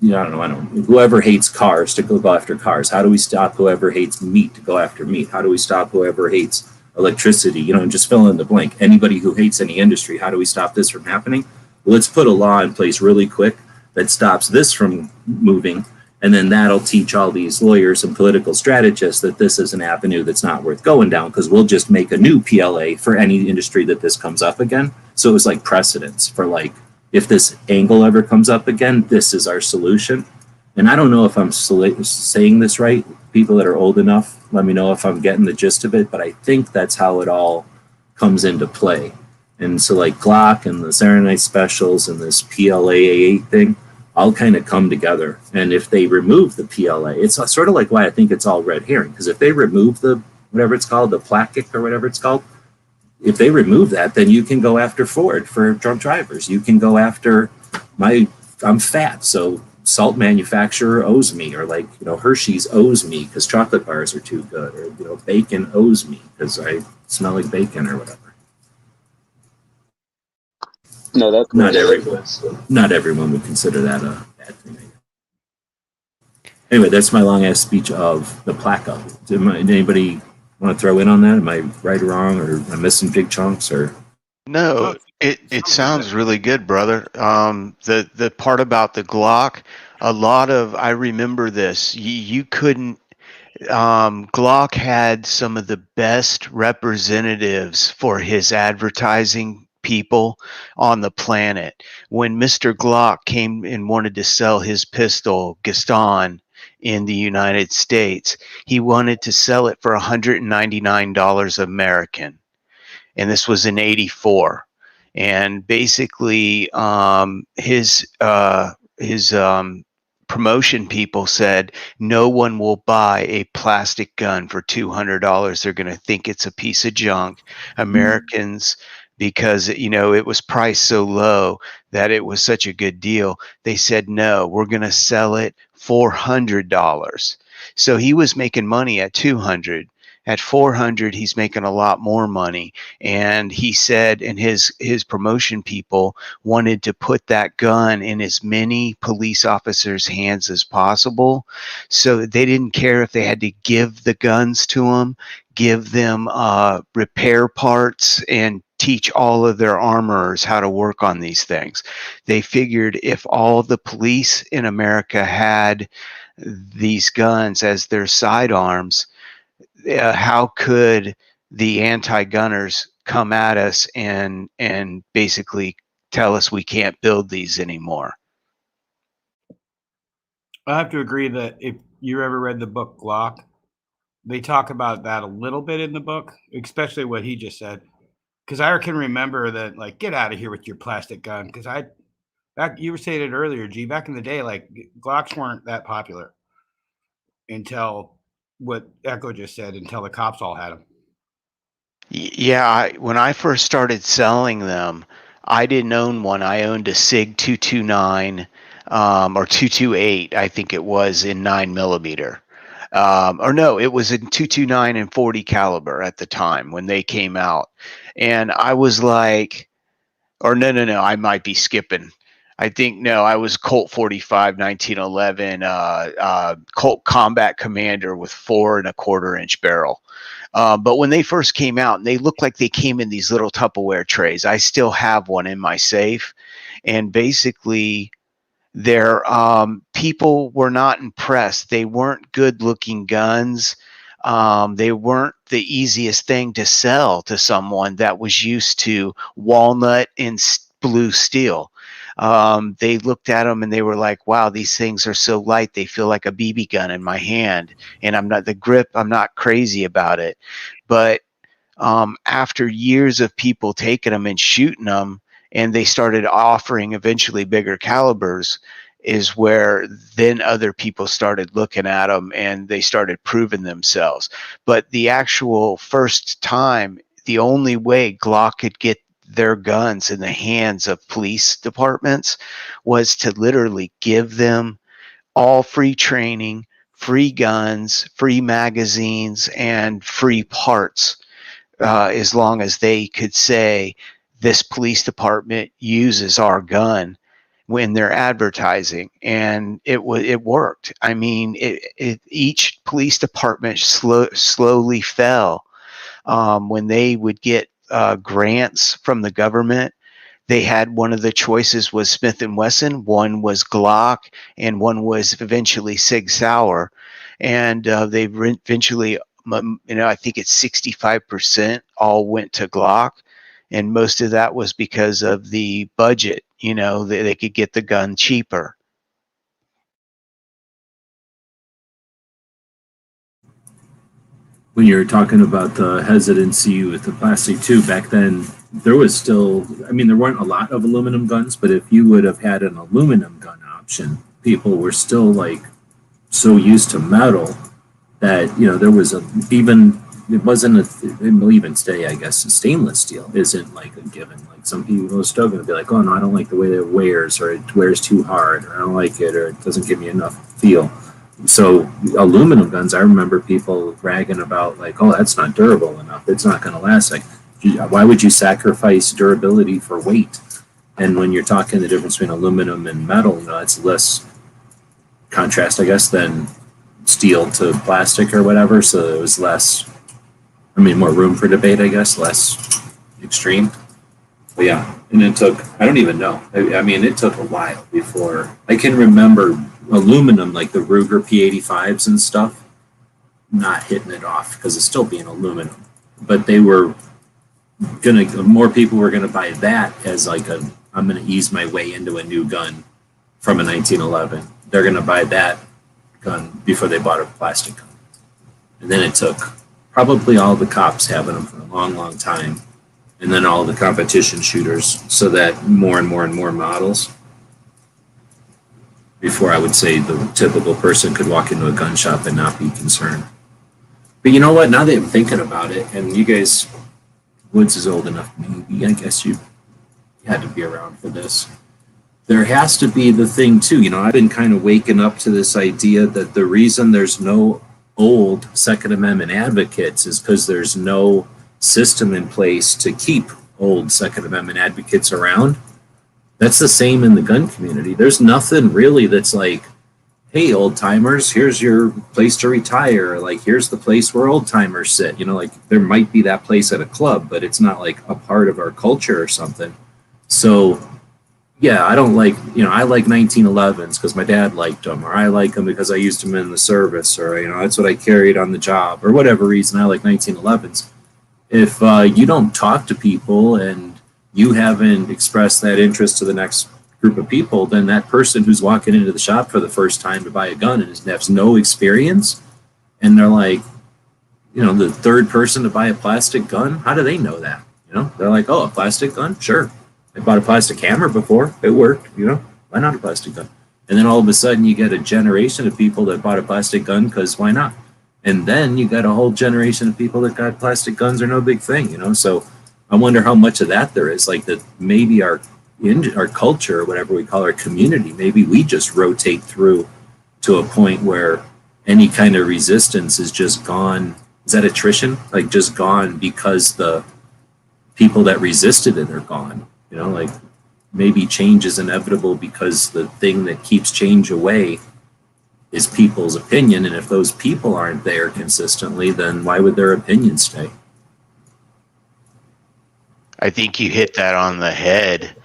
you know, I don't know, whoever hates cars to go after cars? How do we stop whoever hates meat to go after meat? How do we stop whoever hates electricity? You know, and just fill in the blank. Anybody who hates any industry, how do we stop this from happening? Well, let's put a law in place really quick that stops this from moving. And then that'll teach all these lawyers and political strategists that this is an avenue that's not worth going down, because we'll just make a new PLA for any industry that this comes up again. So it was like precedence for like, if this angle ever comes up again, this is our solution. And I don't know if I'm saying this right. People that are old enough, let me know if I'm getting the gist of it, but I think that's how it all comes into play. And so like Glock and the Saturday Night Specials and this PLAA thing, all kind of come together. And if they remove the PLA, it's sort of like why I think it's all red herring. Because if they remove the, whatever it's called, the plaque or whatever it's called, if they remove that, then you can go after Ford for drunk drivers. You can go after I'm fat, so salt manufacturer owes me, or like, you know, Hershey's owes me because chocolate bars are too good, or, you know, bacon owes me because I smell like bacon or whatever. No, that's not everyone would consider that a bad thing. Anyway, that's my long ass speech of the placa. Did anybody want to throw in on that? Am I right or wrong, or am I missing big chunks? Or no, it sounds really good, brother. The part about the Glock, I remember this. You couldn't. Glock had some of the best representatives for his advertising people on the planet. When Mr. Glock came and wanted to sell his pistol, Gaston, in the United States, he wanted to sell it for $199 American. And this was in 84. And basically, his promotion people said, no one will buy a plastic gun for $200. They're going to think it's a piece of junk. Americans, because, you know, it was priced so low that it was such a good deal, they said, no, we're going to sell it $400. So he was making money at $200. At $400, he's making a lot more money. And he said, and his promotion people wanted to put that gun in as many police officers' hands as possible. So they didn't care if they had to give the guns to them, give them repair parts, and teach all of their armorers how to work on these things. They figured if all the police in America had these guns as their sidearms, how could the anti-gunners come at us and basically tell us we can't build these anymore? I have to agree that if you ever read the book Glock, they talk about that a little bit in the book, especially what he just said. Because I can remember that, like, get out of here with your plastic gun. Because you were saying it earlier, G, back in the day, like, Glocks weren't that popular until what Echo just said, until the cops all had them. Yeah, when I first started selling them, I didn't own one. I owned a SIG 229 or 228, I think it was, in 9mm. Or no, it was in 229 and 40 caliber at the time when they came out. And I was like, or no, I might be skipping. I think, no, I was Colt 45 1911 Colt Combat Commander with 4.25-inch barrel. But when they first came out, and they looked like they came in these little Tupperware trays. I still have one in my safe, and basically, their people were not impressed. They weren't good-looking guns. They weren't the easiest thing to sell to someone that was used to walnut and blue steel. They looked at them and they were like, wow, these things are so light. They feel like a BB gun in my hand. And I'm not crazy about it. But after years of people taking them and shooting them, and they started offering eventually bigger calibers, is where then other people started looking at them and they started proving themselves. But the actual first time, the only way Glock could get their guns in the hands of police departments was to literally give them all free training, free guns, free magazines, and free parts, as long as they could say this police department uses our gun when they're advertising. And it worked. I mean, each police department slowly fell when they would get grants from the government. They had, one of the choices was Smith & Wesson, one was Glock, and one was eventually Sig Sauer. And they eventually, I think it's 65% all went to Glock. And most of that was because of the budget. They could get the gun cheaper. When you're talking about the hesitancy with the plastic too, back then there was still, there weren't a lot of aluminum guns, but if you would have had an aluminum gun option, people were still like so used to metal that, there was it wasn't it will even stay, I guess, stainless steel isn't like a given. Like some people are still going to be like, oh no, I don't like the way that wears, or it wears too hard, or I don't like it, or it doesn't give me enough feel. So aluminum guns, I remember people bragging about like, oh, that's not durable enough. It's not going to last. Like, why would you sacrifice durability for weight? And when you're talking the difference between aluminum and metal, it's less contrast, I guess, than steel to plastic or whatever. So it was less, more room for debate, I guess, less extreme. But yeah, and it took, I don't even know. It took a while before I can remember aluminum, like the Ruger P85s and stuff, not hitting it off because it's still being aluminum. But they were more people were gonna buy that as like I'm gonna ease my way into a new gun from a 1911. They're gonna buy that gun before they bought a plastic gun. And then it took probably all the cops having them for a long, long time, and then all the competition shooters, so that more and more and more models before I would say the typical person could walk into a gun shop and not be concerned. But you know what? Now that I'm thinking about it, and you guys, Woods is old enough, maybe, I guess you had to be around for this. There has to be the thing too, I've been kind of waking up to this idea that the reason there's no old Second Amendment advocates is because there's no system in place to keep old Second Amendment advocates around. That's the same in the gun community. There's nothing really that's like, hey, old timers, here's your place to retire. Like, here's the place where old timers sit. Like there might be that place at a club, but it's not like a part of our culture or something. So, yeah, I don't like, I like 1911s because my dad liked them, or I like them because I used them in the service, or, that's what I carried on the job, or whatever reason I like 1911s. If you don't talk to people and you haven't expressed that interest to the next group of people, then that person who's walking into the shop for the first time to buy a gun and has no experience, and they're like, the third person to buy a plastic gun, how do they know that? They're like, oh, a plastic gun? Sure. I bought a plastic hammer before. It worked, why not a plastic gun? And then all of a sudden you get a generation of people that bought a plastic gun because why not? And then you got a whole generation of people that got plastic guns are no big thing, So I wonder how much of that there is, like that maybe our culture, or whatever we call our community, maybe we just rotate through to a point where any kind of resistance is just gone. Is that attrition? Like just gone because the people that resisted it are gone. Like maybe change is inevitable because the thing that keeps change away is people's opinion. And if those people aren't there consistently, then why would their opinion stay? I think you hit that on the head,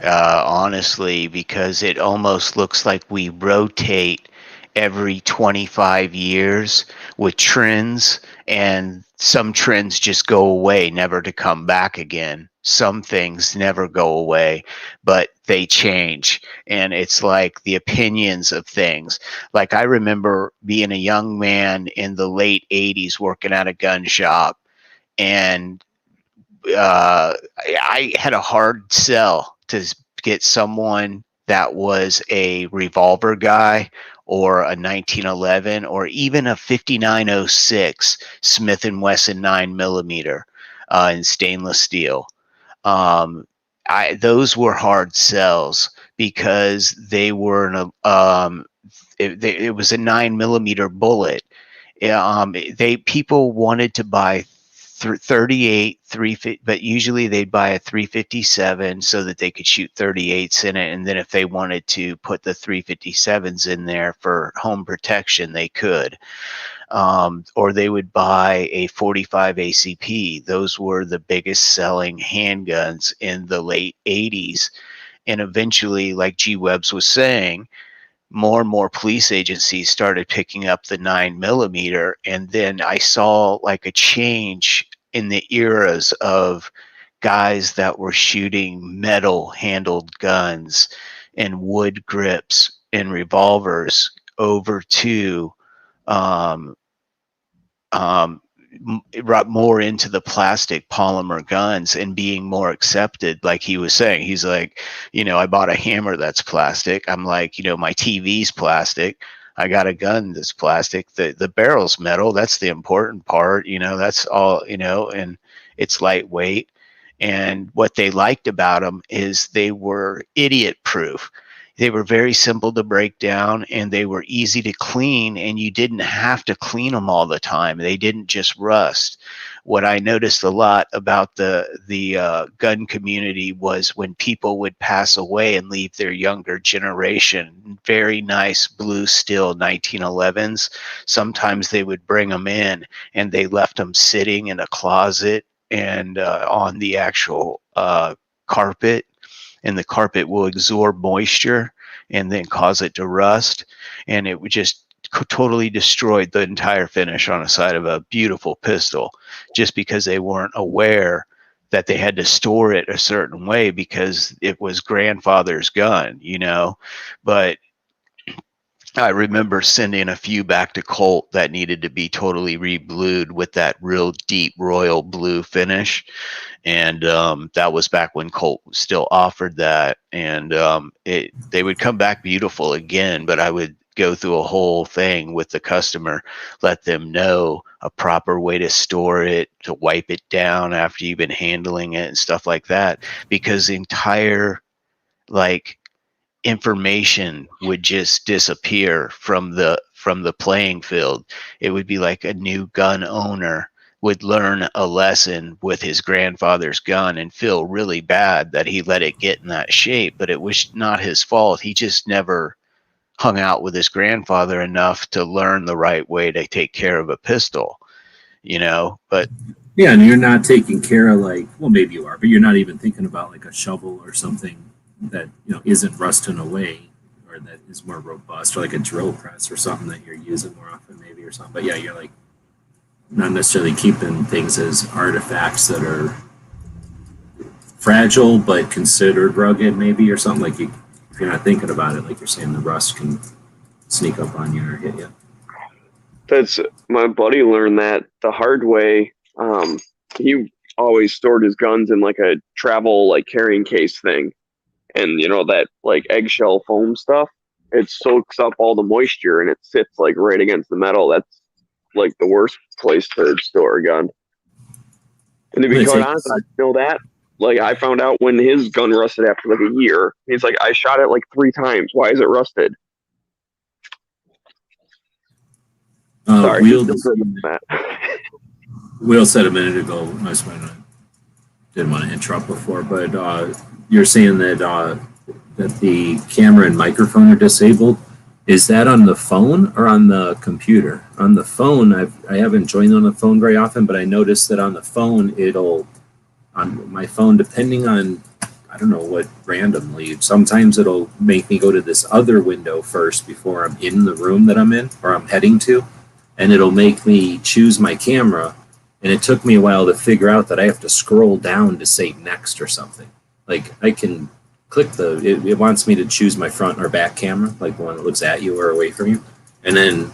honestly, because it almost looks like we rotate every 25 years with trends, and some trends just go away, never to come back again. Some things never go away, but they change. And it's like the opinions of things. Like I remember being a young man in the late 80s working at a gun shop, and I had a hard sell to get someone that was a revolver guy or a 1911 or even a 5906 Smith & Wesson 9mm in stainless steel. Those were hard sells because they were it was a 9mm bullet. People wanted to buy 38, 350, but usually they'd buy a 357 so that they could shoot 38s in it. And then if they wanted to put the 357s in there for home protection, they could. Or they would buy a 45 ACP. Those were the biggest selling handguns in the late 80s. And eventually, like G. Webbs was saying, more and more police agencies started picking up the 9mm. And then I saw like a change in the eras of guys that were shooting metal handled guns and wood grips and revolvers over to more into the plastic polymer guns and being more accepted. Like he was saying, he's like, I bought a hammer that's plastic. I'm like, my TV's plastic. I got a gun that's plastic. The barrel's metal. That's the important part. That's all, and it's lightweight. And what they liked about them is they were idiot proof. They were very simple to break down, and they were easy to clean, and you didn't have to clean them all the time. They didn't just rust. What I noticed a lot about the gun community was when people would pass away and leave their younger generation very nice blue steel 1911s. Sometimes they would bring them in, and they left them sitting in a closet and on the actual carpet. And the carpet will absorb moisture and then cause it to rust. And it would just totally destroy the entire finish on the side of a beautiful pistol just because they weren't aware that they had to store it a certain way because it was grandfather's gun, But I remember sending a few back to Colt that needed to be totally reblued with that real deep royal blue finish. And that was back when Colt still offered that. And they would come back beautiful again, but I would go through a whole thing with the customer, let them know a proper way to store it, to wipe it down after you've been handling it and stuff like that, because the entire information would just disappear from the playing field. It would be like a new gun owner would learn a lesson with his grandfather's gun and feel really bad that he let it get in that shape, but it was not his fault. He just never hung out with his grandfather enough to learn the right way to take care of a pistol, but yeah, and you're not taking care of maybe you are, but you're not even thinking about like a shovel or something that isn't rusting away, or that is more robust, or like a drill press or something that you're using more often, maybe, or something. But yeah, you're like not necessarily keeping things as artifacts that are fragile but considered rugged, maybe, or something. Like if you're not thinking about it, like you're saying, the rust can sneak up on you or hit you. That's my buddy learned that the hard way. He always stored his guns in like a travel like carrying case thing, and that like eggshell foam stuff. It soaks up all the moisture and it sits like right against the metal. That's like the worst place to store a gun. And to be quite honest, I know that. Like I found out when his gun rusted after like a year. He's like, I shot it like 3 times. Why is it rusted? Sorry, Will said a minute ago, didn't want to interrupt before, but you're saying that the camera and microphone are disabled. Is that on the phone or on the computer? On the phone, I haven't joined on the phone very often, but I noticed that on the phone, on my phone, depending on, I don't know what, randomly, sometimes it'll make me go to this other window first before I'm in the room that I'm in or I'm heading to. And it'll make me choose my camera. And it took me a while to figure out that I have to scroll down to say next or something. Like I can click it wants me to choose my front or back camera, like the one that looks at you or away from you. And then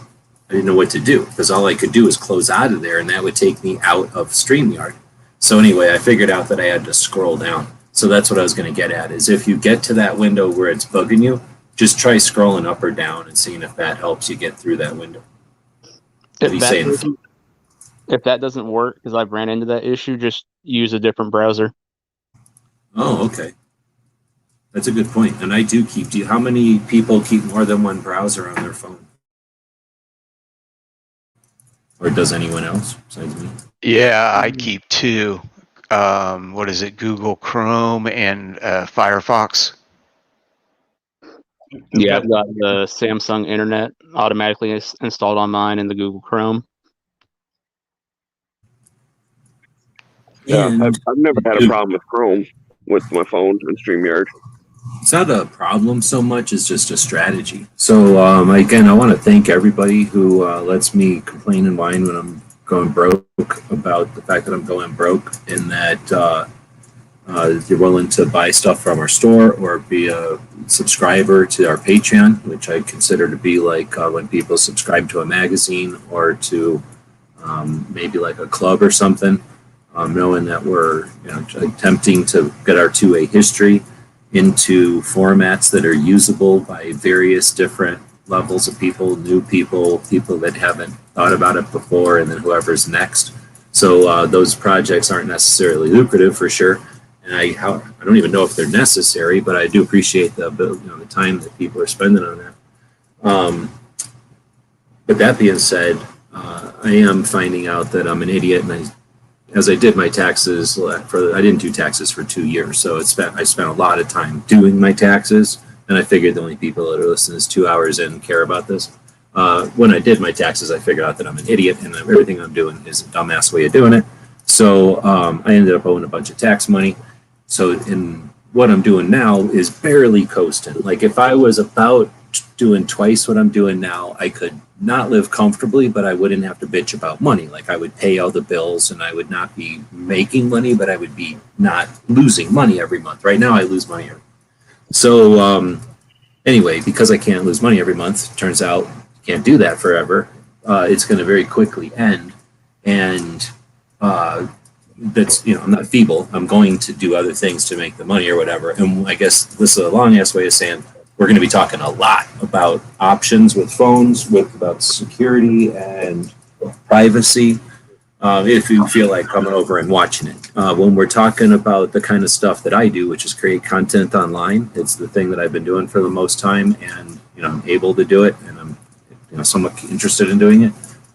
I didn't know what to do because all I could do is close out of there and that would take me out of StreamYard. So anyway, I figured out that I had to scroll down. So that's what I was going to get at, is if you get to that window where it's bugging you, just try scrolling up or down and seeing if that helps you get through that window. If that doesn't work, because I've ran into that issue, just use a different browser. Oh, okay. That's a good point. And I do how many people keep more than one browser on their phone? Or does anyone else besides me? Yeah, I keep 2. What is it? Google Chrome and Firefox. Yeah, I've got the Samsung Internet automatically installed on mine in the Google Chrome. Yeah, I've never had a problem with Chrome with my phone and StreamYard. It's not a problem so much as just a strategy. So again, I want to thank everybody who lets me complain and whine when I'm going broke about the fact that I'm going broke, and that you're willing to buy stuff from our store or be a subscriber to our Patreon, which I consider to be like when people subscribe to a magazine or to maybe like a club or something, knowing that we're attempting to get our 2A history into formats that are usable by various different levels of people, new people that haven't thought about it before, and then whoever's next. So those projects aren't necessarily lucrative for sure. And I don't even know if they're necessary, but I do appreciate the time that people are spending on that. But that being said, I am finding out that I'm an idiot, and as I did my taxes I didn't do taxes for 2 years, so I spent a lot of time doing my taxes, and I figured the only people that are listening is 2 hours in care about this. When I did my taxes, I figured out that I'm an idiot and that everything I'm doing is a dumbass way of doing it. So I ended up owing a bunch of tax money. So in what I'm doing now is barely coasting. Like if I was about doing twice what I'm doing now, I could not live comfortably, but I wouldn't have to bitch about money. Like I would pay all the bills and I would not be making money, but I would be not losing money every month. Right now I lose money every month. So anyway, because I can't lose money every month, turns out you can't do that forever. It's going to very quickly end. And that's, I'm not feeble. I'm going to do other things to make the money or whatever. And I guess this is a long ass way of saying we're going to be talking a lot about options with phones, about security and privacy. If you feel like coming over and watching it. When we're talking about the kind of stuff that I do, which is create content online, it's the thing that I've been doing for the most time, and I'm able to do it, and I'm somewhat interested in doing it.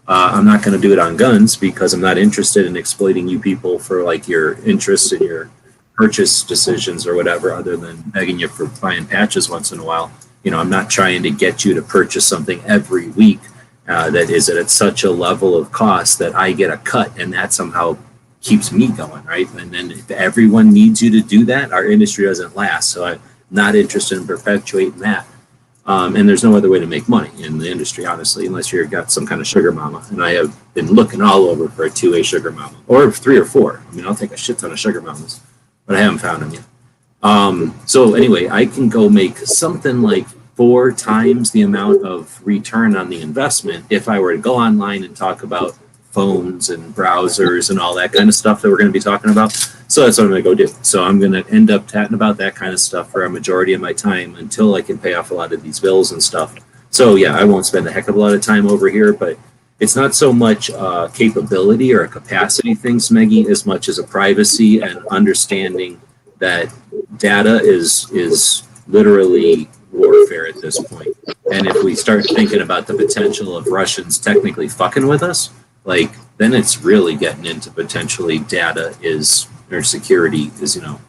I'm not going to do it on guns because I'm not interested in exploiting you people for like your interest in your purchase decisions or whatever, other than begging you for buying patches once in a while. I'm not trying to get you to purchase something every week that is at such a level of cost that I get a cut, and that somehow keeps me going, right? And then if everyone needs you to do that, our industry doesn't last. So not interested in perpetuating that. And there's no other way to make money in the industry, honestly, unless you've got some kind of sugar mama. And I have been looking all over for a 2A sugar mama, or 3 or 4. I mean, I'll take a shit ton of sugar mamas, but I haven't found them yet. So anyway, I can go make something like 4 times the amount of return on the investment if I were to go online and talk about phones and browsers and all that kind of stuff that we're going to be talking about. So that's what I'm going to go do. So I'm going to end up chatting about that kind of stuff for a majority of my time until I can pay off a lot of these bills and stuff. So yeah, I won't spend a heck of a lot of time over here, but it's not so much a capability or a capacity thing, Smeggy, as much as a privacy and understanding that data is literally warfare at this point. And if we start thinking about the potential of Russians technically fucking with us, like, then it's really getting into potentially data is, or security is, you know,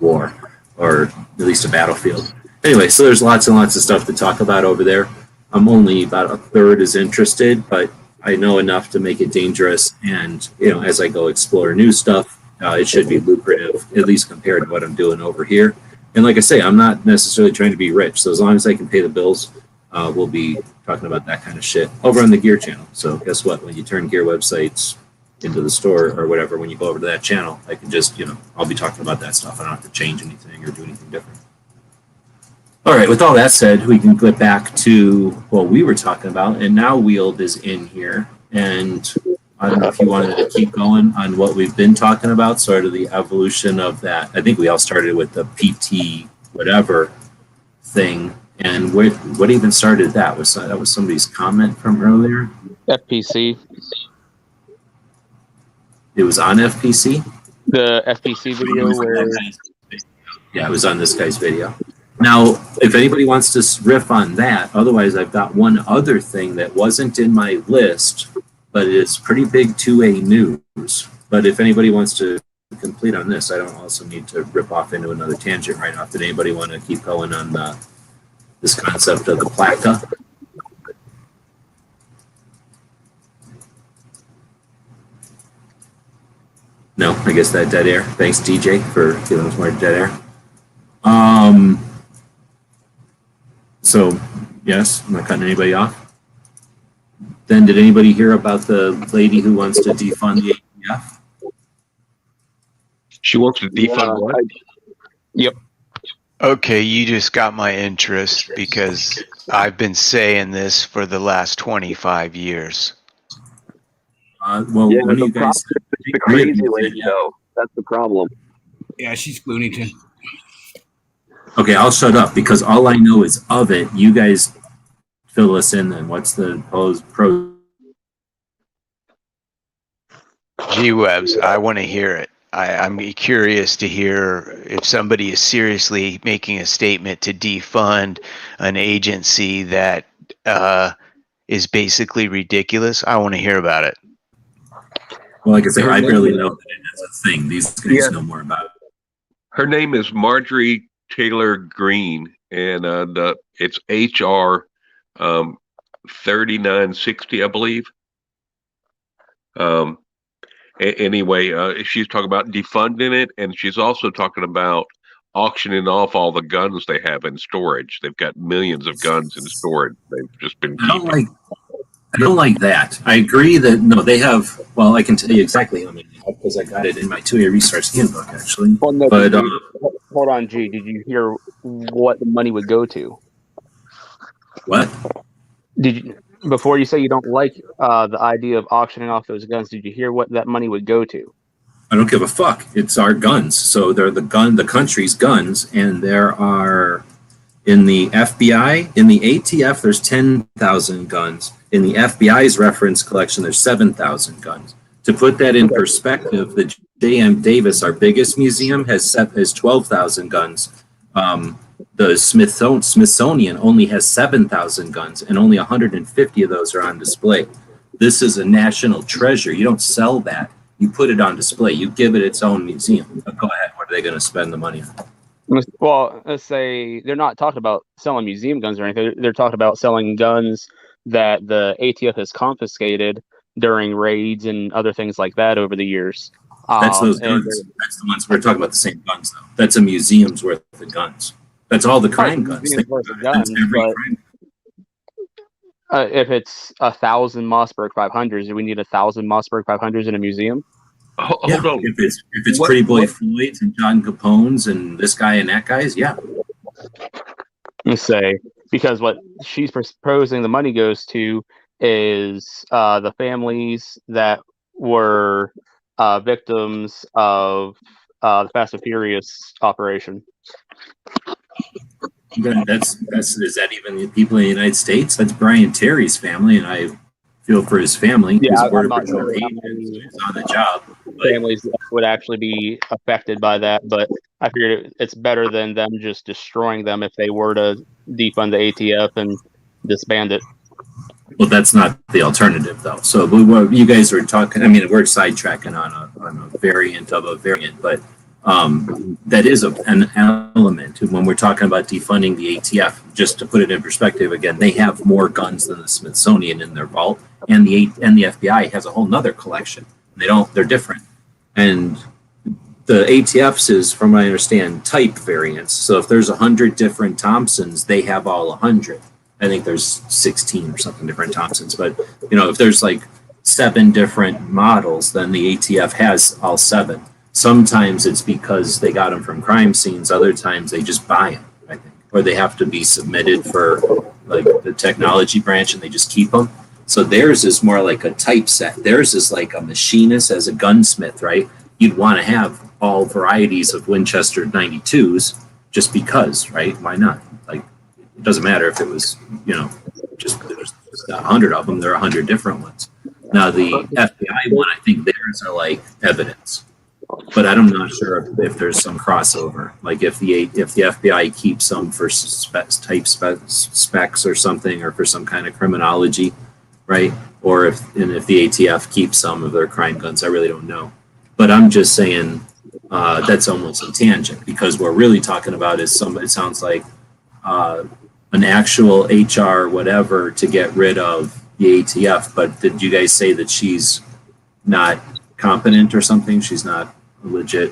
war, or at least a battlefield. Anyway, so there's lots and lots of stuff to talk about over there. I'm only about a third as interested, but I know enough to make it dangerous. And, you know, as I go explore new stuff, it should be lucrative, at least compared to what I'm doing over here. And like I say, I'm not necessarily trying to be rich. So as long as I can pay the bills, we'll be talking about that kind of shit over on the Gear channel. So guess what? When you turn Gear websites into the store or whatever, when you go over to that channel, I can just, you know, I'll be talking about that stuff. I don't have to change anything or do anything different. All right, with all that said, we can get back to what we were talking about. And now Wield is in here. And I don't know if you wanted to keep going on what we've been talking about, sort of the evolution of that. I think we all started with the PT whatever thing. And what even started that? Was somebody's comment from earlier? FPC. It was on FPC? The FPC video where... Yeah, it was on this guy's video. Now, if anybody wants to riff on that, otherwise I've got one other thing that wasn't in my list, but it's pretty big 2A news. But if anybody wants to complete on this, I don't also need to rip off into another tangent right off. Did anybody want to keep going on this concept of the placa? No, I guess that dead air. Thanks, DJ, for giving us more dead air. So, yes, I'm not cutting anybody off. Then, did anybody hear about the lady who wants to defund the ATF? She wants to defund what? Yep. Okay, you just got my interest because I've been saying this for the last 25 years. Well, Yeah, one of the you guys the crazy lady, though. That's the problem. Yeah, she's Bloonington. Okay, I'll shut up because all I know is of it. You guys fill us in then. What's the pros? G-Webs, I want to hear it. I'm curious to hear if somebody is seriously making a statement to defund an agency that is basically ridiculous. I want to hear about it. Well, like I said, I barely know that it is a thing. These guys know more about it. Her name is Marjorie Taylor Greene, and it's HR 3960, I believe. Anyway, she's talking about defunding it, and she's also talking about auctioning off all the guns they have in storage. They've got millions of guns in storage. They've just been keeping. I don't like that. I agree that, no, they have, well, I can tell you exactly how many because I got it in my 2A resource handbook, actually. Well, no, but hold on, G. Did you hear what the money would go to? What? Did you, before you say you don't like the idea of auctioning off those guns, did you hear what that money would go to? I don't give a fuck. It's our guns. So they're the country's guns, and there are, in the FBI, in the ATF, there's 10,000 guns. In the FBI's reference collection, there's 7,000 guns. To put that in perspective, the J.M. Davis, our biggest museum, has 12,000 guns. The Smithsonian only has 7,000 guns, and only 150 of those are on display. This is a national treasure. You don't sell that. You put it on display. You give it its own museum. Go ahead. What are they going to spend the money on? Well, let's say they're not talking about selling museum guns or anything. They're talking about selling guns that the ATF has confiscated during raids and other things like that over the years. That's those And guns. That's the ones we're talking about. The same guns, though. That's a museum's worth of guns. That's all the crime guns. museum's worth of That's guns, every but crime. if it's 1,000 Mossberg 500s, do we need 1,000 Mossberg 500s in a museum? Hold on. If it's What- Pretty Boy what- Floyd's and John Capone's and this guy and that guy's, yeah. Let's say, because what she's proposing the money goes to is the families that were victims of the Fast and Furious operation. Then that's is that even the people in the United States? That's Brian Terry's family, and I feel for his family. Yeah, his I'm Border not Patrol sure how agent many is on the job. But families that would actually be affected by that, but I figured it's better than them just destroying them if they were to defund the ATF and disband it. well, that's not the alternative, though. So you guys were talking. I mean, we're sidetracking on a variant of a variant, but that is an element when we're talking about defunding the ATF. Just to put it in perspective, again, they have more guns than the Smithsonian in their vault, and the FBI has a whole nother collection. They're different, and the ATF's is, from what I understand, type variants. So if there's 100 different Thompsons, they have all 100. I think there's 16 or something different Thompsons, but if there's like 7 different models, then the ATF has all 7. Sometimes it's because they got them from crime scenes. Other times they just buy them, I think, or they have to be submitted for like the technology branch, and they just keep them. So theirs is more like a typeset. Theirs is like a machinist as a gunsmith, right? You'd want to have all varieties of Winchester 92s just because, right? Why not? Like, it doesn't matter if it was, just there's 100 of them. There are 100 different ones. Now the FBI one, I think theirs are like evidence. But I'm not sure if there's some crossover, like if the FBI keeps some for specs or something, or for some kind of criminology, right? Or if the ATF keeps some of their crime guns. I really don't know. But I'm just saying that's almost a tangent, because what we're really talking about is it sounds like an actual HR whatever to get rid of the ATF. But did you guys say that she's not competent or something? She's not legit.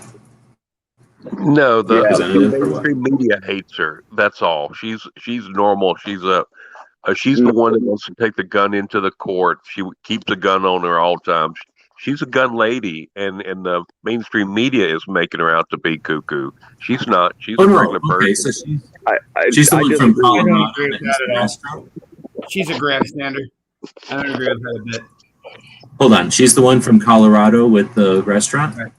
No, the representative or what? mainstream media hates her. That's all. She's normal. She's the one that wants to take the gun into the court. She keeps the gun on her all times. She's a gun lady, and the mainstream media is making her out to be cuckoo. She's not. She's a regular Okay, person. so she's the one from I don't Colorado. agree with that at all. She's a grandstander. I don't agree with that a bit. Hold on, she's the one from Colorado with the restaurant? Right.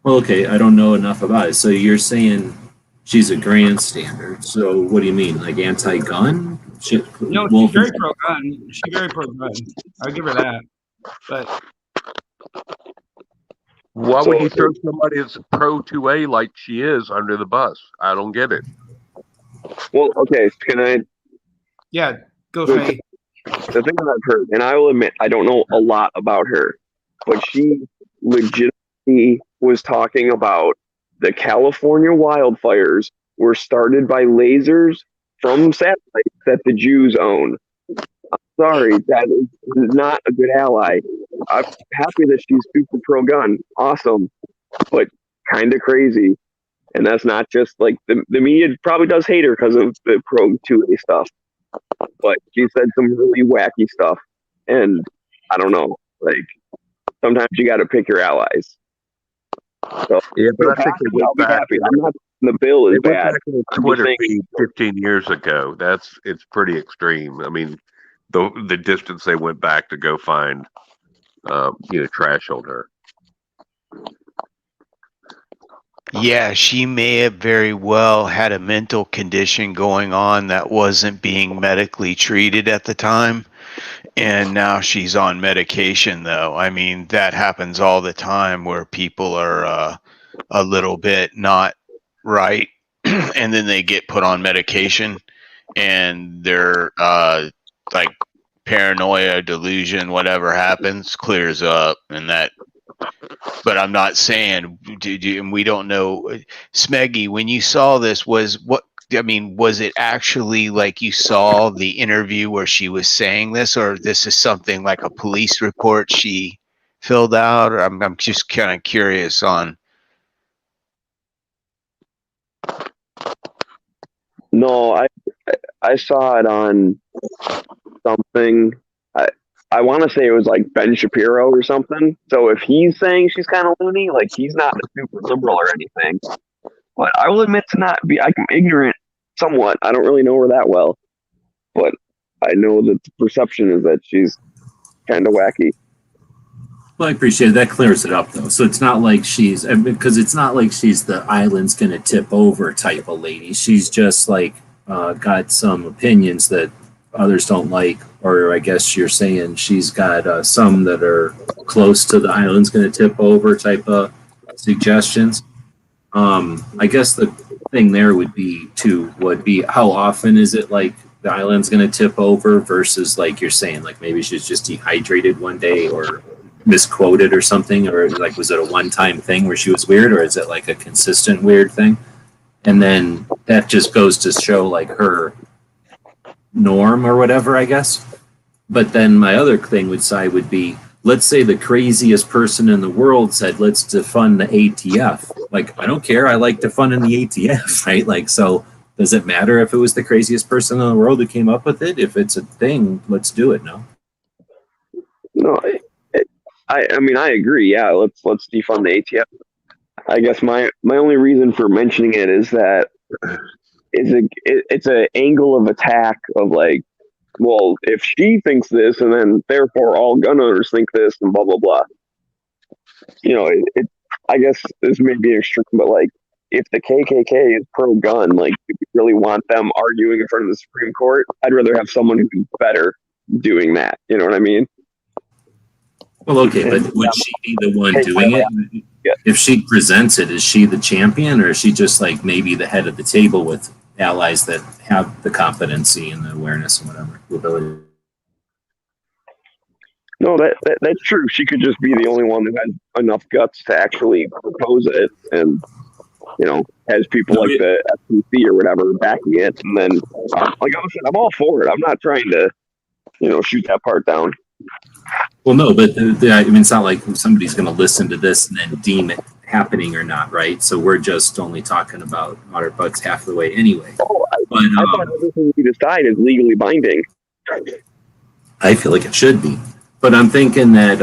Well, okay, I don't know enough about it. So you're saying she's a grandstander. So what do you mean, like anti-gun? No, she's very pro-gun. She's very pro-gun. I'll give her that. But Why would you throw somebody that's pro 2A like she is under the bus? I don't get it. Well, okay, can I? yeah, go Faye. The thing that I've heard, and I will admit, I don't know a lot about her, but she legitimately was talking about the California wildfires were started by lasers from satellites that the Jews own. I'm sorry, that is not a good ally. I'm happy that she's super pro-gun. Awesome. But kind of crazy. And that's not just like the media probably does hate her because of the pro 2A stuff. But she said some really wacky stuff. And I don't know. Like, sometimes you got to pick your allies. So, Yeah, but I think they I'll went be back. happy. I'm not the bill is They went bad. back to the I'm Twitter just feed 15 years ago. It's pretty extreme. I mean, the distance they went back to go find, trash on her. Yeah, she may have very well had a mental condition going on that wasn't being medically treated at the time. And now she's on medication, though. I mean, that happens all the time where people are a little bit not right, and then they get put on medication, and they're like paranoia, delusion, whatever happens, clears up, and that. But I'm not saying, and we don't know. Smeggy, when you saw this, was it actually like you saw the interview where she was saying this, or this is something like a police report she filled out? Or I'm just kind of curious on. No, I saw it on something. I want to say it was like Ben Shapiro or something. So if he's saying she's kind of loony, like he's not a super liberal or anything. But I will admit to not be. I'm ignorant somewhat. I don't really know her that well, but I know that the perception is that she's kind of wacky. Well, I appreciate it. That clears it up, though. So it's not like she's, because it's not like she's the island's going to tip over type of lady. She's just like got some opinions that others don't like, or I guess you're saying she's got some that are close to the island's going to tip over type of suggestions. I guess the thing there would be how often is it like the island's going to tip over versus like you're saying, like maybe she's just dehydrated one day or misquoted or something, or like was it a one-time thing where she was weird, or is it like a consistent weird thing? And then that just goes to show like her norm or whatever, I guess. But then my other thing would be, let's say the craziest person in the world said, let's defund the ATF. Like, I don't care. I like defunding the ATF, right? Like, so does it matter if it was the craziest person in the world who came up with it? If it's a thing, let's do it. No. No, I mean I agree. Yeah, let's defund the ATF. I guess my only reason for mentioning it is that it's an angle of attack of like, well, if she thinks this, and then therefore all gun owners think this, and blah blah blah. You know, I guess this may be extreme, but like, if the KKK is pro-gun, like, if you really want them arguing in front of the Supreme Court, I'd rather have someone who's better doing that. You know what I mean? Well, okay, but would she be the one doing it? Yeah. If she presents it, is she the champion, or is she just like maybe the head of the table with allies that have the competency and the awareness and whatever, the ability? No, that's true. She could just be the only one that has enough guts to actually propose it, and you know, has people like the FCC or whatever backing it. And then, like I said, I'm all for it. I'm not trying to, you know, shoot that part down. Well, no, but I mean, it's not like somebody's going to listen to this and then deem it happening or not, right? So we're just only talking about otter butts half the way anyway. Oh, I thought everything we decide is legally binding. I feel like it should be. But I'm thinking that,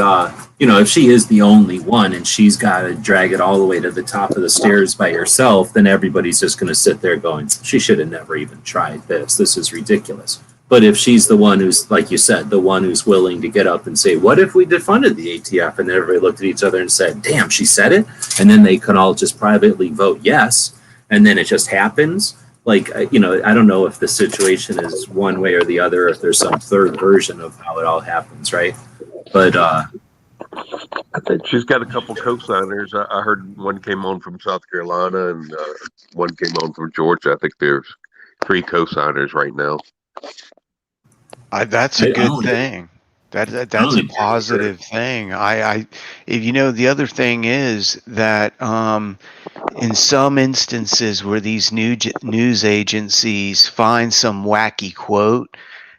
you know, if she is the only one and she's got to drag it all the way to the top of the stairs by herself, then everybody's just going to sit there going, she should have never even tried this. This is ridiculous. But if she's the one who's, like you said, the one who's willing to get up and say, what if we defunded the ATF? And then everybody looked at each other and said, damn, she said it. And then they could all just privately vote yes. And then it just happens. Like, you know, I don't know if the situation is one way or the other, if there's some third version of how it all happens, right? But I think she's got a couple co-signers. I heard one came on from South Carolina and one came on from Georgia. I think there's 3 co-signers right now. That's a good thing. That's a positive thing. You know, the other thing is that in some instances where these news agencies find some wacky quote,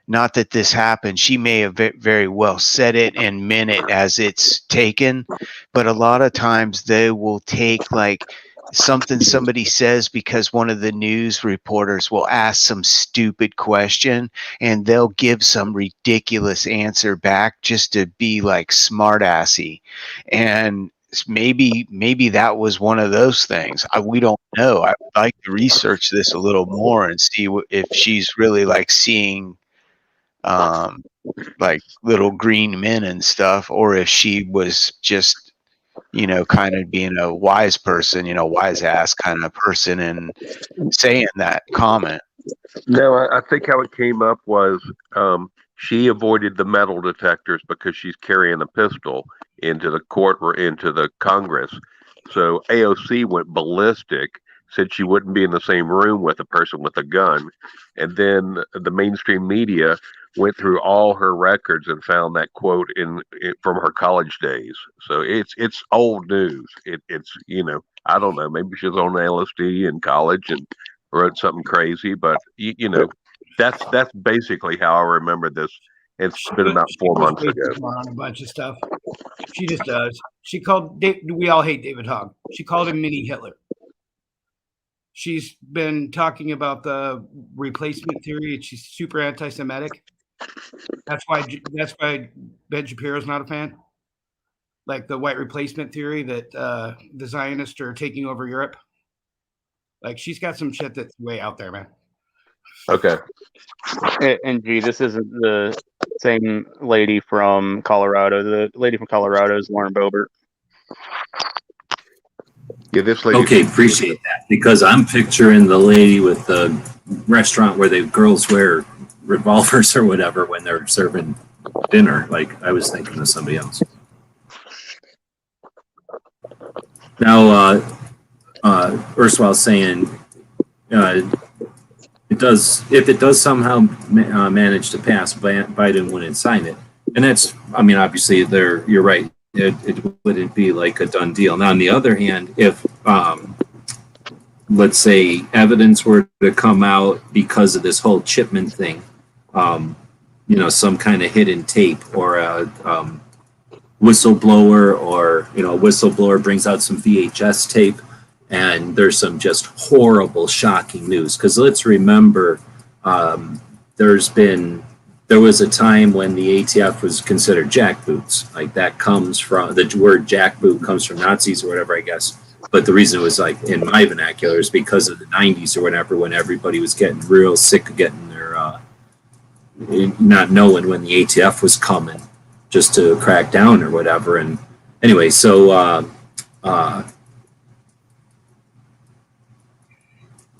not that this happened, she may have very well said it and meant it as it's taken, but a lot of times they will take like something somebody says because one of the news reporters will ask some stupid question and they'll give some ridiculous answer back just to be like smartassy. And maybe that was one of those things. We don't know. I would like to research this a little more and see if she's really like seeing like little green men and stuff, or if she was just, you know, kind of being a wise person, you know, wise ass kind of person and saying that comment. No, I think how it came up was she avoided the metal detectors because she's carrying a pistol into the court or into the Congress. So AOC went ballistic, said she wouldn't be in the same room with a person with a gun. And then the mainstream media went through all her records and found that quote from her college days. So it's old news. It's, you know, I don't know, maybe she was on LSD in college and wrote something crazy, but you know, that's basically how I remember this It's been about 4 months She ago. goes on a bunch of stuff. She just does. She called. We all hate David Hogg. She called him Mini Hitler. She's been talking about the replacement theory. She's super anti-Semitic. That's why Ben Shapiro's not a fan. Like the white replacement theory that the Zionists are taking over Europe. Like she's got some shit that's way out there, man. Okay. And gee, this isn't the same lady from Colorado. The lady from Colorado is Lauren Boebert. Yeah, this lady. Okay, appreciate that, because I'm picturing the lady with the restaurant where the girls wear revolvers or whatever when they're serving dinner. Like, I was thinking of somebody else. Now, Ursula was saying, if it does somehow manage to pass, Biden wouldn't sign it. And that's, I mean, obviously you're right. It wouldn't be like a done deal. Now, on the other hand, if, let's say evidence were to come out because of this whole Chipman thing, some kind of hidden tape or a whistleblower, or, a whistleblower brings out some VHS tape, and there's some just horrible, shocking news. Because let's remember, there was a time when the ATF was considered jackboots. Like, that comes from, the word jackboot comes from Nazis or whatever, I guess. But the reason it was, like, in my vernacular is because of the 90s or whatever, when everybody was getting real sick of getting their, not knowing when the ATF was coming just to crack down or whatever. And anyway, so,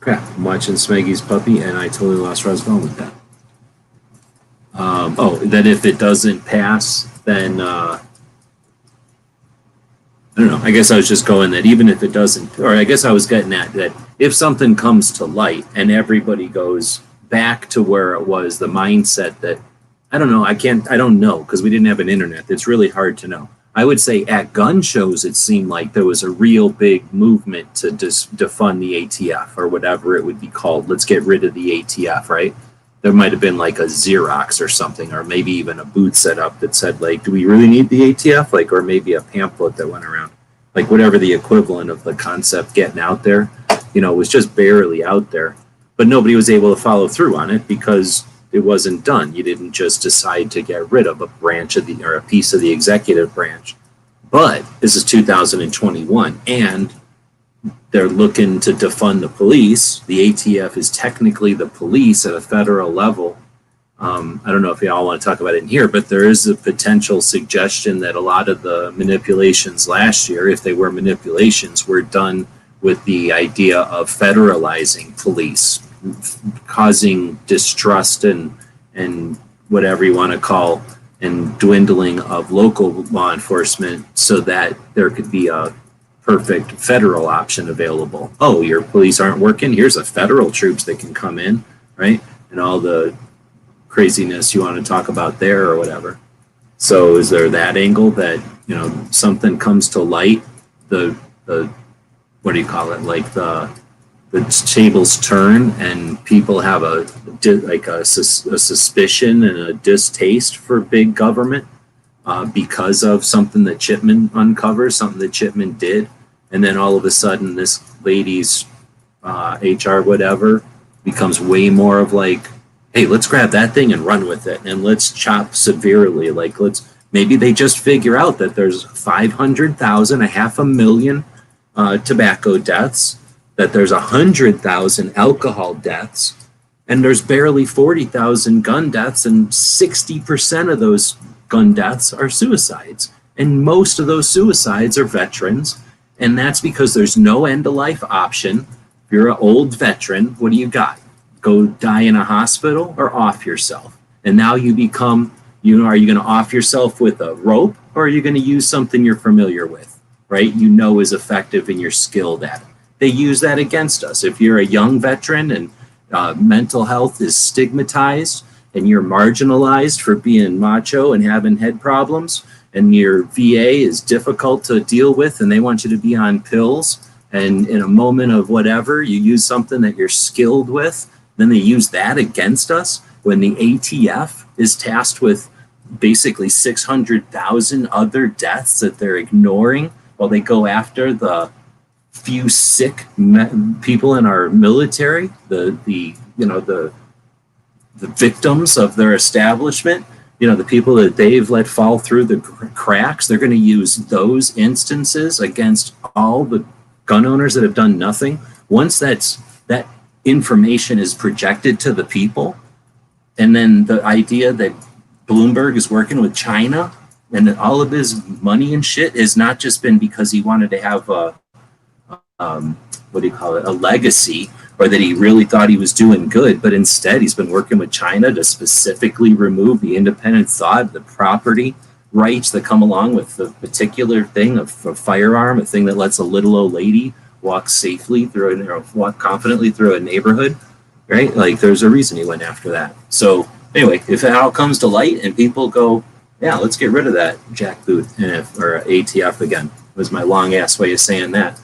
crap, I'm watching Smeggy's puppy, and I totally lost where I was going with that. That if it doesn't pass, then I don't know. I guess I was just going that even if it doesn't, or I guess I was getting at that if something comes to light and everybody goes back to where it was, the mindset that, I don't know, I don't know, because we didn't have an internet. It's really hard to know. I would say at gun shows, it seemed like there was a real big movement to defund the ATF or whatever it would be called. Let's get rid of the ATF, right? There might have been like a Xerox or something, or maybe even a booth set up that said, like, do we really need the ATF? Like, or maybe a pamphlet that went around, like whatever the equivalent of the concept getting out there, was just barely out there, but nobody was able to follow through on it because it wasn't done. You didn't just decide to get rid of a branch of or a piece of the executive branch. But this is 2021, and they're looking to defund the police. The ATF is technically the police at a federal level. I don't know if y'all want to talk about it in here, but there is a potential suggestion that a lot of the manipulations last year, if they were manipulations, were done with the idea of federalizing police, causing distrust and whatever you want to call, and dwindling of local law enforcement so that there could be a perfect federal option available. Oh, your police aren't working? Here's a federal troops that can come in, right? And all the craziness you want to talk about there or whatever. So is there that angle that, something comes to light, the what do you call it? Like the tables turn and people have a suspicion and a distaste for big government because of something that Chipman uncovers, something that Chipman did. And then all of a sudden this lady's HR whatever becomes way more of like, hey, let's grab that thing and run with it. And let's chop severely. Like, maybe they just figure out that there's 500,000, 500,000 tobacco deaths, that there's 100,000 alcohol deaths, and there's barely 40,000 gun deaths, and 60% of those gun deaths are suicides. And most of those suicides are veterans, and that's because there's no end-of-life option. If you're an old veteran, what do you got? Go die in a hospital or off yourself. And now you become, are you going to off yourself with a rope, or are you going to use something you're familiar with, right? Is effective and you're skilled at it. They use that against us. If you're a young veteran and mental health is stigmatized and you're marginalized for being macho and having head problems, and your VA is difficult to deal with and they want you to be on pills, and in a moment of whatever, you use something that you're skilled with, then they use that against us. when the ATF is tasked with basically 600,000 other deaths that they're ignoring while they go after the few sick people in our military, the victims of their establishment, the people that they've let fall through the cracks, they're going to use those instances against all the gun owners that have done nothing. Once that information is projected to the people, and then the idea that Bloomberg is working with China and that all of his money and shit has not just been because he wanted to have a legacy, or that he really thought he was doing good, but instead he's been working with China to specifically remove the independent thought, the property rights that come along with the particular thing of a firearm, a thing that lets a little old lady walk safely through, walk confidently through a neighborhood, right? Like, there's a reason he went after that. So anyway, if it all comes to light and people go, yeah, let's get rid of that jackboot or ATF again, was my long ass way of saying that.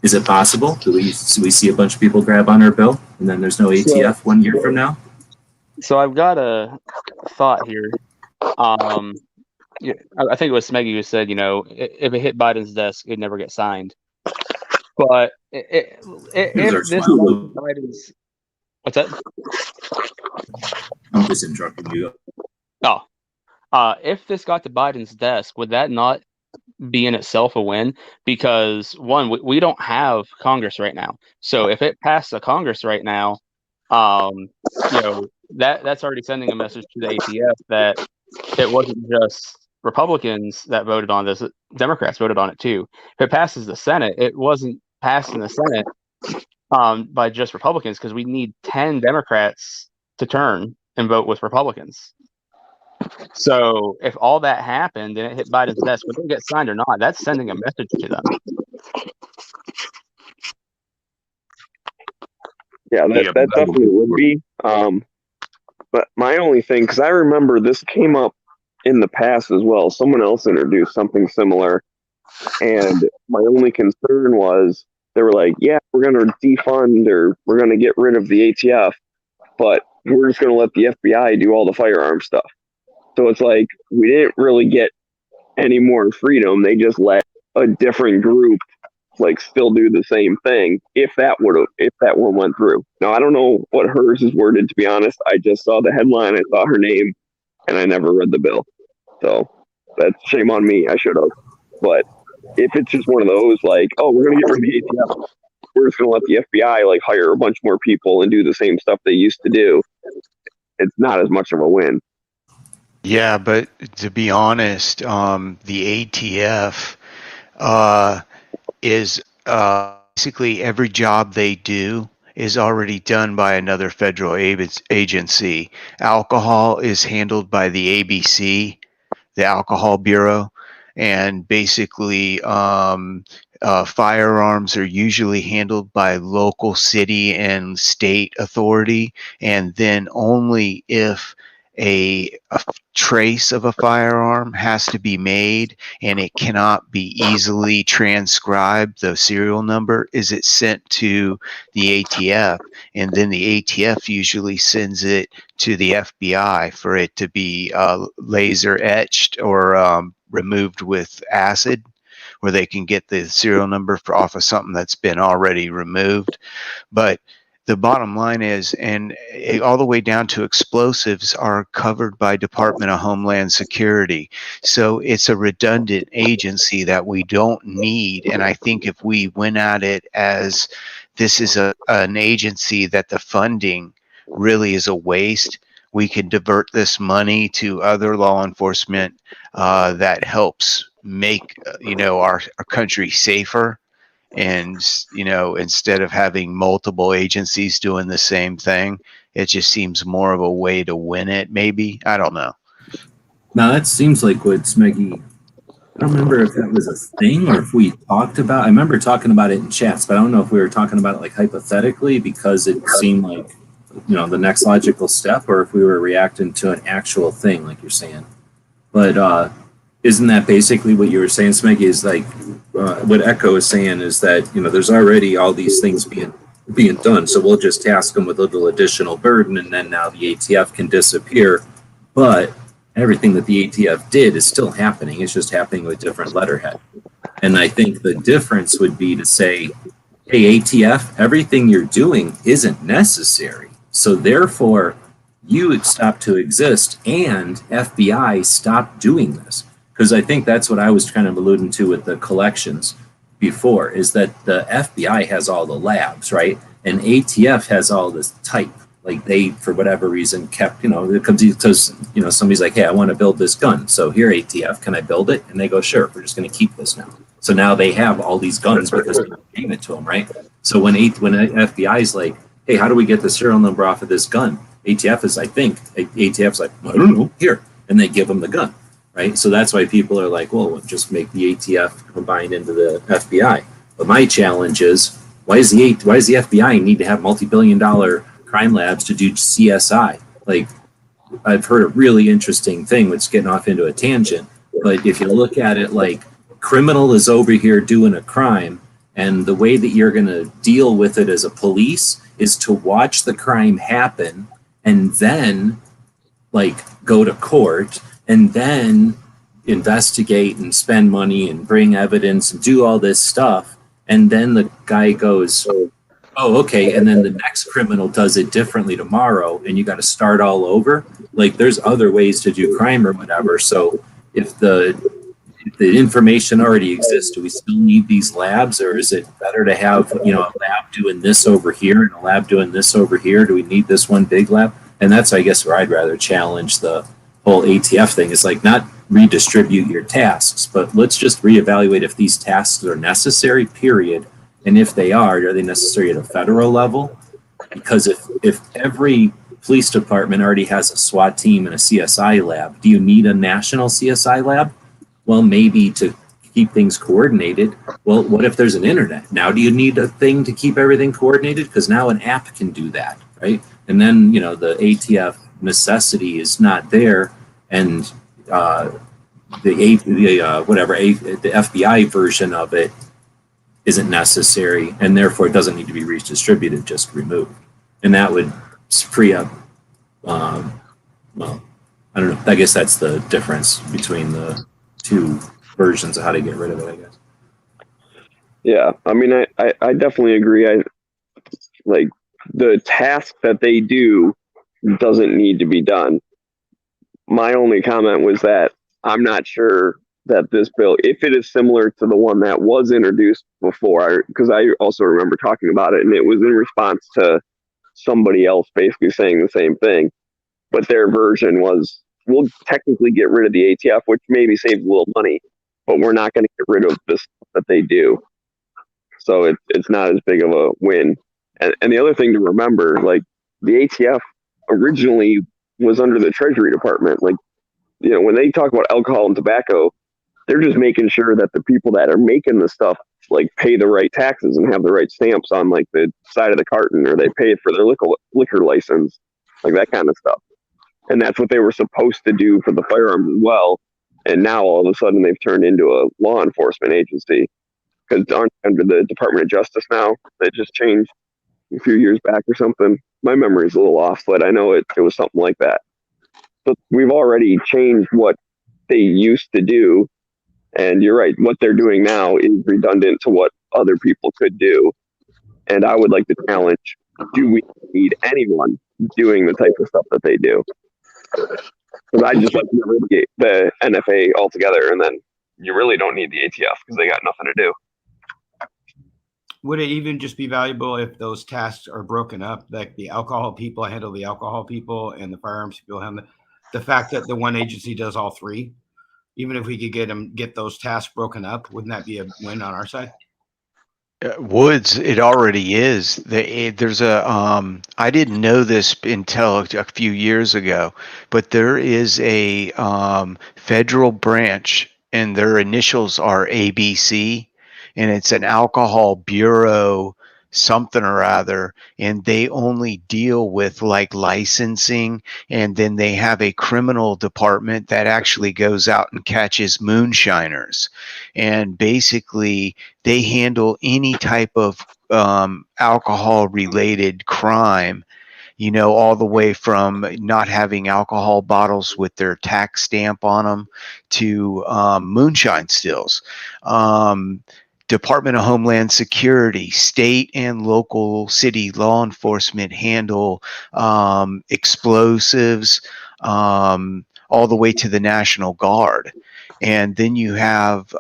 Is it possible? Do we see a bunch of people grab on our bill and then there's no ATF 1 year from now? So I've got a thought here. I think it was Smeggy who said, if it hit Biden's desk, it'd never get signed. But if this Biden's, what's that? I'm just interrupting you. Oh, if this got to Biden's desk, would that not be in itself a win? Because one, we don't have Congress right now. So if it passed the Congress right now, that's already sending a message to the ATF that it wasn't just Republicans that voted on this; Democrats voted on it too. If it passes the Senate, it wasn't passed in the Senate by just Republicans, because we need 10 Democrats to turn and vote with Republicans. So if all that happened and it hit Biden's desk, whether it gets signed or not, that's sending a message to them. Yeah, that definitely would be. But my only thing, because I remember this came up in the past as well. Someone else introduced something similar, and my only concern was they were like, "Yeah, we're going to defund or we're going to get rid of the ATF, but we're just going to let the FBI do all the firearm stuff." So it's like we didn't really get any more freedom. They just let a different group still do the same thing if that one went through. Now I don't know what hers is worded, to be honest. I just saw the headline, I saw her name, and I never read the bill. So that's shame on me. I should have. But if it's just one of those oh, we're gonna get rid of the ATF, we're just gonna let the FBI hire a bunch more people and do the same stuff they used to do, it's not as much of a win. Yeah, but to be honest, the ATF is basically every job they do is already done by another federal agency. Alcohol is handled by the ABC, the Alcohol Bureau, and basically firearms are usually handled by local city and state authority, and then only if a trace of a firearm has to be made and it cannot be easily transcribed, the serial number, is it sent to the ATF, and then the ATF usually sends it to the FBI for it to be laser etched or removed with acid, where they can get the serial number off of something that's been already removed. But the bottom line is, and all the way down to explosives, are covered by Department of Homeland Security. So it's a redundant agency that we don't need. And I think if we went at it as this is an agency that the funding really is a waste, we can divert this money to other law enforcement that helps make our country safer. And instead of having multiple agencies doing the same thing, it just seems more of a way to win it. Maybe, I don't know. Now that seems like what Smeggy. I don't remember if that was a thing or if we talked about. I remember talking about it in chats, but I don't know if we were talking about it hypothetically because it seemed like the next logical step, or if we were reacting to an actual thing, like you're saying. But isn't that basically what you were saying, Smeggy? Is what Echo is saying is that there's already all these things being being done. So we'll just task them with a little additional burden, and then now the ATF can disappear. But everything that the ATF did is still happening. It's just happening with different letterhead. And I think the difference would be to say, hey, ATF, everything you're doing isn't necessary. So therefore, you stop to exist, and FBI stop doing this. Because I think that's what I was kind of alluding to with the collections before, is that the FBI has all the labs, right? And ATF has all this type. Like they, for whatever reason, kept, it comes because, somebody's like, hey, I want to build this gun. So here, ATF, can I build it? And they go, sure, we're just going to keep this now. So now they have all these guns because we gave it to them, right? So when FBI is like, hey, how do we get the serial number off of this gun? ATF's like, I don't know, here. And they give them the gun, right? So that's why people are like, well, we'll just make the ATF combined into the FBI. But my challenge is, why does the FBI need to have multi-billion-dollar crime labs to do CSI? Like, I've heard a really interesting thing, which is getting off into a tangent. But if you look at it like, criminal is over here doing a crime, and the way that you're going to deal with it as a police is to watch the crime happen and then go to court and then investigate and spend money and bring evidence and do all this stuff. And then the guy goes, oh, okay. And then the next criminal does it differently tomorrow, and you got to start all over. Like, there's other ways to do crime or whatever. So if the information already exists, do we still need these labs, or is it better to have, a lab doing this over here and a lab doing this over here? Do we need this one big lab? And that's, I guess, where I'd rather challenge the whole ATF thing. Is like, not redistribute your tasks, but let's just reevaluate if these tasks are necessary, period. And if they are they necessary at a federal level? Because if every police department already has a SWAT team and a CSI lab, do you need a national CSI lab? Well, maybe to keep things coordinated. Well, what if there's an internet? Now, do you need a thing to keep everything coordinated? Because now an app can do that, right? And then, the ATF necessity is not there, and the FBI version of it isn't necessary, and therefore it doesn't need to be redistributed, just removed. And that would free up, I don't know. I guess that's the difference between the two versions of how to get rid of it, I guess. Yeah, I mean, I definitely agree. The task that they do doesn't need to be done. My only comment was that I'm not sure that this bill, if it is similar to the one that was introduced before, because I also remember talking about it, and it was in response to somebody else basically saying the same thing. But their version was, we'll technically get rid of the ATF, which maybe saves a little money, but we're not going to get rid of the stuff that they do. So it's not as big of a win. And the other thing to remember, the ATF originally was under the Treasury Department. When they talk about alcohol and tobacco, they're just making sure that the people that are making the stuff pay the right taxes and have the right stamps on the side of the carton, or they pay for their liquor license, that kind of stuff. And that's what they were supposed to do for the firearms as well. And now all of a sudden they've turned into a law enforcement agency, because aren't under the Department of Justice now. They just changed a few years back or something. My memory is a little off, but I know it was something like that. But we've already changed what they used to do. And you're right, what they're doing now is redundant to what other people could do. And I would like to challenge, do we need anyone doing the type of stuff that they do? Because I just like to relegate the NFA altogether, and then you really don't need the ATF because they got nothing to do. Would it even just be valuable if those tasks are broken up, like the alcohol people handle the alcohol people and the firearms people handle the fact that the one agency does all three? Even if we could get those tasks broken up, wouldn't that be a win on our side? Woods, it already is. There's I didn't know this until a few years ago, but there is a federal branch, and their initials are ABC, and it's an alcohol bureau something or other, and they only deal with like licensing, and then they have a criminal department that actually goes out and catches moonshiners, and basically they handle any type of alcohol related crime, you know, all the way from not having alcohol bottles with their tax stamp on them to moonshine stills. Department of Homeland Security, state and local city law enforcement handle explosives, all the way to the National Guard. And then you have,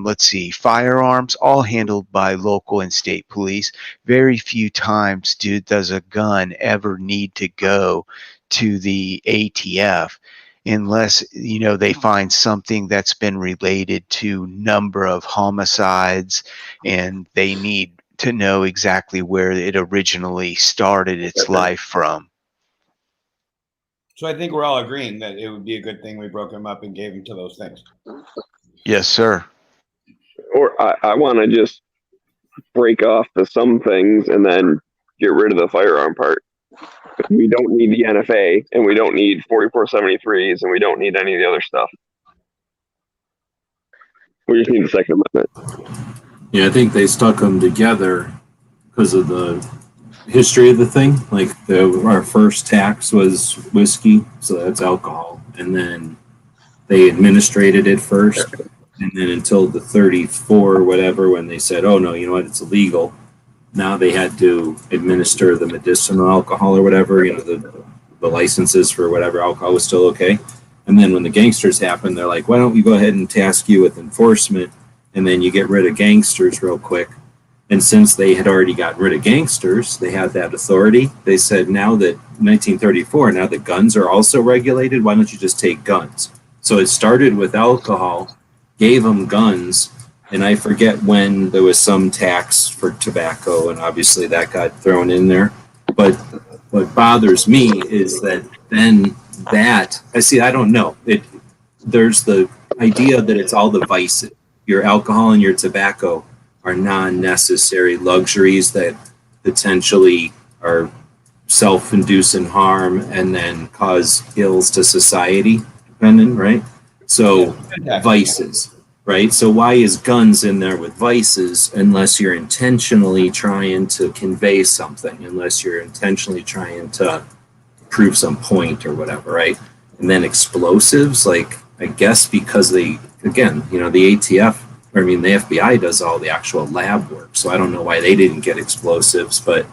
let's see, firearms, all handled by local and state police. Very few times does a gun ever need to go to the ATF unless, you know, they find something that's been related to number of homicides and they need to know exactly where it originally started its life from. So I think we're all agreeing that it would be a good thing we broke him up and gave him to those things. Yes, sir. Or I want to just break off the some things and then get rid of the firearm part. We don't need the NFA, and we don't need 4473s, and we don't need any of the other stuff. We just need the Second Amendment. Yeah, I think they stuck them together because of the history of the thing. Like our first tax was whiskey, so that's alcohol, and then they administrated it first, and then until the 34 or whatever, when they said, "Oh no, you know what? It's illegal." Now they had to administer the medicinal alcohol or whatever. You know, the licenses for whatever alcohol was still okay. And then when the gangsters happened, they're like, "Why don't we go ahead and task you with enforcement, and then you get rid of gangsters real quick." And since they had already gotten rid of gangsters, they had that authority. They said, now that 1934, now that guns are also regulated, why don't you just take guns? So it started with alcohol, gave them guns, and I forget when there was some tax for tobacco, and obviously that got thrown in there. But what bothers me is that then I don't know. There's the idea that it's all the vices. Your alcohol and your tobacco are non-necessary luxuries that potentially are self-inducing harm and then cause ills to society, depending, right? So vices, right? So why is guns in there with vices unless you're intentionally trying to convey something, unless you're intentionally trying to prove some point or whatever, right? And then explosives, like, I guess because they, again, you know, the ATF, I mean, the FBI does all the actual lab work, so I don't know why they didn't get explosives, but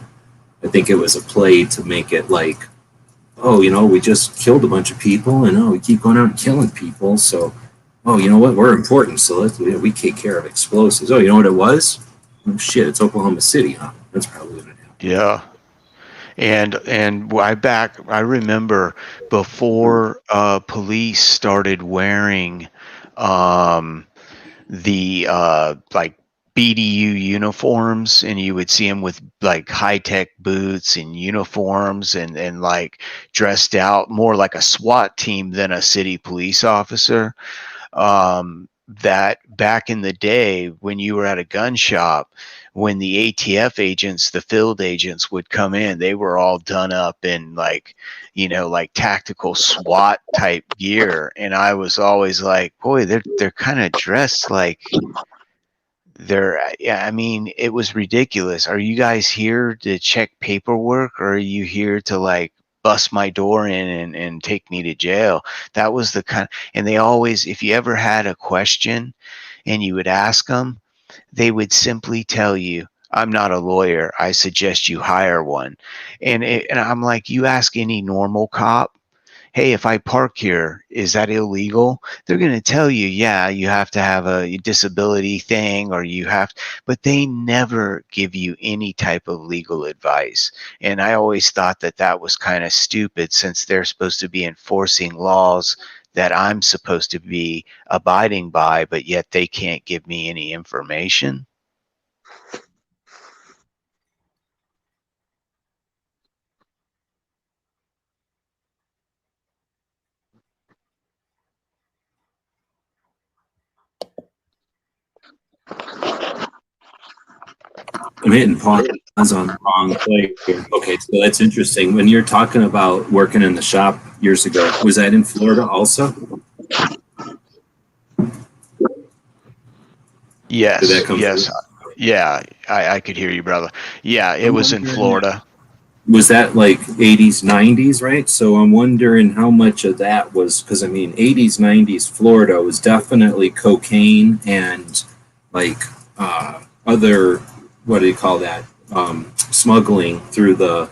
I think it was a play to make it like, oh, you know, we just killed a bunch of people, and we keep going out and killing people, so, oh, you know what, we're important, so we take care of explosives. Oh, you know what it was? Oh, shit, it's Oklahoma City, huh? That's probably what it happened. Yeah. And I remember before police started wearing the like BDU uniforms, and you would see them with like high-tech boots and uniforms and like dressed out more like a SWAT team than a city police officer. That back in the day when you were at a gun shop, when the ATF agents, the field agents would come in, they were all done up in like, you know, like tactical SWAT type gear. And I was always like, boy, they're kind of dressed like yeah, I mean, it was ridiculous. Are you guys here to check paperwork, or are you here to like bust my door in and take me to jail? That was the kind, and they always, if you ever had a question and you would ask them, they would simply tell you, "I'm not a lawyer. I suggest you hire one." And I'm like, you ask any normal cop, "Hey, if I park here, is that illegal?" They're going to tell you, yeah, you have to have a disability thing, or you have, but they never give you any type of legal advice. And I always thought that that was kind of stupid, since they're supposed to be enforcing laws that I'm supposed to be abiding by, but yet they can't give me any information. I'm hitting pause. was on the wrong place. Okay, so that's interesting. When you're talking about working in the shop years ago, was that in Florida also? Did that Yes, come yes, through? yeah. I could hear you, brother. Yeah, it I'm was in wondering, Florida. was that like 80s, 90s, right? So I'm wondering how much of that was, because I mean, 80s, 90s Florida was definitely cocaine and like other, what do you call that? Smuggling through the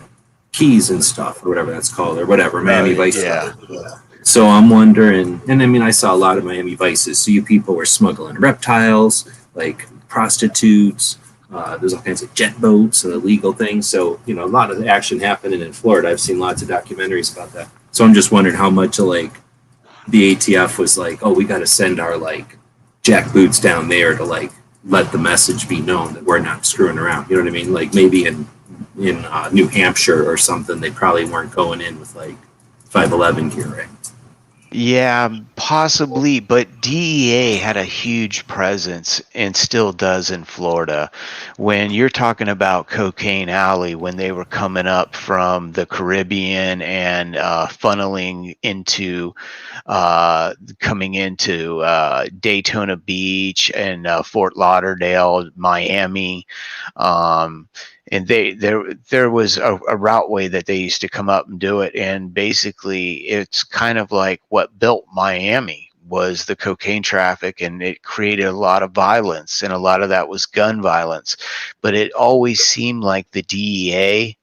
Keys and stuff, or whatever that's called, or whatever, Miami Vice Yeah. stuff. So I'm wondering, and I mean, I saw a lot of Miami Vices. So you people were smuggling reptiles, like prostitutes. There's all kinds of jet boats and illegal things. So you know, a lot of the action happening in Florida. I've seen lots of documentaries about that. So I'm just wondering how much of like the ATF was like, oh, we got to send our like jackboots down there to like let the message be known that we're not screwing around. You know what I mean? Like maybe in New Hampshire or something, they probably weren't going in with like 511 gear, right? Yeah, possibly, but DEA had a huge presence and still does in Florida. When you're talking about Cocaine Alley, when they were coming up from the Caribbean and funneling into coming into Daytona Beach and Fort Lauderdale, Miami, and there was a routeway that they used to come up and do it, and basically it's kind of like what built Miami was the cocaine traffic, and it created a lot of violence, and a lot of that was gun violence. But it always seemed like the DEA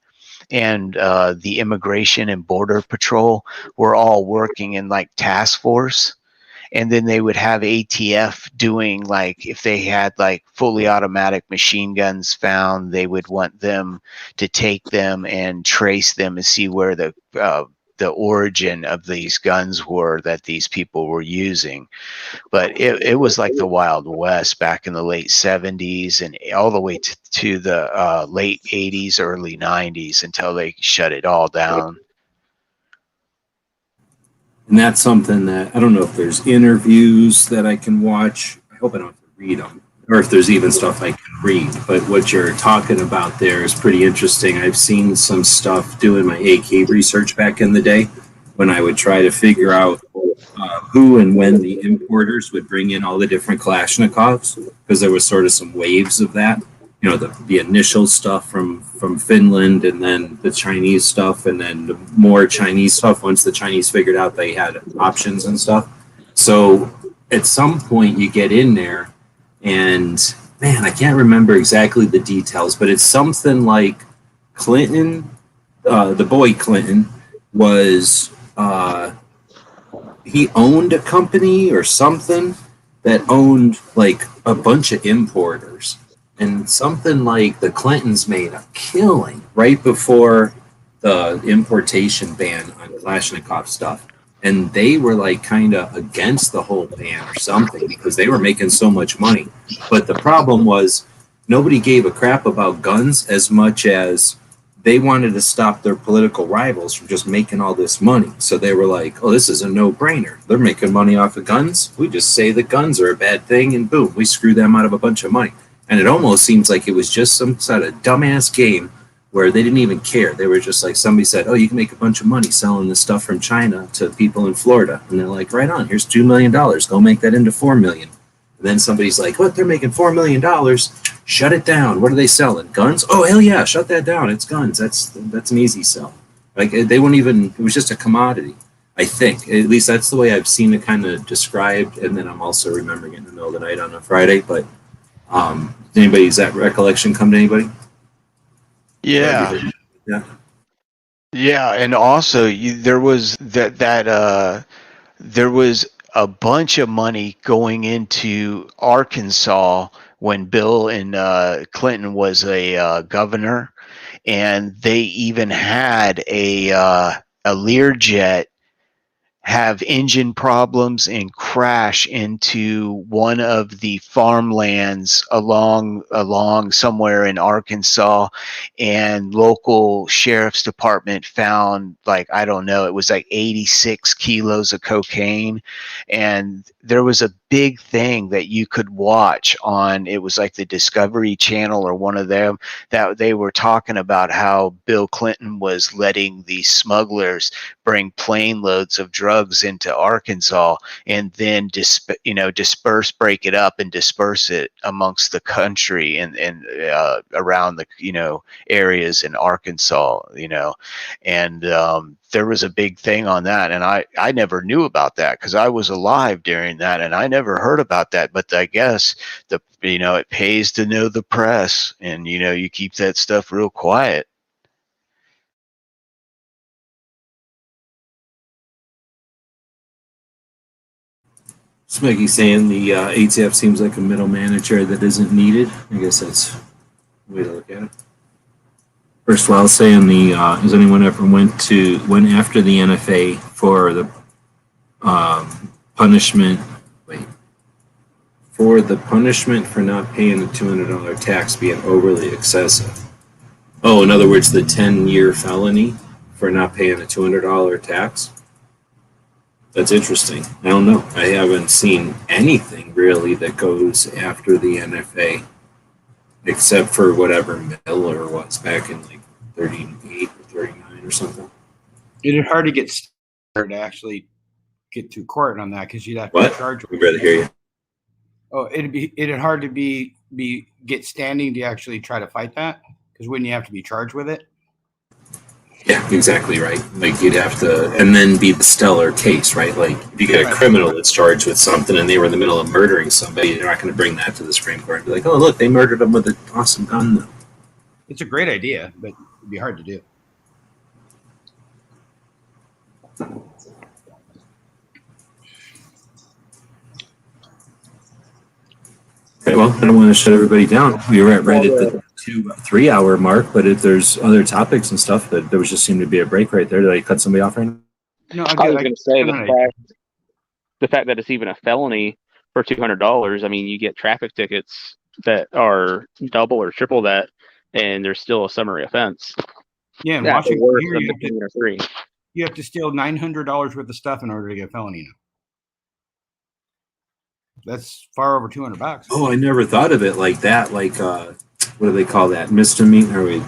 and the Immigration and Border Patrol were all working in like task force, and then they would have ATF doing, like, if they had like fully automatic machine guns found, they would want them to take them and trace them and see where the origin of these guns were that these people were using. But it was like the Wild West back in the late 70s and all the way to the late 80s, early 90s, until they shut it all down. And that's something that I don't know if there's interviews that I can watch. I hope I don't have to read them, or if there's even stuff I can read. But what you're talking about there is pretty interesting. I've seen some stuff doing my AK research back in the day when I would try to figure out who and when the importers would bring in all the different Kalashnikovs, because there was sort of some waves of that. You know, the initial stuff from Finland, and then the Chinese stuff, and then the more Chinese stuff once the Chinese figured out they had options and stuff. So at some point you get in there, and man, I can't remember exactly the details, but it's something like Clinton, the boy Clinton, was he owned a company or something that owned like a bunch of importers, and something like the Clintons made a killing right before the importation ban on Kalashnikov stuff. And they were like kind of against the whole ban or something because they were making so much money. But the problem was nobody gave a crap about guns as much as they wanted to stop their political rivals from just making all this money. So they were like, oh, this is a no-brainer. They're making money off of guns. We just say that guns are a bad thing, and boom, we screw them out of a bunch of money. And it almost seems like it was just some sort of dumbass game where they didn't even care. They were just like, somebody said, oh, you can make a bunch of money selling this stuff from China to people in Florida. And they're like, right on, here's $2 million. Go make that into $4 million. And then somebody's like, what, they're making $4 million? Shut it down. What are they selling? Guns? Oh, hell yeah, shut that down. It's guns. That's an easy sell. Like, they wouldn't even, it was just a commodity, I think. At least that's the way I've seen it kind of described. And then I'm also remembering it in the middle of the night on a Friday. But does that recollection come to anybody? Yeah. Yeah. Yeah, and also there was there was a bunch of money going into Arkansas when Bill and Clinton was a governor, and they even had a Learjet have engine problems and crash into one of the farmlands along somewhere in Arkansas, and local sheriff's department found, like, I don't know, it was like 86 kilos of cocaine. And there was a big thing that you could watch on, it was like the Discovery Channel or one of them, that they were talking about how Bill Clinton was letting these smugglers bring plane loads of drugs into Arkansas and then disperse, break it up and disperse it amongst the country and around the areas in Arkansas, and there was a big thing on that, and I never knew about that because I was alive during that, and I never heard about that. But I guess it pays to know the press, and you keep that stuff real quiet. Smeggy saying the ATF seems like a middle manager that isn't needed. I guess that's the way to look at it. First of all, I'll say on the has anyone ever went after the NFA for the punishment? Wait, for the punishment for not paying the $200 tax being overly excessive. Oh, in other words, the 10-year felony for not paying a $200 tax. That's interesting. I don't know. I haven't seen anything really that goes after the NFA, except for whatever Miller was back in like 38 or 39 or something. It'd hard to get to actually get to court on that because you'd have to What? charge. We'd rather hear you. Oh, it'd hard to get standing to actually try to fight that because wouldn't you have to be charged with it? Yeah, exactly right. Like you'd have to, and then be the stellar case, right? Like if you get a criminal that's charged with something and they were in the middle of murdering somebody, you're not going to bring that to the Supreme Court and be like, oh, look, they murdered them with an awesome gun, though. It's a great idea, but it'd be hard to do. Okay, well, I don't want to shut everybody down. We were right at the 2-3 hour mark, but if there's other topics and stuff, that there was just seemed to be a break right there. Did I cut somebody off right now? No, I was going to say the fact that it's even a felony for $200. I mean, you get traffic tickets that are double or triple that, and there's still a summary offense. Yeah, in Washington, here, you have to steal $900 worth of stuff in order to get a felony now. That's far over $200. Oh, I never thought of it like that. Like, what do they call that? Misdemeanor? Is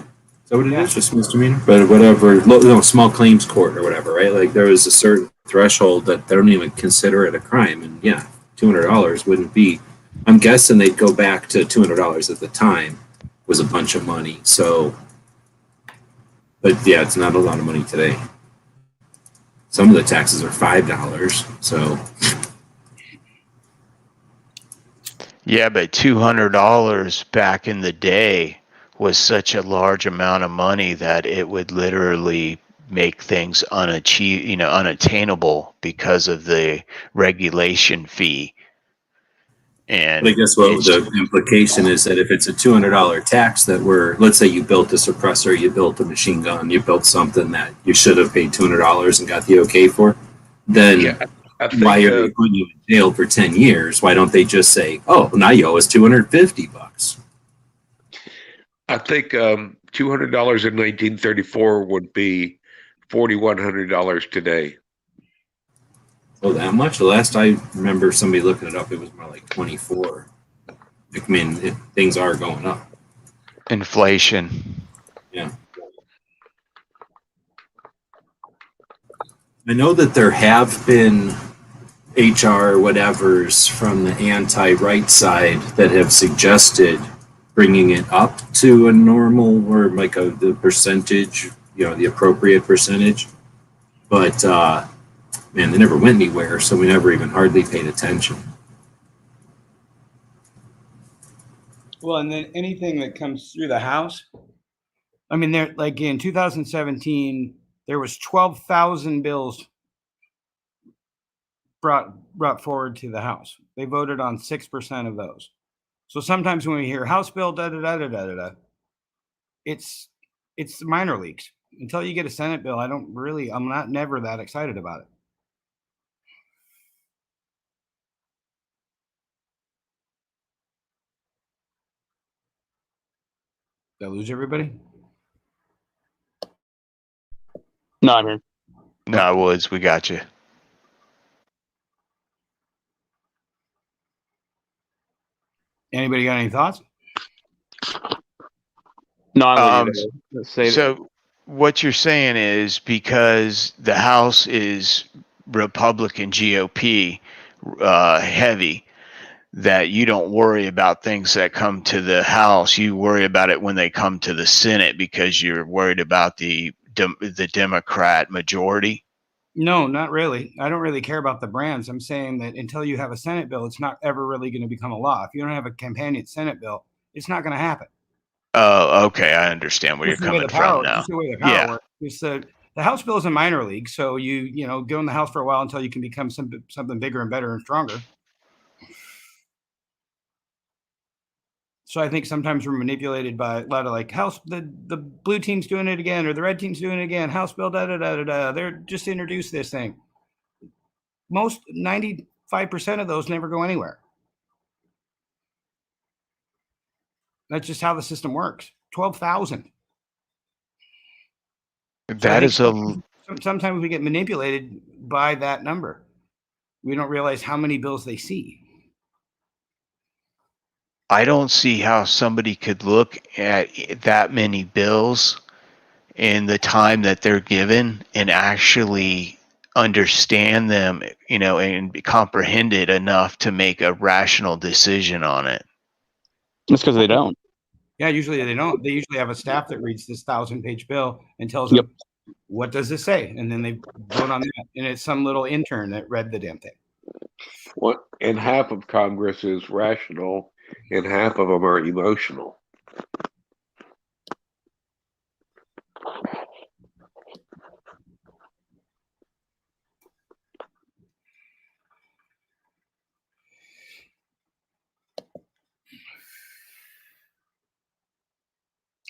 that what it is? Just misdemeanor? But whatever, small claims court or whatever, right? Like, there was a certain threshold that they don't even consider it a crime. And yeah, $200 wouldn't be. I'm guessing they'd go back to $200 at the time was a bunch of money. So, but yeah, it's not a lot of money today. Some of the taxes are $5. So. Yeah, but $200 back in the day was such a large amount of money that it would literally make things unattainable because of the regulation fee. And I guess what the implication is that if it's a $200 tax let's say you built a suppressor, you built a machine gun, you built something that you should have paid $200 and got the okay for, then why are they putting you in jail for 10 years? Why don't they just say, oh, now you owe us $250? I think $200 in 1934 would be $4,100 today. Oh, that much? The last I remember somebody looking it up, it was more like 24. I mean, things are going up. Inflation. Yeah. I know that there have been HR whatevers from the anti-right side that have suggested bringing it up to a normal or like the percentage, the appropriate percentage. But, man, they never went anywhere, so we never even hardly paid attention. Well, and then anything that comes through the House, I mean, there, like in 2017, there was 12,000 bills brought forward to the House. They voted on 6% of those. So sometimes when we hear House bill, it's the minor leagues. Until you get a Senate bill, I'm not never that excited about it. Did I lose everybody? No, I'm here. No, Woods, we got you. Anybody got any thoughts? No, I'm with you. Let's say So what you're saying is because the House is Republican GOP heavy, that you don't worry about things that come to the House. You worry about it when they come to the Senate because you're worried about the Democrat majority. No, not really. I don't really care about the brands. I'm saying that until you have a Senate bill, it's not ever really going to become a law. If you don't have a companion Senate bill, it's not going to happen. Oh, okay. I understand where you're coming from now. Just the way the power works. It's the House bill is a minor league, so you go in the House for a while until you can become something bigger and better and stronger. So I think sometimes we're manipulated by a lot of like House, the blue team's doing it again, or the red team's doing it again. House bill, da da da da da. They're just introduced this thing. Most 95% of those never go anywhere. That's just how the system works. 12,000. That is sometimes we get manipulated by that number. We don't realize how many bills they see. I don't see how somebody could look at that many bills in the time that they're given and actually understand them, and comprehend it enough to make a rational decision on it. It's because they don't. Yeah, usually they don't. They usually have a staff that reads this 1,000-page bill and tells them, what does this say? And then they vote on that. And it's some little intern that read the damn thing. And half of Congress is rational, and half of them are emotional.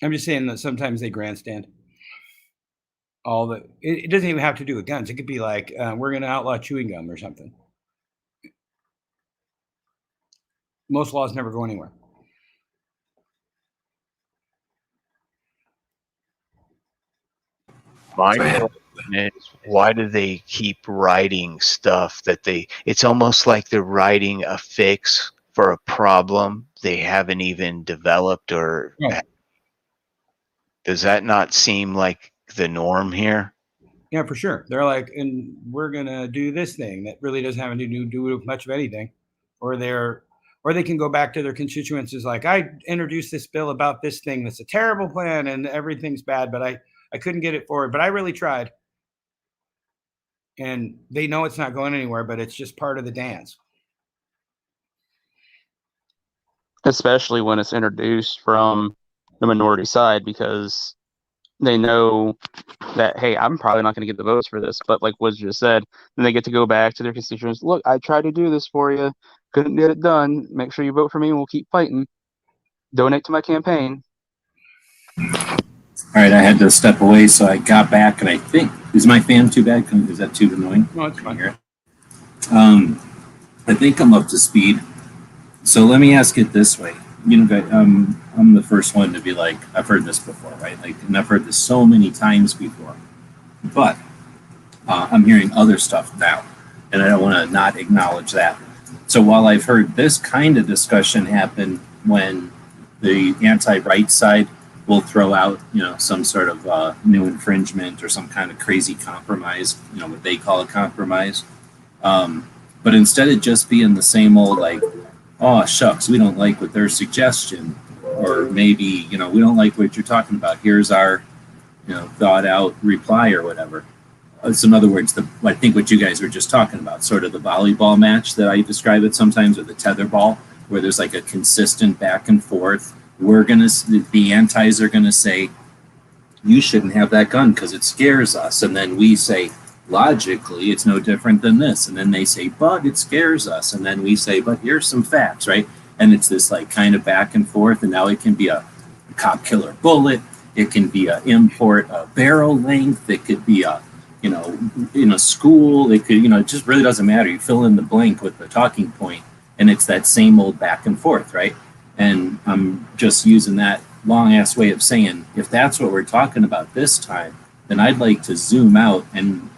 I'm just saying that sometimes they grandstand. It doesn't even have to do with guns. It could be like, we're going to outlaw chewing gum or something. Most laws never go anywhere. My question is, why do they keep writing stuff it's almost like they're writing a fix for a problem they haven't even developed, or does that not seem like the norm here? Yeah, for sure. They're like, and we're going to do this thing that really doesn't have anything to do with much of anything. Or they can go back to their constituents as like, I introduced this bill about this thing that's a terrible plan and everything's bad, but I couldn't get it forward, but I really tried. And they know it's not going anywhere, but it's just part of the dance. Especially when it's introduced from the minority side, because they know that, hey, I'm probably not going to get the votes for this. But like Woods just said, then they get to go back to their constituents. Look, I tried to do this for you. Couldn't get it done. Make sure you vote for me and we'll keep fighting. Donate to my campaign. All right, I had to step away, so I got back, and I think, is my fan too bad? Is that too annoying? No, it's fine. Here. I think I'm up to speed. So let me ask it this way. I'm the first one to be like, I've heard this before, right? Like, and I've heard this so many times before. But I'm hearing other stuff now, and I don't want to not acknowledge that. So while I've heard this kind of discussion happen when the anti-right side will throw out, some sort of new infringement or some kind of crazy compromise, what they call a compromise. But instead of just being the same old, like, oh, shucks, we don't like what their suggestion, or maybe, we don't like what you're talking about. Here's our, thought out reply or whatever. So in other words, I think what you guys were just talking about, sort of the volleyball match that I describe it sometimes, or the tetherball, where there's like a consistent back and forth. The antis are going to say, you shouldn't have that gun because it scares us. And then we say, logically, it's no different than this. And then they say, but it scares us. And then we say, but here's some facts, right? And it's this like kind of back and forth. And now it can be a cop killer bullet. It can be a import, a barrel length. It could be a, in a school. It could, it just really doesn't matter. You fill in the blank with the talking point, and it's that same old back and forth, right? And I'm just using that long ass way of saying, if that's what we're talking about this time, then I'd like to zoom out and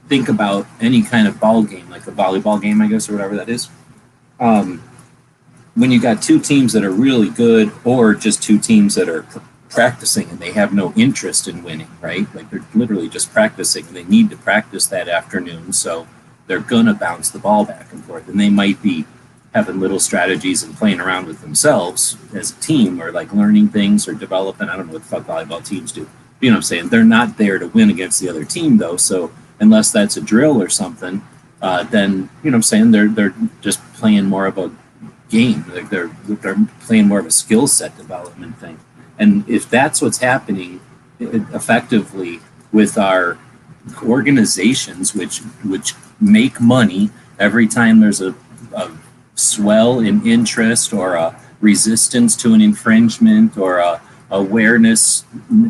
think about any kind of ball game, like a volleyball game, I guess, or whatever that is. When you got two teams that are really good, or just two teams that are practicing and they have no interest in winning, right? Like they're literally just practicing. They need to practice that afternoon, so they're gonna bounce the ball back and forth, and they might be having little strategies and playing around with themselves as a team, or like learning things or developing. I don't know what the fuck volleyball teams do. You know what I'm saying? They're not there to win against the other team though. So unless that's a drill or something, then you know what I'm saying, they're just playing more of a game. Like they're playing more of a skill set development thing. And if that's what's happening effectively with our organizations, which make money every time there's a swell in interest or a resistance to an infringement or a awareness,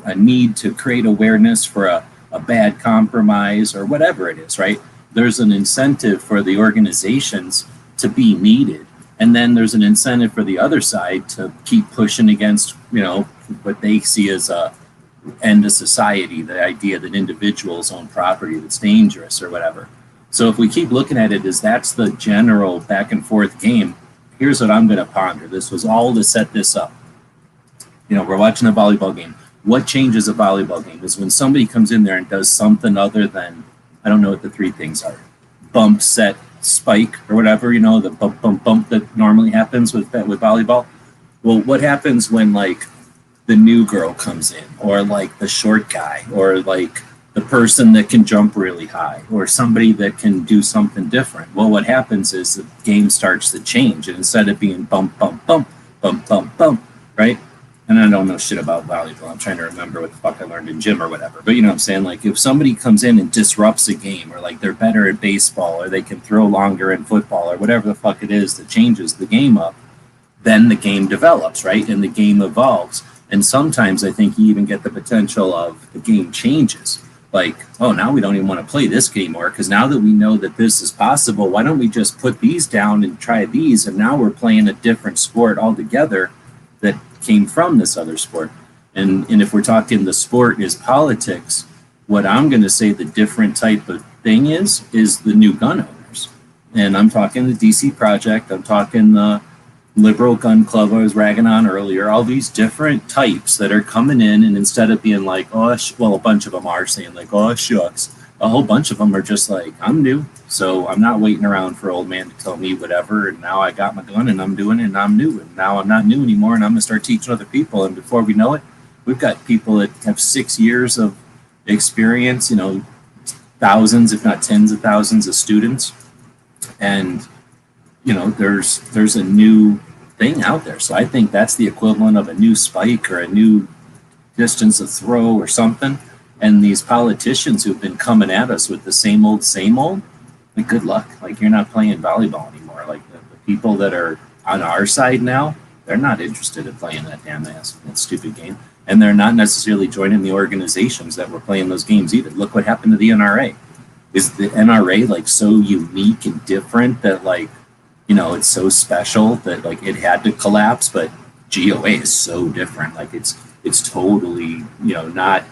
a need to create awareness for a bad compromise or whatever it is, right? There's an incentive for the organizations to be needed. And then there's an incentive for the other side to keep pushing against, you know, what they see as a end of society, the idea that individuals own property that's dangerous or whatever. So if we keep looking at it as that's the general back and forth game, here's what I'm going to ponder. This was all to set this up. You know, we're watching a volleyball game. What changes a volleyball game is when somebody comes in there and does something other than, I don't know what the three things are, bump, set, spike, or whatever, you know, the bump, bump, bump that normally happens with volleyball. Well, what happens when like the new girl comes in, or like the short guy, or like the person that can jump really high, or somebody that can do something different? Well, what happens is the game starts to change, and instead of being bump, bump, bump, bump, bump, bump, right? And I don't know shit about volleyball. I'm trying to remember what the fuck I learned in gym or whatever. But you know what I'm saying? Like if somebody comes in and disrupts a game, or like they're better at baseball, or they can throw longer in football, or whatever the fuck it is that changes the game up, then the game develops, right? And the game evolves. And sometimes I think you even get the potential of the game changes. Like, oh, now we don't even want to play this game more because now that we know that this is possible, why don't we just put these down and try these? And now we're playing a different sport altogether that came from this other sport. And if we're talking the sport is politics, what I'm going to say the different type of thing is the new gun owners. And I'm talking the DC Project, I'm talking the liberal gun club I was ragging on earlier, all these different types that are coming in, and instead of being like, oh, well, a bunch of them are saying like, oh, shucks, a whole bunch of them are just like, I'm new, so I'm not waiting around for old man to tell me whatever, and now I got my gun and I'm doing it and I'm new, and now I'm not new anymore and I'm gonna start teaching other people, and before we know it, we've got people that have 6 years of experience, you know, thousands, if not tens of thousands of students, and you know, there's a new thing out there. So I think that's the equivalent of a new spike or a new distance of throw or something. And these politicians who've been coming at us with the same old, like good luck. Like you're not playing volleyball anymore. Like the people that are on our side now, they're not interested in playing that that stupid game. And they're not necessarily joining the organizations that were playing those games either. Look what happened to the NRA. Is the NRA like so unique and different that like, you know, it's so special that like it had to collapse, but GOA is so different. Like it's totally, you know, not,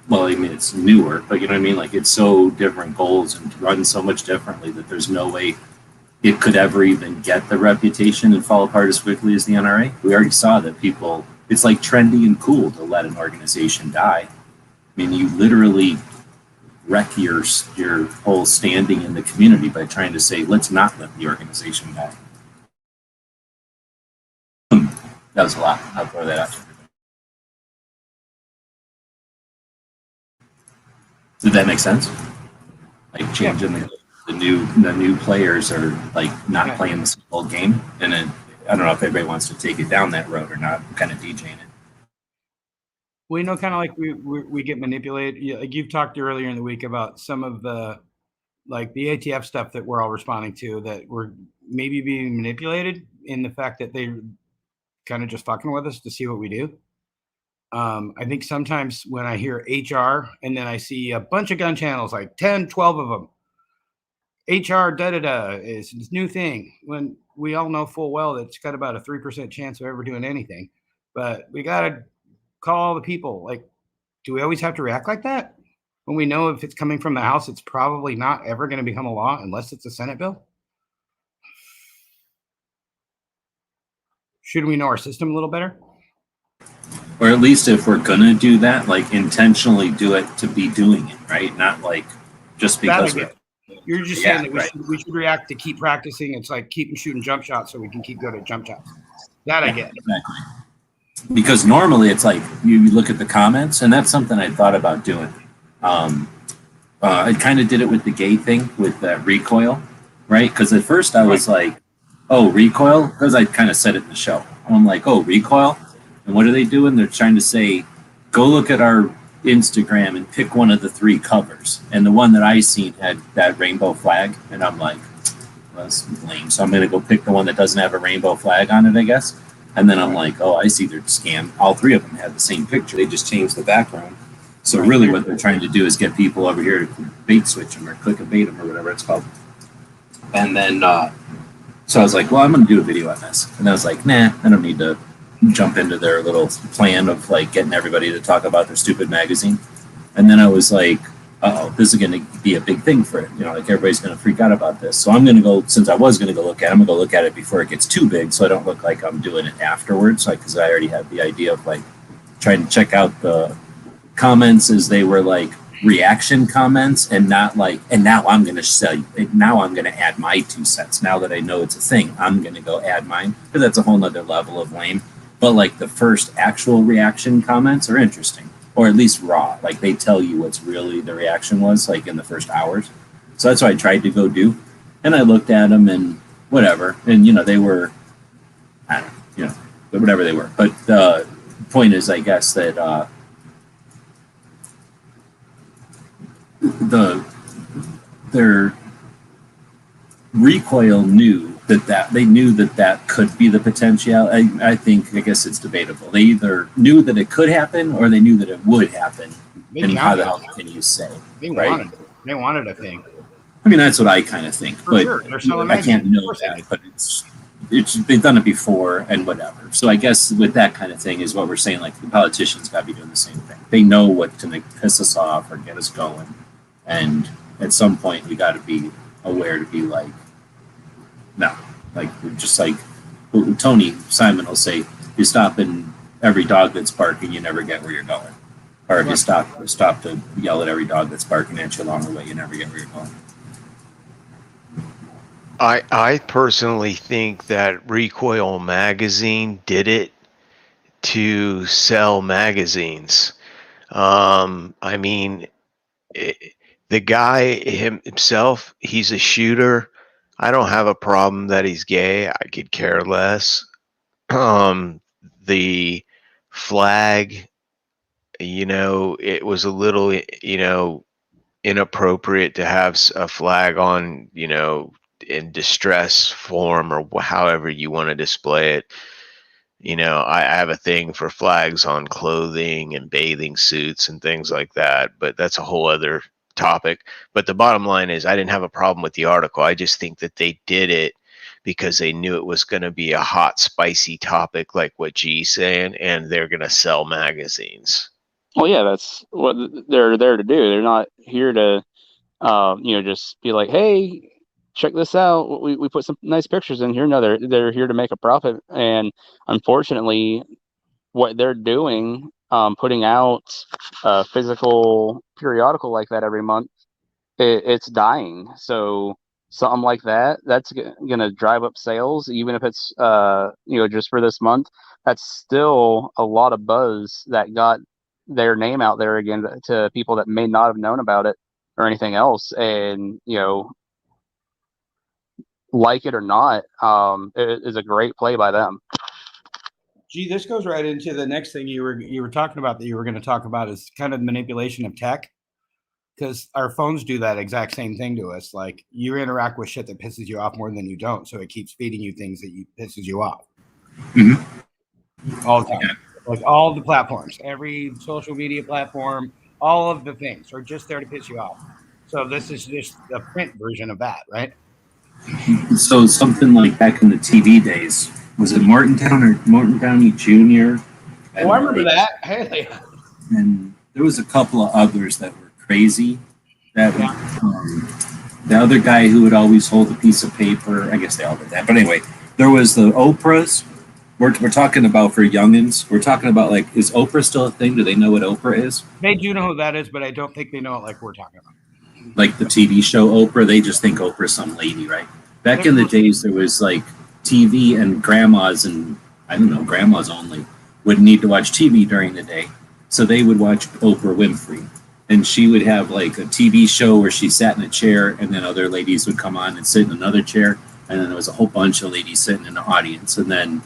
well, I mean, it's newer, but you know what I mean? Like it's so different goals and runs so much differently that there's no way it could ever even get the reputation and fall apart as quickly as the NRA. We already saw that people, it's like trendy and cool to let an organization die. I mean, you literally wreck your whole standing in the community by trying to say, let's not let the organization die. That was a lot. I'll throw that out. Did that make sense? Like changing the new players are like not playing the whole game, and then I don't know if everybody wants to take it down that road or not. I'm kind of DJing it. Well, you know, kind of like we get manipulated. Like you've talked earlier in the week about some of the like the ATF stuff that we're all responding to that we're maybe being manipulated in the fact that they kind of just fucking with us to see what we do. I think sometimes when I hear HR and then I see a bunch of gun channels, like 10, 12 of them, HR da-da-da is this new thing, when we all know full well that it's got about a 3% chance of ever doing anything. But we got to call all the people. Like, do we always have to react like that? When we know if it's coming from the House, it's probably not ever going to become a law unless it's a Senate bill? Should we know our system a little better? Or at least if we're gonna do that, like intentionally do it to be doing it, right? Not like just because you're just saying that we should react to keep practicing. It's like keep shooting jump shots so we can keep going to jump shots. That I get. Exactly. Because normally it's like you look at the comments, and that's something I thought about doing. I kind of did it with the gay thing with that recoil, right? Because at first I was like, oh, recoil, because I kind of said it in the show. I'm like, oh, recoil. And what are they doing? They're trying to say, go look at our Instagram and pick one of the 3 covers. And the one that I seen had that rainbow flag. And I'm like, well, that's lame. So I'm going to go pick the one that doesn't have a rainbow flag on it, I guess. And then I'm like, oh, I see their scam. All 3 of them have the same picture. They just changed the background. So really what they're trying to do is get people over here to bait switch them or click a bait them or whatever it's called. And then, so I was like, well, I'm going to do a video on this. And I was like, nah, I don't need to jump into their little plan of like getting everybody to talk about their stupid magazine. And then I was like, this is going to be a big thing for it. You know, like everybody's going to freak out about this. So I'm going to go, since I was going to go look at it, I'm going to go look at it before it gets too big so I don't look like I'm doing it afterwards. Like, because I already had the idea of like trying to check out the comments as they were like reaction comments and not like, and now I'm going to sell you. Now I'm going to add my 2 cents. Now that I know it's a thing, I'm going to go add mine. Because that's a whole nother level of lame. But like the first actual reaction comments are interesting, or at least raw. Like they tell you what's really the reaction was like in the first hours. So that's what I tried to go do. And I looked at them and whatever. And, you know, they were, I don't know, you know, whatever they were. But the point is, I guess, that their recoil knew that they knew that could be the potential. I think, I guess it's debatable. They either knew that it could happen or they knew that it would happen. And how the hell can you say? They wanted a thing. I mean, that's what I kind of think, but sure. I can't know that. But it's they've done it before and whatever. So I guess with that kind of thing is what we're saying. Like the politicians got to be doing the same thing. They know what to make piss us off or get us going, and at some point we got to be aware to be like, no, like just like Tony Simon will say, you stop in every dog that's barking, you never get where you're going. Or if you stop to yell at every dog that's barking at you along the way, you never get where you're going. I personally think that Recoil Magazine did it to sell magazines. I mean, the guy himself, he's a shooter. I don't have a problem that he's gay. I could care less. The flag, you know, it was a little, you know, inappropriate to have a flag on, you know, in distress form or however you want to display it. You know, I have a thing for flags on clothing and bathing suits and things like that, but that's a whole other topic. But the bottom line is I didn't have a problem with the article. I just think that they did it because they knew it was going to be a hot, spicy topic like what G's saying, and they're going to sell magazines. Well, yeah, that's what they're there to do. They're not here to, you know, just be like, hey, check this out. We put some nice pictures in here. No, they're here to make a profit. And unfortunately, what they're doing, putting out a physical periodical like that every month, it's dying. So something like that's going to drive up sales, even if it's, you know, just for this month. That's still a lot of buzz that got their name out there again to people that may not have known about it or anything else. And, you know, like it or not, it is a great play by them. Gee, this goes right into the next thing you were talking about that you were going to talk about is kind of manipulation of tech, because our phones do that exact same thing to us. Like you interact with shit that pisses you off more than you don't, so it keeps feeding you things that pisses you off. All the time. Yeah. Like all the platforms, every social media platform, all of the things are just there to piss you off. So this is just the print version of that, right? So something like back in the TV days, was it Morton Downey Jr. Oh, I remember that. Hey, And there was a couple of others that were crazy. That the other guy who would always hold a piece of paper. I guess they all did that. But anyway, there was the Oprahs. We're talking about for youngins. We're talking about like, is Oprah still a thing? Do they know what Oprah is? they do know who that is, but I don't think they know it like we're talking about. Like the TV show Oprah, they just think Oprah's some lady, right? Back in the days, there was like TV, and grandmas and I don't know, grandmas only would need to watch TV during the day. So they would watch Oprah Winfrey. And she would have like a TV show where she sat in a chair, and then other ladies would come on and sit in another chair. And then there was a whole bunch of ladies sitting in the audience. And then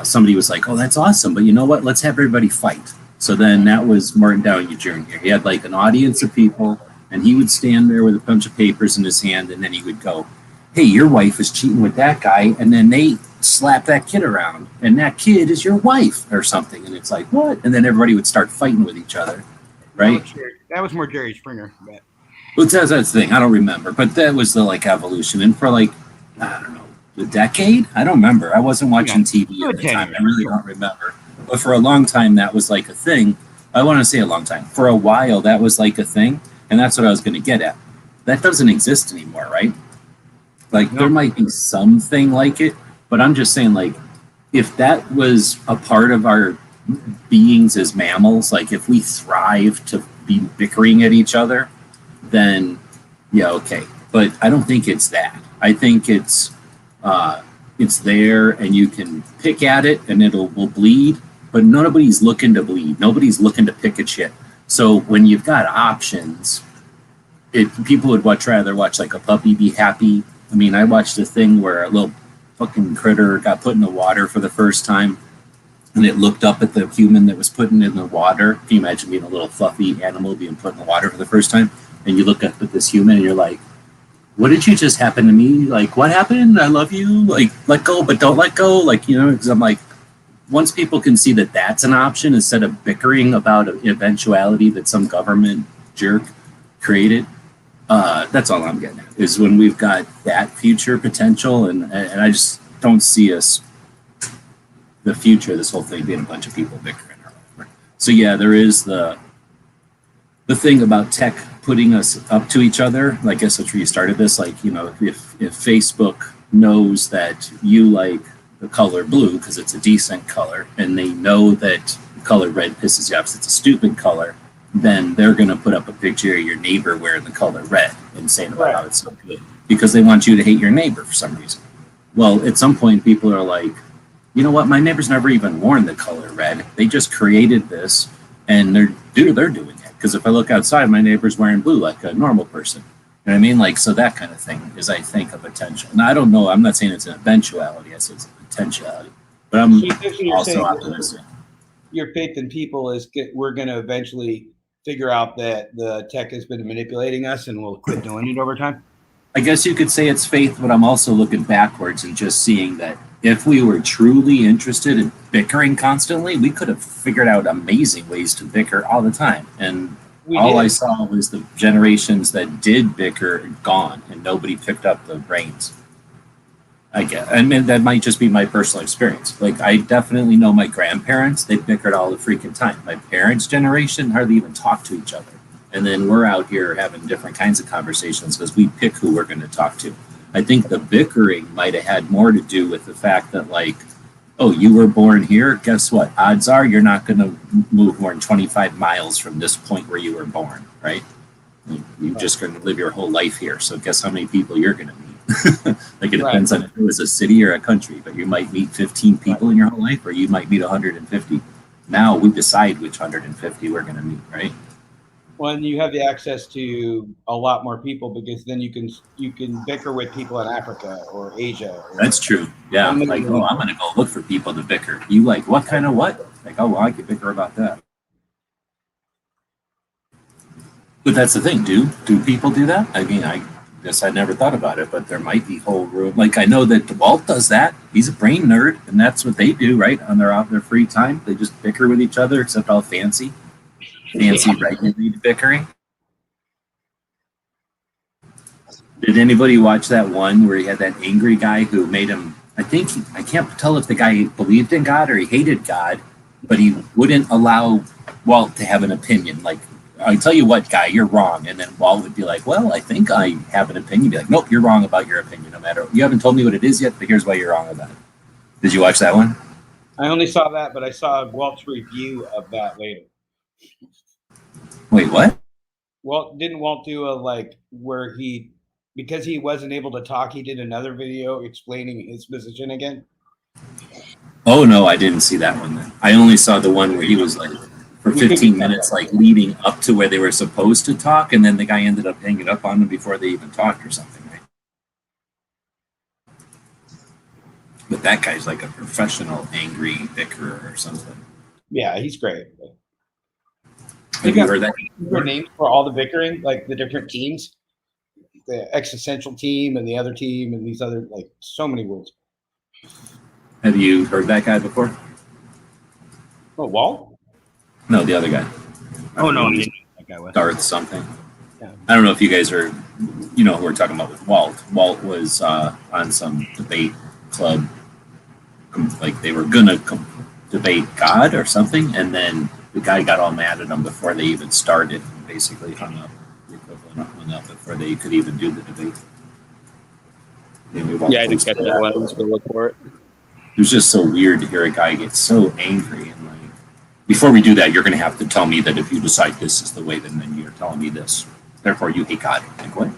somebody was like, oh, that's awesome. But you know what? Let's have everybody fight. So then that was Martin Downey Jr. He had like an audience of people, and he would stand there with a bunch of papers in his hand, and then he would go, hey, your wife is cheating with that guy. And then they slap that kid around, and that kid is your wife or something. And it's like, what? And then everybody would start fighting with each other. Right? That was more Jerry Springer. But. Well, that's the thing. I don't remember. But that was the like evolution. And for like, I don't know, a decade? I don't remember. I wasn't watching TV at the time. I really don't remember. But for a long time, that was like a thing. I want to say a long time. For a while, that was like a thing. And that's what I was going to get at. That doesn't exist anymore, right? Like, there might be something like it. But I'm just saying, like, if that was a part of our beings as mammals, like if we thrive to be bickering at each other, then yeah, okay. But I don't think it's that. I think it's there, and you can pick at it, and will bleed. But nobody's looking to bleed. Nobody's looking to pick at shit. So when you've got options, people would rather watch like a puppy be happy. I mean, I watched a thing where a little fucking critter got put in the water for the first time. And it looked up at the human that was putting in the water. Can you imagine being a little fluffy animal being put in the water for the first time? And you look up at this human and you're like, what did you just happen to me? Like, what happened? I love you. Like, let go, but don't let go. Like, you know, because I'm like, once people can see that that's an option instead of bickering about an eventuality that some government jerk created, that's all I'm getting at, is when we've got that future potential. And I just don't see us the future of this whole thing being a bunch of people bickering or whatever. So yeah, there is the thing about tech putting us up to each other. I guess that's where you started this. Like, you know, if Facebook knows that you like the color blue because it's a decent color, and they know that the color red pisses you off because it's a stupid color, then they're going to put up a picture of your neighbor wearing the color red and saying about how it's so good because they want you to hate your neighbor for some reason. Well, at some point, people are like, you know what? My neighbor's never even worn the color red. They just created this, and they're doing it. Because if I look outside, my neighbor's wearing blue like a normal person. You know what I mean? Like, so that kind of thing is, I think, a potential. Now, I don't know. I'm not saying it's an eventuality. I say it's a potentiality. But I'm also optimistic. Your faith in people is we're going to eventually figure out that the tech has been manipulating us, and we'll quit doing it over time? I guess you could say it's faith, but I'm also looking backwards and just seeing that if we were truly interested in bickering constantly, we could have figured out amazing ways to bicker all the time. And I saw was the generations that did bicker gone, and nobody picked up the reins. I mean, that might just be my personal experience. Like, I definitely know my grandparents, they bickered all the freaking time. My parents' generation hardly even talked to each other. And then we're out here having different kinds of conversations because we pick who we're going to talk to. I think the bickering might have had more to do with the fact that, like, oh, you were born here? Guess what? Odds are you're not going to move more than 25 miles from this point where you were born, right? You're just going to live your whole life here. So guess how many people you're going to meet? Like, it depends on if it was a city or a country, but you might meet 15 people in your whole life, or you might meet 150. Now we decide which 150 we're going to meet, right? Well, and you have the access to a lot more people because then you can bicker with people in Africa or Asia. That's true. Yeah. Like, oh, I'm going to go look for people to bicker. You like what kind of what? Like, oh, well, I could bicker about that. But that's the thing. Do people do that? I mean, I guess I never thought about it, but there might be whole room. Like, I know that Walt does that. He's a brain nerd, and that's what they do, right? On their free time, they just bicker with each other, except all fancy regulated bickering. Did anybody watch that one where he had that angry guy who made him? I can't tell if the guy believed in God or he hated God, but he wouldn't allow Walt to have an opinion. Like, I tell you what, guy, you're wrong. And then Walt would be like, well, I think I have an opinion. He'd be like, nope, you're wrong about your opinion. No matter, you haven't told me what it is yet, but here's why you're wrong about it. Did you watch that one? I only saw that, but I saw Walt's review of that later. Wait, what? Didn't Walt do a where he, because he wasn't able to talk, he did another video explaining his position again? Oh no, I didn't see that one then. I only saw the one where he was like for 15 minutes like leading up to where they were supposed to talk, and then the guy ended up hanging up on them before they even talked or something, right? But that guy's like a professional angry bickerer or something. Yeah, he's great. Have you heard that? Names for all the bickering, like the different teams, the existential team and the other team, and these other, like, so many words. Have you heard that guy before? Oh, Walt? No, the other guy. Oh no, I didn't know that guy was. Darth something. Yeah. I don't know if you guys are, you know, who we're talking about with Walt. Walt was on some debate club, like they were gonna debate God or something, and then the guy got all mad at him before they even started, and basically hung up. The equivalent of hung up before they could even do the debate. Yeah, I didn't catch that one. I was gonna look for it. It was just so weird to hear a guy get so angry and like. Before we do that, you're going to have to tell me that if you decide this is the way, then you're telling me this. Therefore, you hate God. Like what?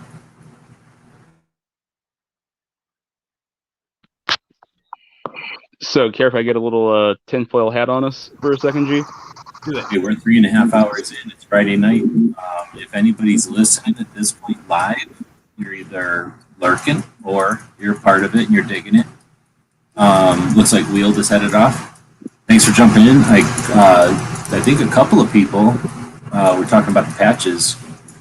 So, care if I get a little tinfoil hat on us for a second, G? Okay, we're 3.5 hours in. It's Friday night. If anybody's listening at this point live, you're either lurking or you're part of it and you're digging it. Looks like Wheel just headed off. Thanks for jumping in. I think a couple of people were talking about the patches.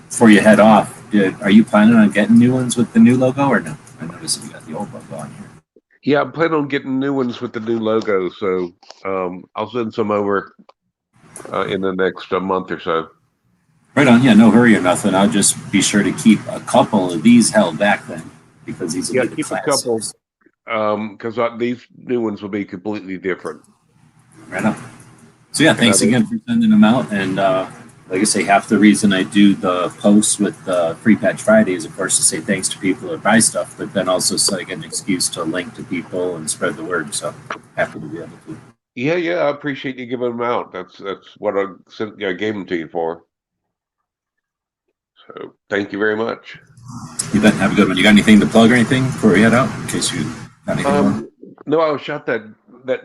Before you head off, are you planning on getting new ones with the new logo or no? I noticed you got the old logo on here. Yeah, I'm planning on getting new ones with the new logo, so I'll send some over in the next month or so. Right on. Yeah, no hurry or nothing. I'll just be sure to keep a couple of these held back then, because these will be the keep classics. a couple, because these new ones will be completely different. Right on. So yeah, thanks again for sending them out. And like I say, half the reason I do the posts with the Free Patch Friday is, of course, to say thanks to people that buy stuff, but then also so I get an excuse to link to people and spread the word. So happy to be able to. Yeah, I appreciate you giving them out. That's what I gave them to you for. So thank you very much. You bet. Have a good one. You got anything to plug or anything before we head out? In case you got anything more? No, I shot that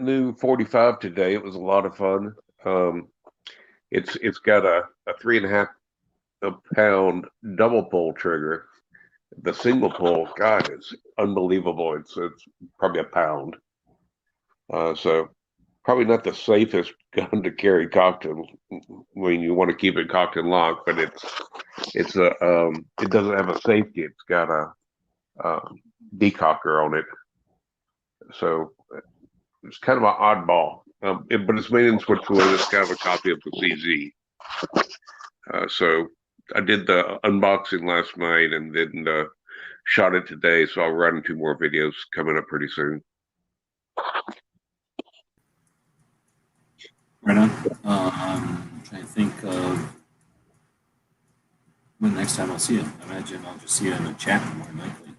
new 45 today. It was a lot of fun. It's got a 3.5 pound double pull trigger. The single pull, God, it's unbelievable. It's probably a pound. So probably not the safest gun to carry cocked when you want to keep it cocked and locked, but it doesn't have a safety. It's got a decocker on it. So it's kind of an oddball, but it's made in Switzerland. It's kind of a copy of the CZ. So I did the unboxing last night and then shot it today. So I'll run 2 more videos coming up pretty soon. Right on. I'm trying to think of when next time I'll see you. I imagine I'll just see you in the chat more than likely.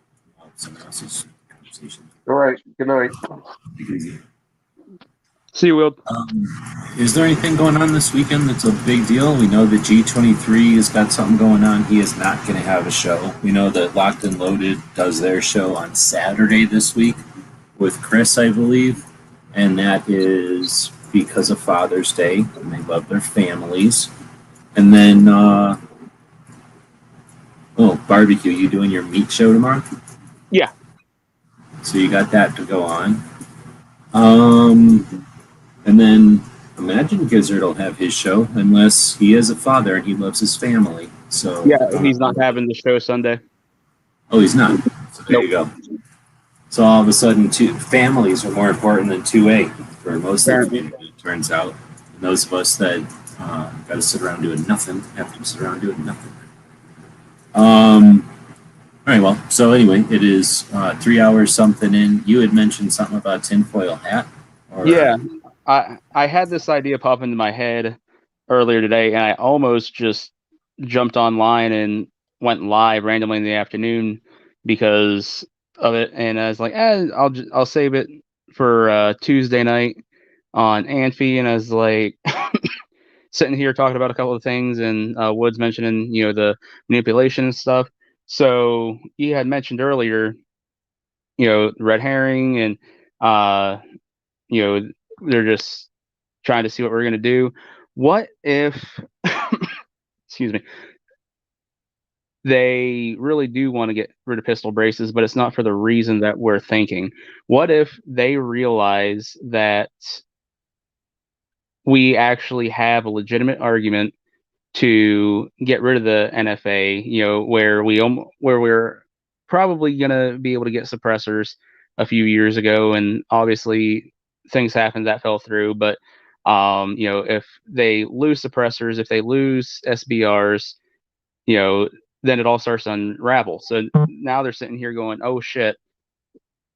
Someone else's conversation. All right. Good night. See you, Will. Is there anything going on this weekend that's a big deal? We know that G23 has got something going on. He is not going to have a show. We know that Locked and Loaded does their show on Saturday this week with Chris, I believe. And that is because of Father's Day, and they love their families. And then, barbecue. You doing your meat show tomorrow? Yeah. So you got that to go on. And then imagine Gizzard will have his show unless he is a father and he loves his family. So yeah, he's not having the show Sunday. Oh, he's not. So there you go. So all of a sudden, families are more important than 2A for most of the community, it turns out. And those of us that got to sit around doing nothing have to sit around doing nothing. All right, well, so anyway, it is 3 hours something in. You had mentioned something about tinfoil hat. Yeah. I had this idea pop into my head earlier today, and I almost just jumped online and went live randomly in the afternoon because of it. And I was like, I'll save it for Tuesday night on Amphi. And I was like, sitting here talking about a couple of things, and Woods mentioning the manipulation and stuff. So you had mentioned earlier, red herring, and uh, they're just trying to see what we're gonna do. What if, excuse me, they really do want to get rid of pistol braces, but it's not for the reason that we're thinking? What if they realize that we actually have a legitimate argument to get rid of the NFA, where we're probably gonna be able to get suppressors a few years ago, and obviously things happened that fell through. But if they lose suppressors, if they lose SBRs, then it all starts to unravel. So now they're sitting here going, "Oh shit,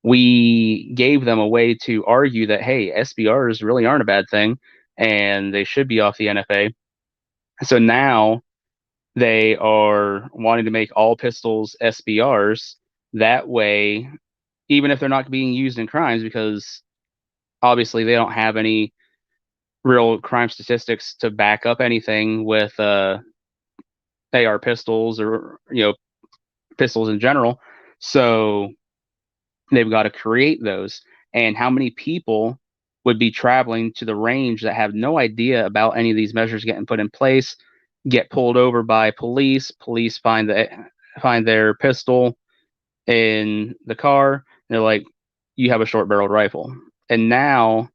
we gave them a way to argue that hey, SBRs really aren't a bad thing, and they should be off the NFA." So now they are wanting to make all pistols SBRs. That way, even if they're not being used in crimes, because obviously they don't have any real crime statistics to back up anything with AR pistols, or pistols in general. So they've got to create those. And how many people would be traveling to the range that have no idea about any of these measures getting put in place, get pulled over by police find their pistol in the car, and they're like, you have a short barreled rifle. And now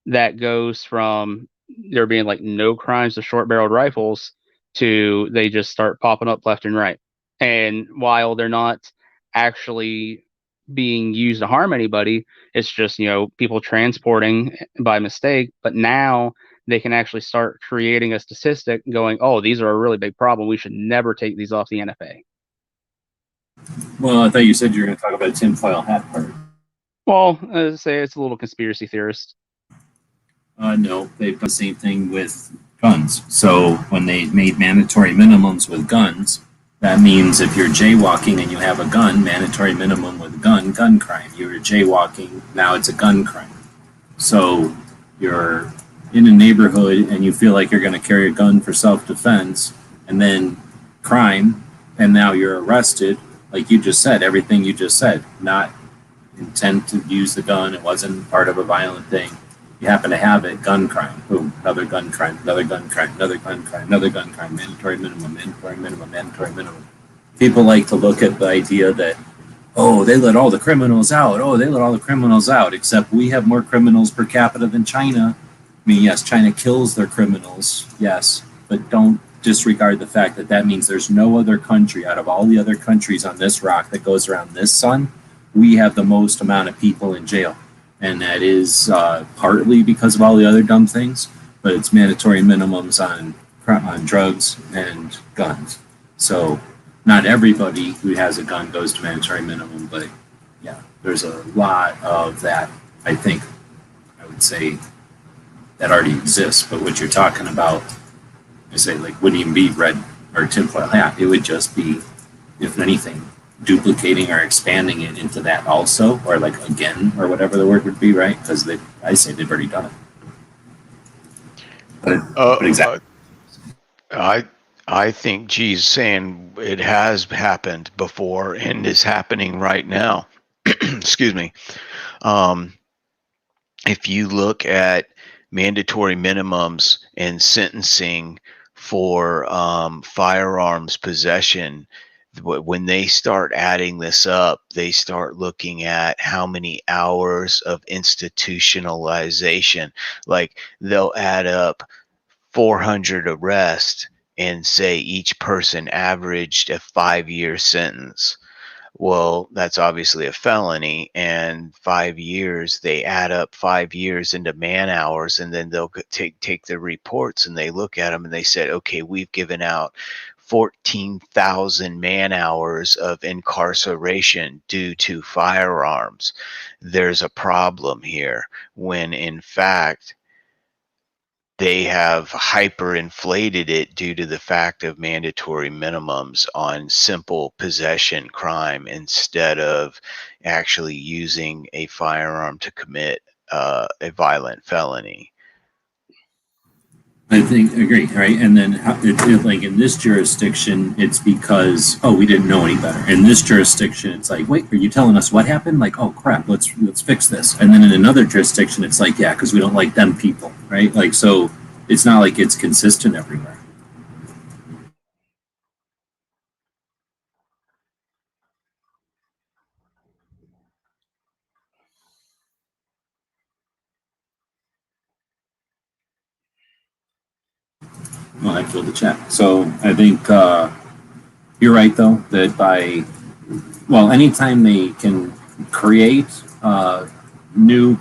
that goes from there being like no crimes of short barreled rifles to they just start popping up left and right. And while they're not actually being used to harm anybody, it's just, people transporting by mistake. But now they can actually start creating a statistic going, oh, these are a really big problem. We should never take these off the NFA. Well, I thought you said you were going to talk about tinfoil hat part. Well, as I say, it's a little conspiracy theorist. No, they've done the same thing with guns. So when they made mandatory minimums with guns, that means if you're jaywalking and you have a gun, mandatory minimum with a gun crime. You're jaywalking, now it's a gun crime. So you're in a neighborhood and you feel like you're going to carry a gun for self-defense, and then crime, and now you're arrested. Like you just said, everything you just said, not intent to use the gun, it wasn't part of a violent thing. You happen to have it, gun crime, boom, another gun crime, another gun crime, another gun crime, another gun crime, mandatory minimum, mandatory minimum, mandatory minimum. People like to look at the idea that, oh, they let all the criminals out. Oh, they let all the criminals out, except we have more criminals per capita than China. I mean, yes, China kills their criminals, yes, but don't disregard the fact that that means there's no other country out of all the other countries on this rock that goes around this sun. We have the most amount of people in jail. And that is partly because of all the other dumb things, but it's mandatory minimums on drugs and guns. So not everybody who has a gun goes to mandatory minimum, but yeah, there's a lot of that, I think, I would say, that already exists. But what you're talking about, I say, like, wouldn't even be red or tinfoil hat. It would just be, if anything, duplicating or expanding it into that also, or like again, or whatever the word would be, right? Because I say they've already done it. But exactly. I think G's saying it has happened before and is happening right now. Excuse me. If you look at mandatory minimums and sentencing for firearms possession, when they start adding this up, they start looking at how many hours of institutionalization. Like they'll add up 400 arrests and say each person averaged a 5-year sentence. Well, that's obviously a felony, and 5 years, they add up 5 years into man hours, and then they'll take the reports and they look at them and they said, okay, we've given out 14,000 man hours of incarceration due to firearms. There's a problem here, when in fact, they have hyperinflated it due to the fact of mandatory minimums on simple possession crime instead of actually using a firearm to commit a violent felony. I think agree, right? And then like in this jurisdiction, it's because we didn't know any better. In this jurisdiction, it's like, wait, are you telling us what happened? Like, oh crap, let's fix this. And then in another jurisdiction, it's like, yeah, because we don't like them people, right? Like, so it's not like it's consistent everywhere. Well, I filled the chat. So I think you're right, though, that anytime they can create new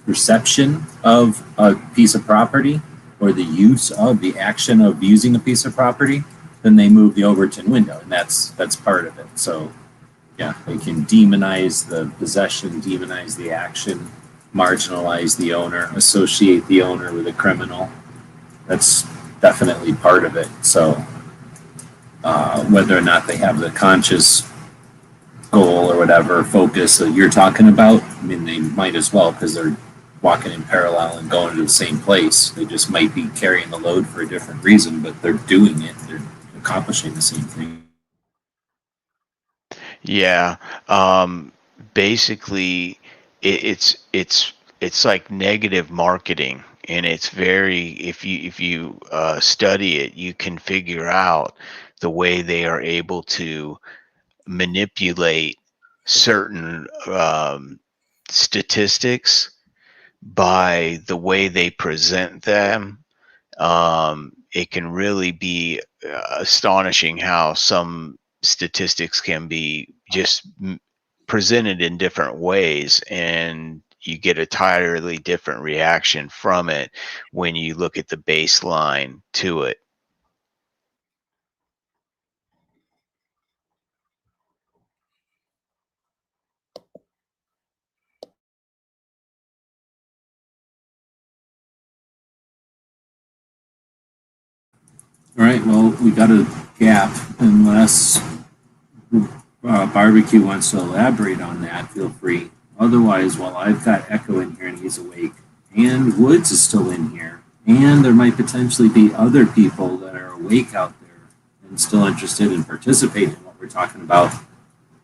perception of a piece of property or the use of the action of using a piece of property, then they move the Overton window, and that's part of it. So, yeah, they can demonize the possession, demonize the action, marginalize the owner, associate the owner with a criminal. That's definitely part of it. So whether or not they have the conscious goal or whatever focus that you're talking about, I mean, they might as well, because they're walking in parallel and going to the same place. They just might be carrying the load for a different reason, but they're doing it. They're accomplishing the same thing. Yeah. Basically, it's like negative marketing, and it's very, if you study it, you can figure out the way they are able to manipulate certain statistics by the way they present them. It can really be astonishing how some statistics can be just presented in different ways, and you get a entirely different reaction from it when you look at the baseline to it. All right, well, we got a gap. Unless Barbecue wants to elaborate on that, feel free. Otherwise, while I've got Echo in here and he's awake, and Woods is still in here, and there might potentially be other people that are awake out there and still interested in participating in what we're talking about.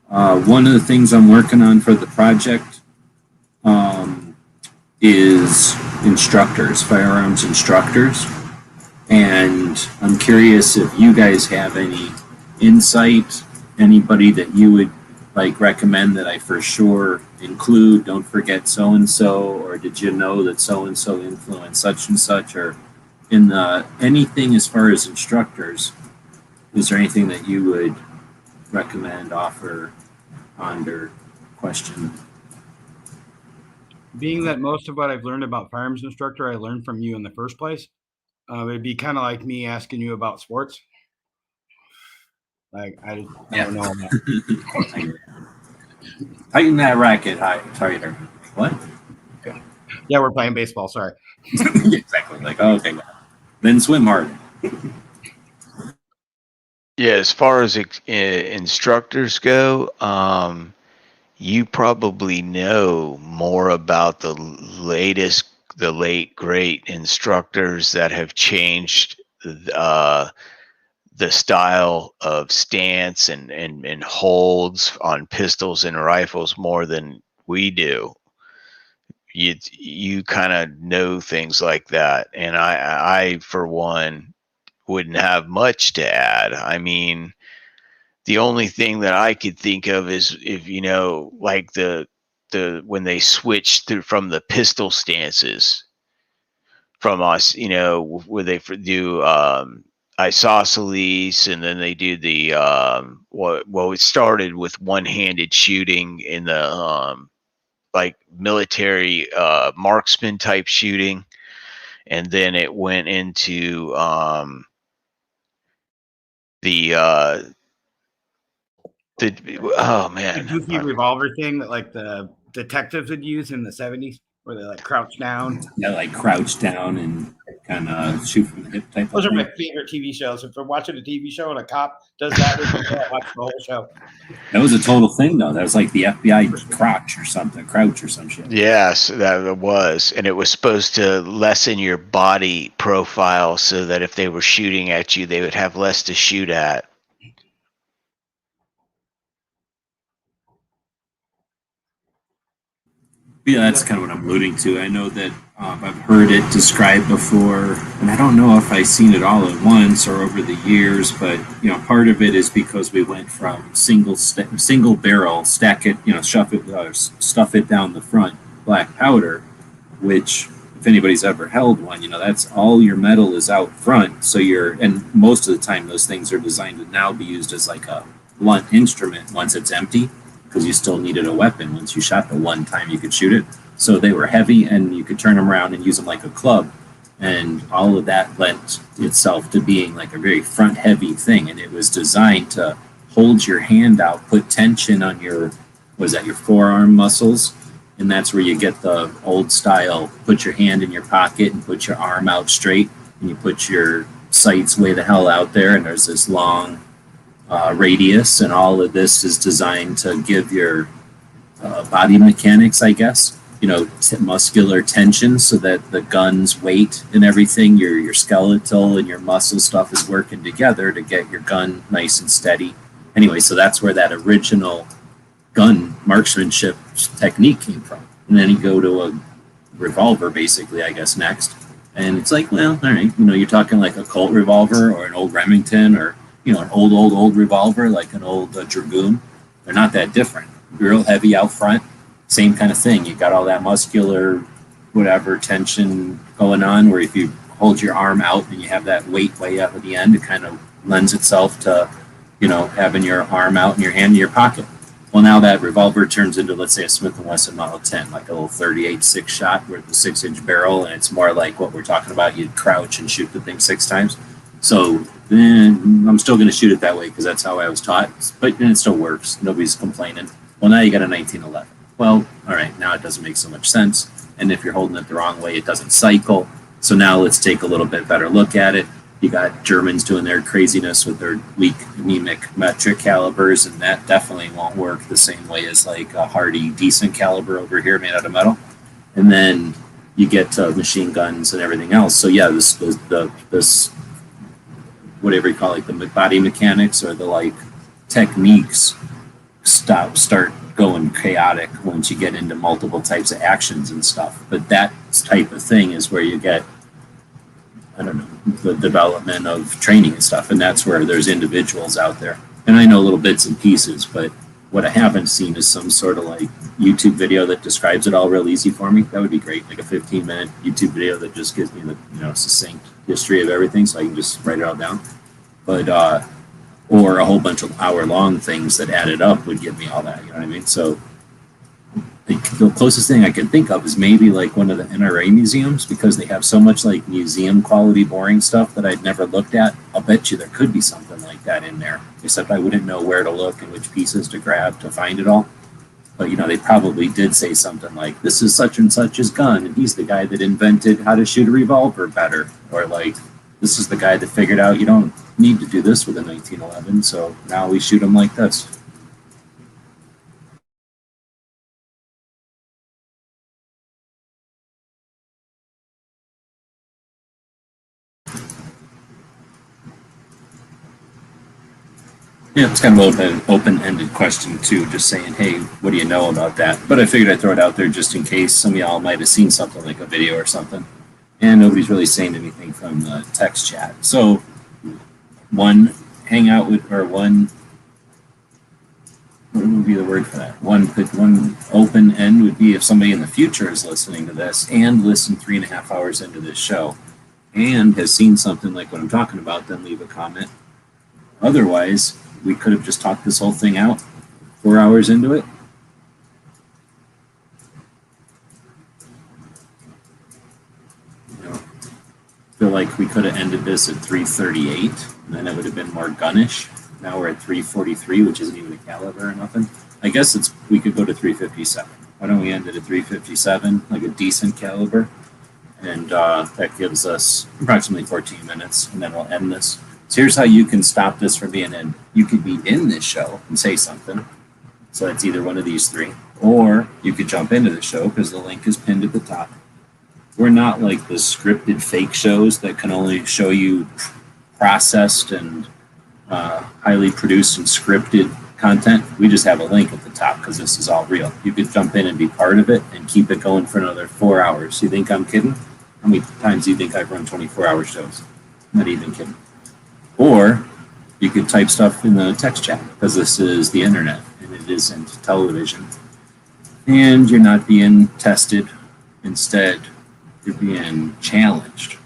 One of the things I'm working on for the project is instructors, firearms instructors. And I'm curious if you guys have any insight, anybody that you would like recommend that I for sure include. Don't forget so and so, or did you know that so and so influenced such and such, or in the anything as far as instructors. Is there anything that you would recommend, offer, ponder, question? Being that most of what I've learned about firearms instructor, I learned from you in the first place. It'd be kind of like me asking you about sports. Like I don't know. Tighten that racket high, tighter. What? Okay. Yeah, we're playing baseball. Sorry. Exactly. Like, oh, okay. Then swim hard. Yeah, as far as instructors go, you probably know more about the late great instructors that have changed the style of stance and holds on pistols and rifles more than we do. You kind of know things like that, and I for one wouldn't have much to add. I mean, the only thing that I could think of is if like the when they switched from the pistol stances from us, where they do isosceles, and then they do the it started with one-handed shooting in the like military marksman type shooting, and then it went into the oh man, the goofy revolver thing that like the detectives would use in the 70s. where they like crouch down. Yeah, like crouch down and kind of shoot from the hip type Those of are thing. my favorite TV shows. If I'm watching a TV show and a cop does that, I watch the whole show. That was a total thing, though. That was like the FBI crouch or something, crouch or some shit. Yes, that was. And it was supposed to lessen your body profile so that if they were shooting at you, they would have less to shoot at. Yeah, that's kind of what I'm alluding to. I know that I've heard it described before, and I don't know if I've seen it all at once or over the years. But part of it is because we went from single barrel, stack it, stuff it down the front, black powder, which if anybody's ever held one, that's all your metal is out front. So and most of the time those things are designed to now be used as like a blunt instrument once it's empty, because you still needed a weapon. Once you shot the one time you could shoot it. So they were heavy and you could turn them around and use them like a club. And all of that lent itself to being like a very front heavy thing. And it was designed to hold your hand out, put tension on your forearm muscles. And that's where you get the old style, put your hand in your pocket and put your arm out straight. And you put your sights way the hell out there. And there's this long radius, and all of this is designed to give your body mechanics, I guess, muscular tension, so that the gun's weight and everything, your skeletal and your muscle stuff is working together to get your gun nice and steady. Anyway, so that's where that original gun marksmanship technique came from. And then you go to a revolver, basically, I guess, next. And it's like, well, all right, you're talking like a Colt revolver or an old Remington or an old revolver, like an old Dragoon. They're not that different. Real heavy out front, same kind of thing. You got all that muscular, whatever, tension going on, where if you hold your arm out and you have that weight way up at the end, it kind of lends itself to, having your arm out and your hand in your pocket. Well, now that revolver turns into, let's say, a Smith & Wesson Model 10, like a little 38 6-shot with the 6-inch barrel, and it's more like what we're talking about. You'd crouch and shoot the thing 6 times. So then I'm still going to shoot it that way because that's how I was taught. But then it still works. Nobody's complaining. Well, now you got a 1911. Well, all right, now it doesn't make so much sense. And if you're holding it the wrong way, it doesn't cycle. So now let's take a little bit better look at it. You got Germans doing their craziness with their weak, anemic metric calibers, and that definitely won't work the same way as like a hardy, decent caliber over here made out of metal. And then you get to machine guns and everything else. So yeah, this whatever you call it, the body mechanics or the like techniques start going chaotic once you get into multiple types of actions and stuff. But that type of thing is where you get, I don't know, the development of training and stuff. And that's where there's individuals out there. And I know little bits and pieces, but what I haven't seen is some sort of like YouTube video that describes it all real easy for me. That would be great. Like a 15-minute YouTube video that just gives me the succinct history of everything, so I can just write it all down. But or a whole bunch of hour-long things that added up would give me all that. You know what I mean? So the closest thing I can think of is maybe like one of the NRA museums, because they have so much like museum quality boring stuff that I'd never looked at. I'll bet you there could be something like that in there, except I wouldn't know where to look and which pieces to grab to find it all. But they probably did say something like, this is such and such's gun, and he's the guy that invented how to shoot a revolver better, or like, this is the guy that figured out you don't need to do this with a 1911, so now we shoot them like this. Yeah, it's kind of an open-ended question too, just saying, hey, what do you know about that? But I figured I'd throw it out there just in case some of y'all might have seen something like a video or something. And nobody's really saying anything from the text chat. So one hangout with, or one, what would be the word for that? One open end would be if somebody in the future is listening to this and listened 3.5 hours into this show and has seen something like what I'm talking about, then leave a comment. Otherwise, we could have just talked this whole thing out 4 hours into it. Feel like we could have ended this at 338, and then it would have been more gunnish. Now we're at 343, which isn't even a caliber or nothing. I guess we could go to 357. Why don't we end it at 357, like a decent caliber? And that gives us approximately 14 minutes, and then we'll end this. So here's how you can stop this from being in. You could be in this show and say something. So it's either one of these three. Or you could jump into the show because the link is pinned at the top. We're not like the scripted fake shows that can only show you processed and highly produced and scripted content. We just have a link at the top because this is all real. You could jump in and be part of it and keep it going for another 4 hours. You think I'm kidding? How many times do you think I've run 24-hour shows? Not even kidding. Or you could type stuff in the text chat because this is the internet and it isn't television. And you're not being tested. Instead, you're being challenged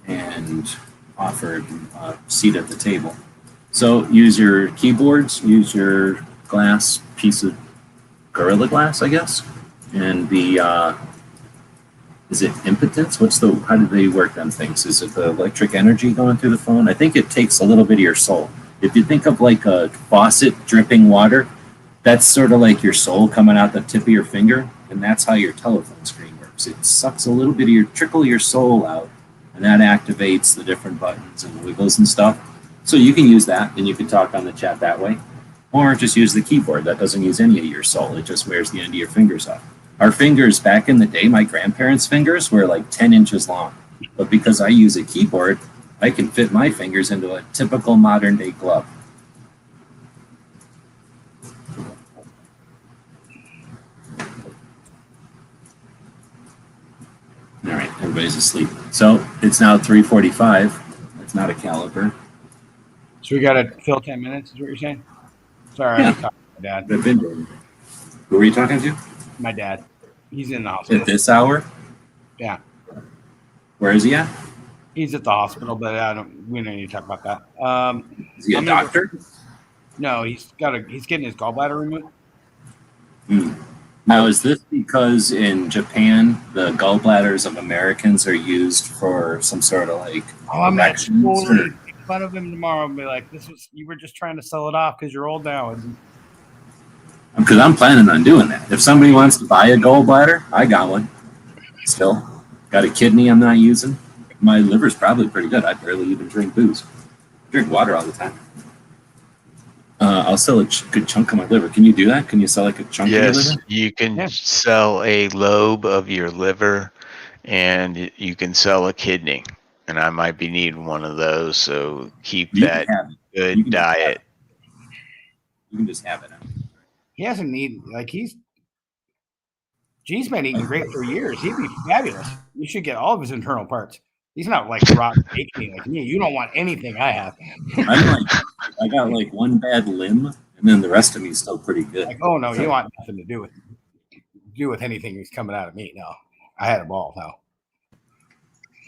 and offered a seat at the table. So use your keyboards, use your glass piece of Gorilla Glass, I guess, and the is it impotence? How do they work them things? Is it the electric energy going through the phone? I think it takes a little bit of your soul. If you think of like a faucet dripping water, that's sort of like your soul coming out the tip of your finger, and that's how your telephone screen works. It sucks a little bit of trickle your soul out, and that activates the different buttons and wiggles and stuff. So you can use that, and you can talk on the chat that way. Or just use the keyboard. That doesn't use any of your soul. It just wears the end of your fingers off. Our fingers, back in the day, my grandparents' fingers were like 10 inches long. But because I use a keyboard, I can fit my fingers into a typical modern-day glove. All right, everybody's asleep. So it's now 3:45. It's not a caliber. So we got to fill 10 minutes, is what you're saying? Sorry, Yeah. I was talking to my dad. I've been doing it. Who were you talking to? My dad. He's in the hospital. At this hour? Yeah. Where is he at? He's at the hospital, but we don't need to talk about that. Is he a doctor? No, he's getting his gallbladder removed. Now, is this because in Japan, the gallbladders of Americans are used for some sort of like I'm gonna erections? totally make fun of him tomorrow and be like, you were just trying to sell it off because you're old now. Because I'm planning on doing that. If somebody wants to buy a gallbladder, I got one. Still. Got a kidney I'm not using. My liver's probably pretty good. I barely even drink booze. I drink water all the time. I'll sell a good chunk of my liver. Can you do that? Can you sell like a chunk of your Yes, liver? you can sell a lobe of your liver, and you can sell a kidney. And I might be needing one of those, so keep that good diet. You can just have it. He hasn't eaten G's been eating great for years. He'd be fabulous. You should get all of his internal parts. He's not like rotten bacon like me. You don't want anything I have. I got like one bad limb, and then the rest of me is still pretty good. Like, oh no, you want nothing to do with anything that's coming out of me. No, I had a ball. No.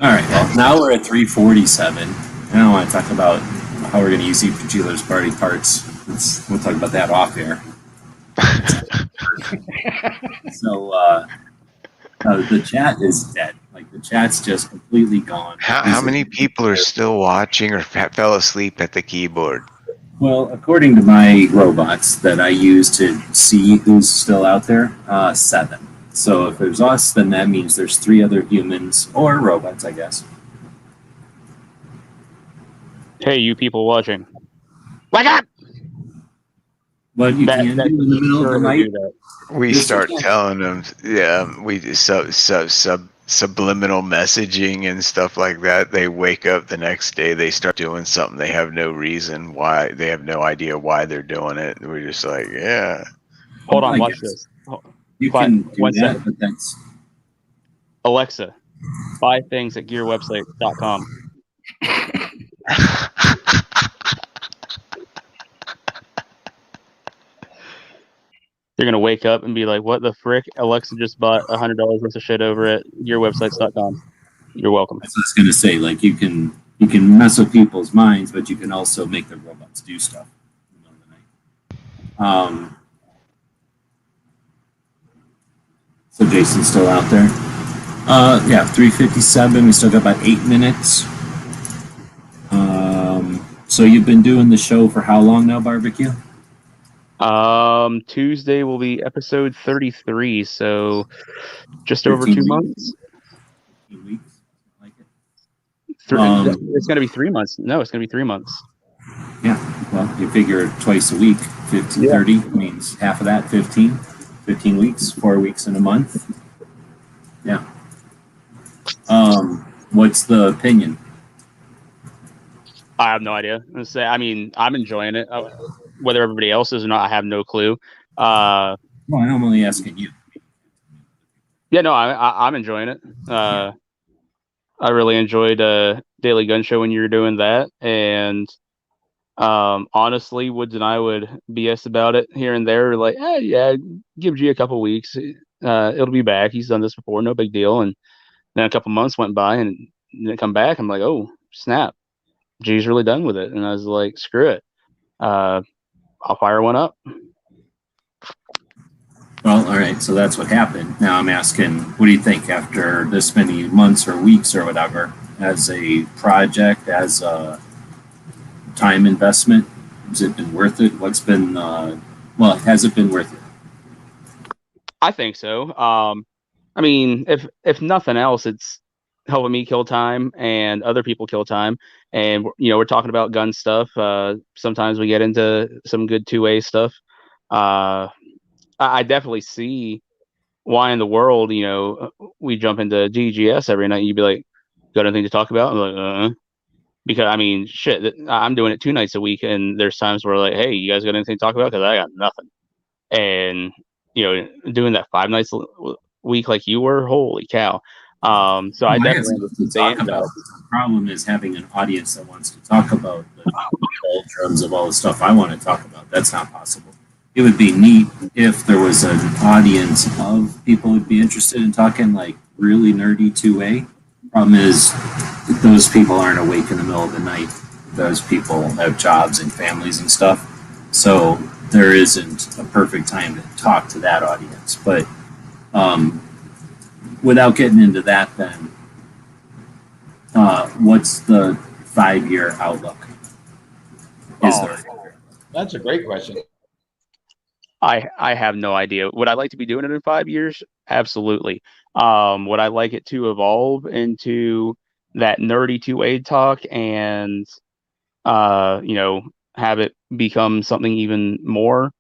All right. Well, now we're at 3:47. Now I want to talk about how we're going to use each dealer's party parts. We'll talk about that off air. So the chat is dead. Like the chat's just completely gone. How many people are still watching or fell asleep at the keyboard? Well, according to my robots that I use to see who's still out there, 7. So if there's us, then that means there's 3 other humans or robots, I guess. Hey, you people watching. Wake up! What you can do in the middle of the night. We start telling them, we subliminal messaging and stuff like that. They wake up the next day, they start doing something. They have no reason why. They have no idea why they're doing it. We're just like, yeah. Hold on, watch this. You can do that, but that's Alexa, buy things at gearwebsite.com. They're gonna wake up and be like, "What the frick?" Alexa just bought $100 worth of shit over at gearwebsites.com. You're welcome. That's what I was gonna say. Like you can mess with people's minds, but you can also make the robots do stuff in the middle of the night. So Jason's still out there. Yeah, 3:57. We still got about 8 minutes. So you've been doing the show for how long now, Barbecue? Tuesday will be episode 33, so just over 15 2 weeks? months. 15 weeks, like it. It's going to be 3 months. No, it's going to be 3 months. Yeah, well, you figure twice a week, 15, Yeah. 30 means half of that, 15. 15 weeks, 4 weeks in a month. Yeah. What's the opinion? I have no idea. I mean, I'm enjoying it. Whether everybody else is or not, I have no clue. Well, I'm only asking you. Yeah, no, I'm enjoying it. I really enjoyed Daily Gun Show when you were doing that, and honestly, Woods and I would BS about it here and there, like, yeah, give G a couple weeks, it'll be back. He's done this before, no big deal. And then a couple months went by and didn't come back. I'm like, oh snap, G's really done with it. And I was like, screw it, I'll fire one up. Well, all right, so that's what happened. Now I'm asking, what do you think after this many months or weeks or whatever, as a project, as a time investment? Has it been worth it? What's been, well, has it been worth it? I think so. I mean, if nothing else, it's helping me kill time and other people kill time. And we're talking about gun stuff. Sometimes we get into some good two-way stuff. I definitely see why in the world, we jump into GGS every night. And you'd be like, got anything to talk about? I'm like, because I mean, shit, I'm doing it 2 nights a week, and there's times where like, hey, you guys got anything to talk about? Because I got nothing. And doing that 5 nights a week like you were, holy cow. So I definitely understand that. The problem is having an audience that wants to talk about the terms of all the stuff I want to talk about. That's not possible. It would be neat if there was an audience of people who'd be interested in talking like really nerdy two-way. Problem is, those people aren't awake in the middle of the night. Those people have jobs and families and stuff. So there isn't a perfect time to talk to that audience. But without getting into that, then what's the 5-year outlook? That's a great question. I have no idea. Would I like to be doing it in 5 years? Absolutely. Would I like it to evolve into that nerdy two-way talk and have it become something even more?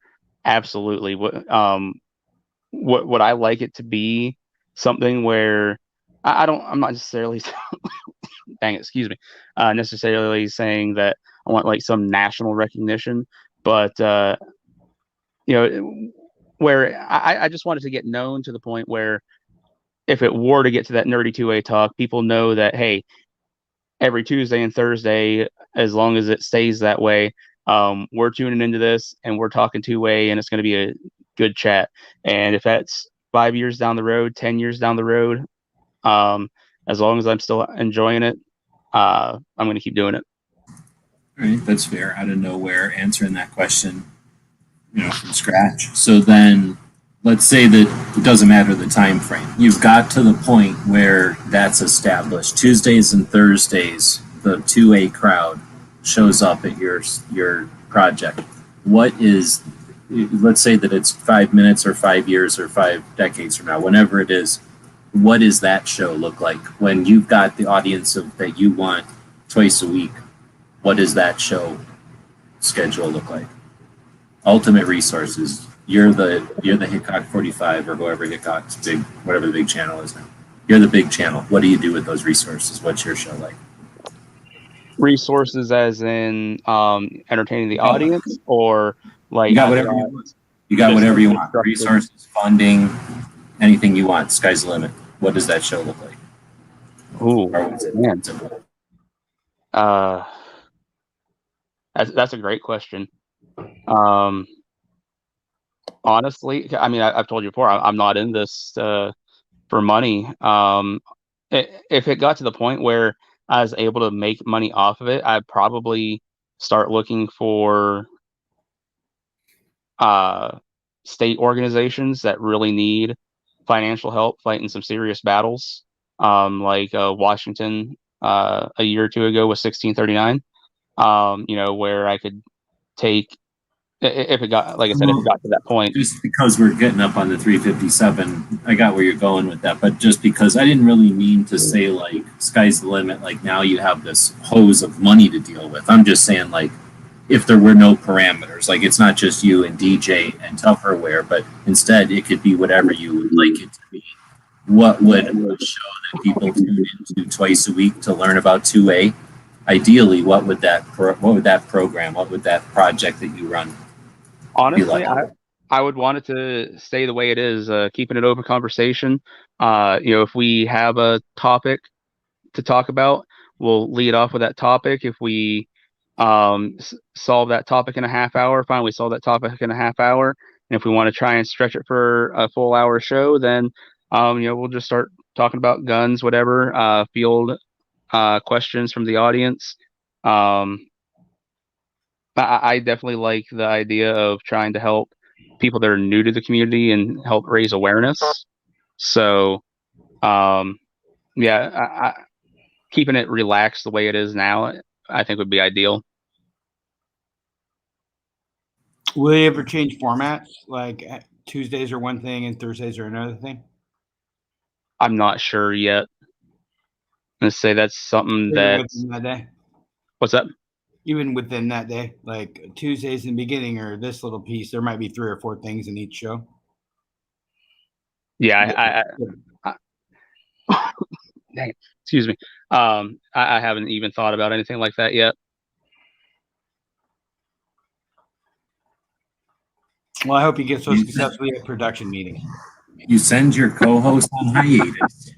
Absolutely. Would I like it to be something where I'm not necessarily dang it, excuse me, necessarily saying that I want like some national recognition, but where I just wanted to get known to the point where if it were to get to that nerdy two-way talk, people know that, hey, every Tuesday and Thursday, as long as it stays that way, we're tuning into this and we're talking two-way, and it's going to be a good chat. And if that's 5 years down the road, 10 years down the road, as long as I'm still enjoying it, I'm going to keep doing it. All right, that's fair. Out of nowhere, answering that question, from scratch. So then, let's say that it doesn't matter the time frame. You've got to the point where that's established. Tuesdays and Thursdays, the two-way crowd shows up at your project. What is, let's say that it's 5 minutes or 5 years or 5 decades from now, whenever it is, what does that show look like when you've got the audience that you want twice a week? What does that show schedule look like? Ultimate Resources. You're the Hickok 45 or whoever Hickok's big, whatever the big channel is now. You're the big channel. What do you do with those resources? What's your show like? Resources as in entertaining the audience, or like you got whatever you want. You got whatever you want. Resources, funding, anything you want. Sky's the limit. What does that show look like? Ooh, man. That's a great question. Honestly, I mean, I've told you before, I'm not in this for money. If it got to the point where I was able to make money off of it, I'd probably start looking for state organizations that really need financial help fighting some serious battles, like Washington a year or two ago with 1639, where I could take If it got, like I said, if it got to that point. Just because we're getting up on the 357, I got where you're going with that, but just because I didn't really mean to say like sky's the limit, like now you have this hose of money to deal with. I'm just saying like if there were no parameters, like it's not just you and DJ and Tupperware, but instead it could be whatever you would like it to be. What would a show that people tune into twice a week to learn about 2A? Ideally, what would that program, what would that project that you run? Honestly, I would want it to stay the way it is, keeping it open conversation. If we have a topic to talk about, we'll lead off with that topic. If we solve that topic in a half hour, fine, we solve that topic in a half hour. And if we want to try and stretch it for a full hour show, then we'll just start talking about guns, whatever, field questions from the audience. I definitely like the idea of trying to help people that are new to the community and help raise awareness. So, keeping it relaxed the way it is now, I think would be ideal. Will you ever change formats? Like Tuesdays are one thing and Thursdays are another thing? I'm not sure yet. Let's say that's something that day. What's that? Even within that day, like Tuesdays in the beginning or this little piece, there might be 3 or 4 things in each show. Yeah, dang, excuse me. I haven't even thought about anything like that yet. Well, I hope you get so successfully at production meeting. You send your co-host on hiatus.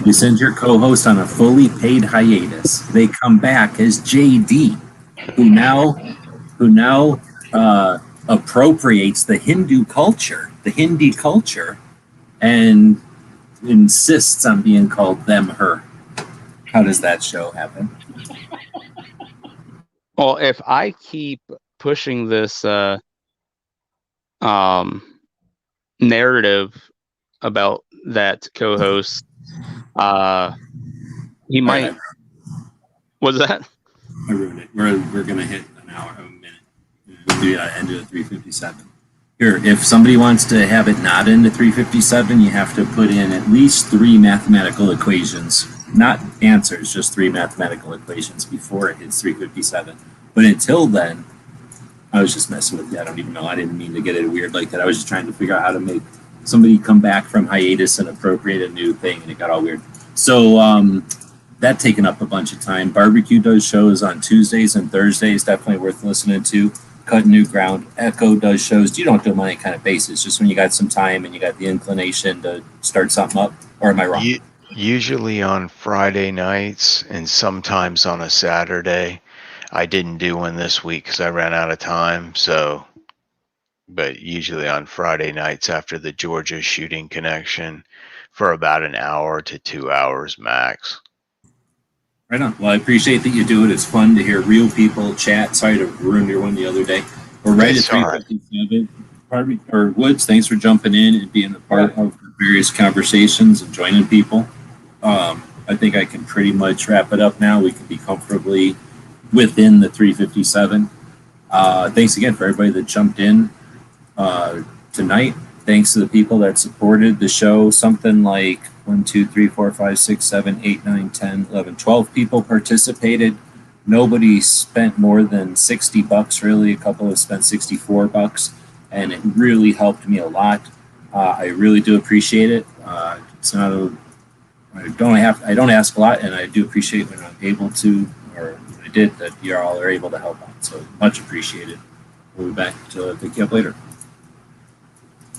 You send your co-host on a fully paid hiatus. They come back as JD, who now appropriates the Hindu culture, and insists on being called them, her. How does that show happen? Well, if I keep pushing this narrative about that co-host, he might. What's that? I ruined it. We're gonna hit an hour, a minute. We'll do end of 357. Here, if somebody wants to have it not into 357, you have to put in at least 3 mathematical equations, not answers, just 3 mathematical equations before it hits 357. But until then, I was just messing with you. I don't even know. I didn't mean to get it weird like that. I was just trying to figure out how to make somebody come back from hiatus and appropriate a new thing, and it got all weird. So that taken up a bunch of time. Barbecue does shows on Tuesdays and Thursdays, definitely worth listening to. Cut New Ground. Echo does shows. You don't do them on any kind of basis, just when you got some time and you got the inclination to start something up. Or am I wrong? Usually on Friday nights and sometimes on a Saturday. I didn't do one this week because I ran out of time. But usually on Friday nights after the Georgia shooting connection for about an hour to 2 hours max. Right on. Well, I appreciate that you do it. It's fun to hear real people chat. Sorry to ruin your one the other day. We're right at 357. Or Woods, thanks for jumping in and being a part of the various conversations and joining people. I think I can pretty much wrap it up now. We can be comfortably within the 357. Thanks again for everybody that jumped in tonight. Thanks to the people that supported the show. Something like 1, 2, 3, 4, 5, 6, 7, 8, 9, 10, 11, 12 people participated. Nobody spent more than $60, really. A couple have spent $64, and it really helped me a lot. I really do appreciate it. It's not I don't ask a lot, and I do appreciate when I'm able to, or when I did, that you all are able to help out. So much appreciated. We'll be back to pick you up later.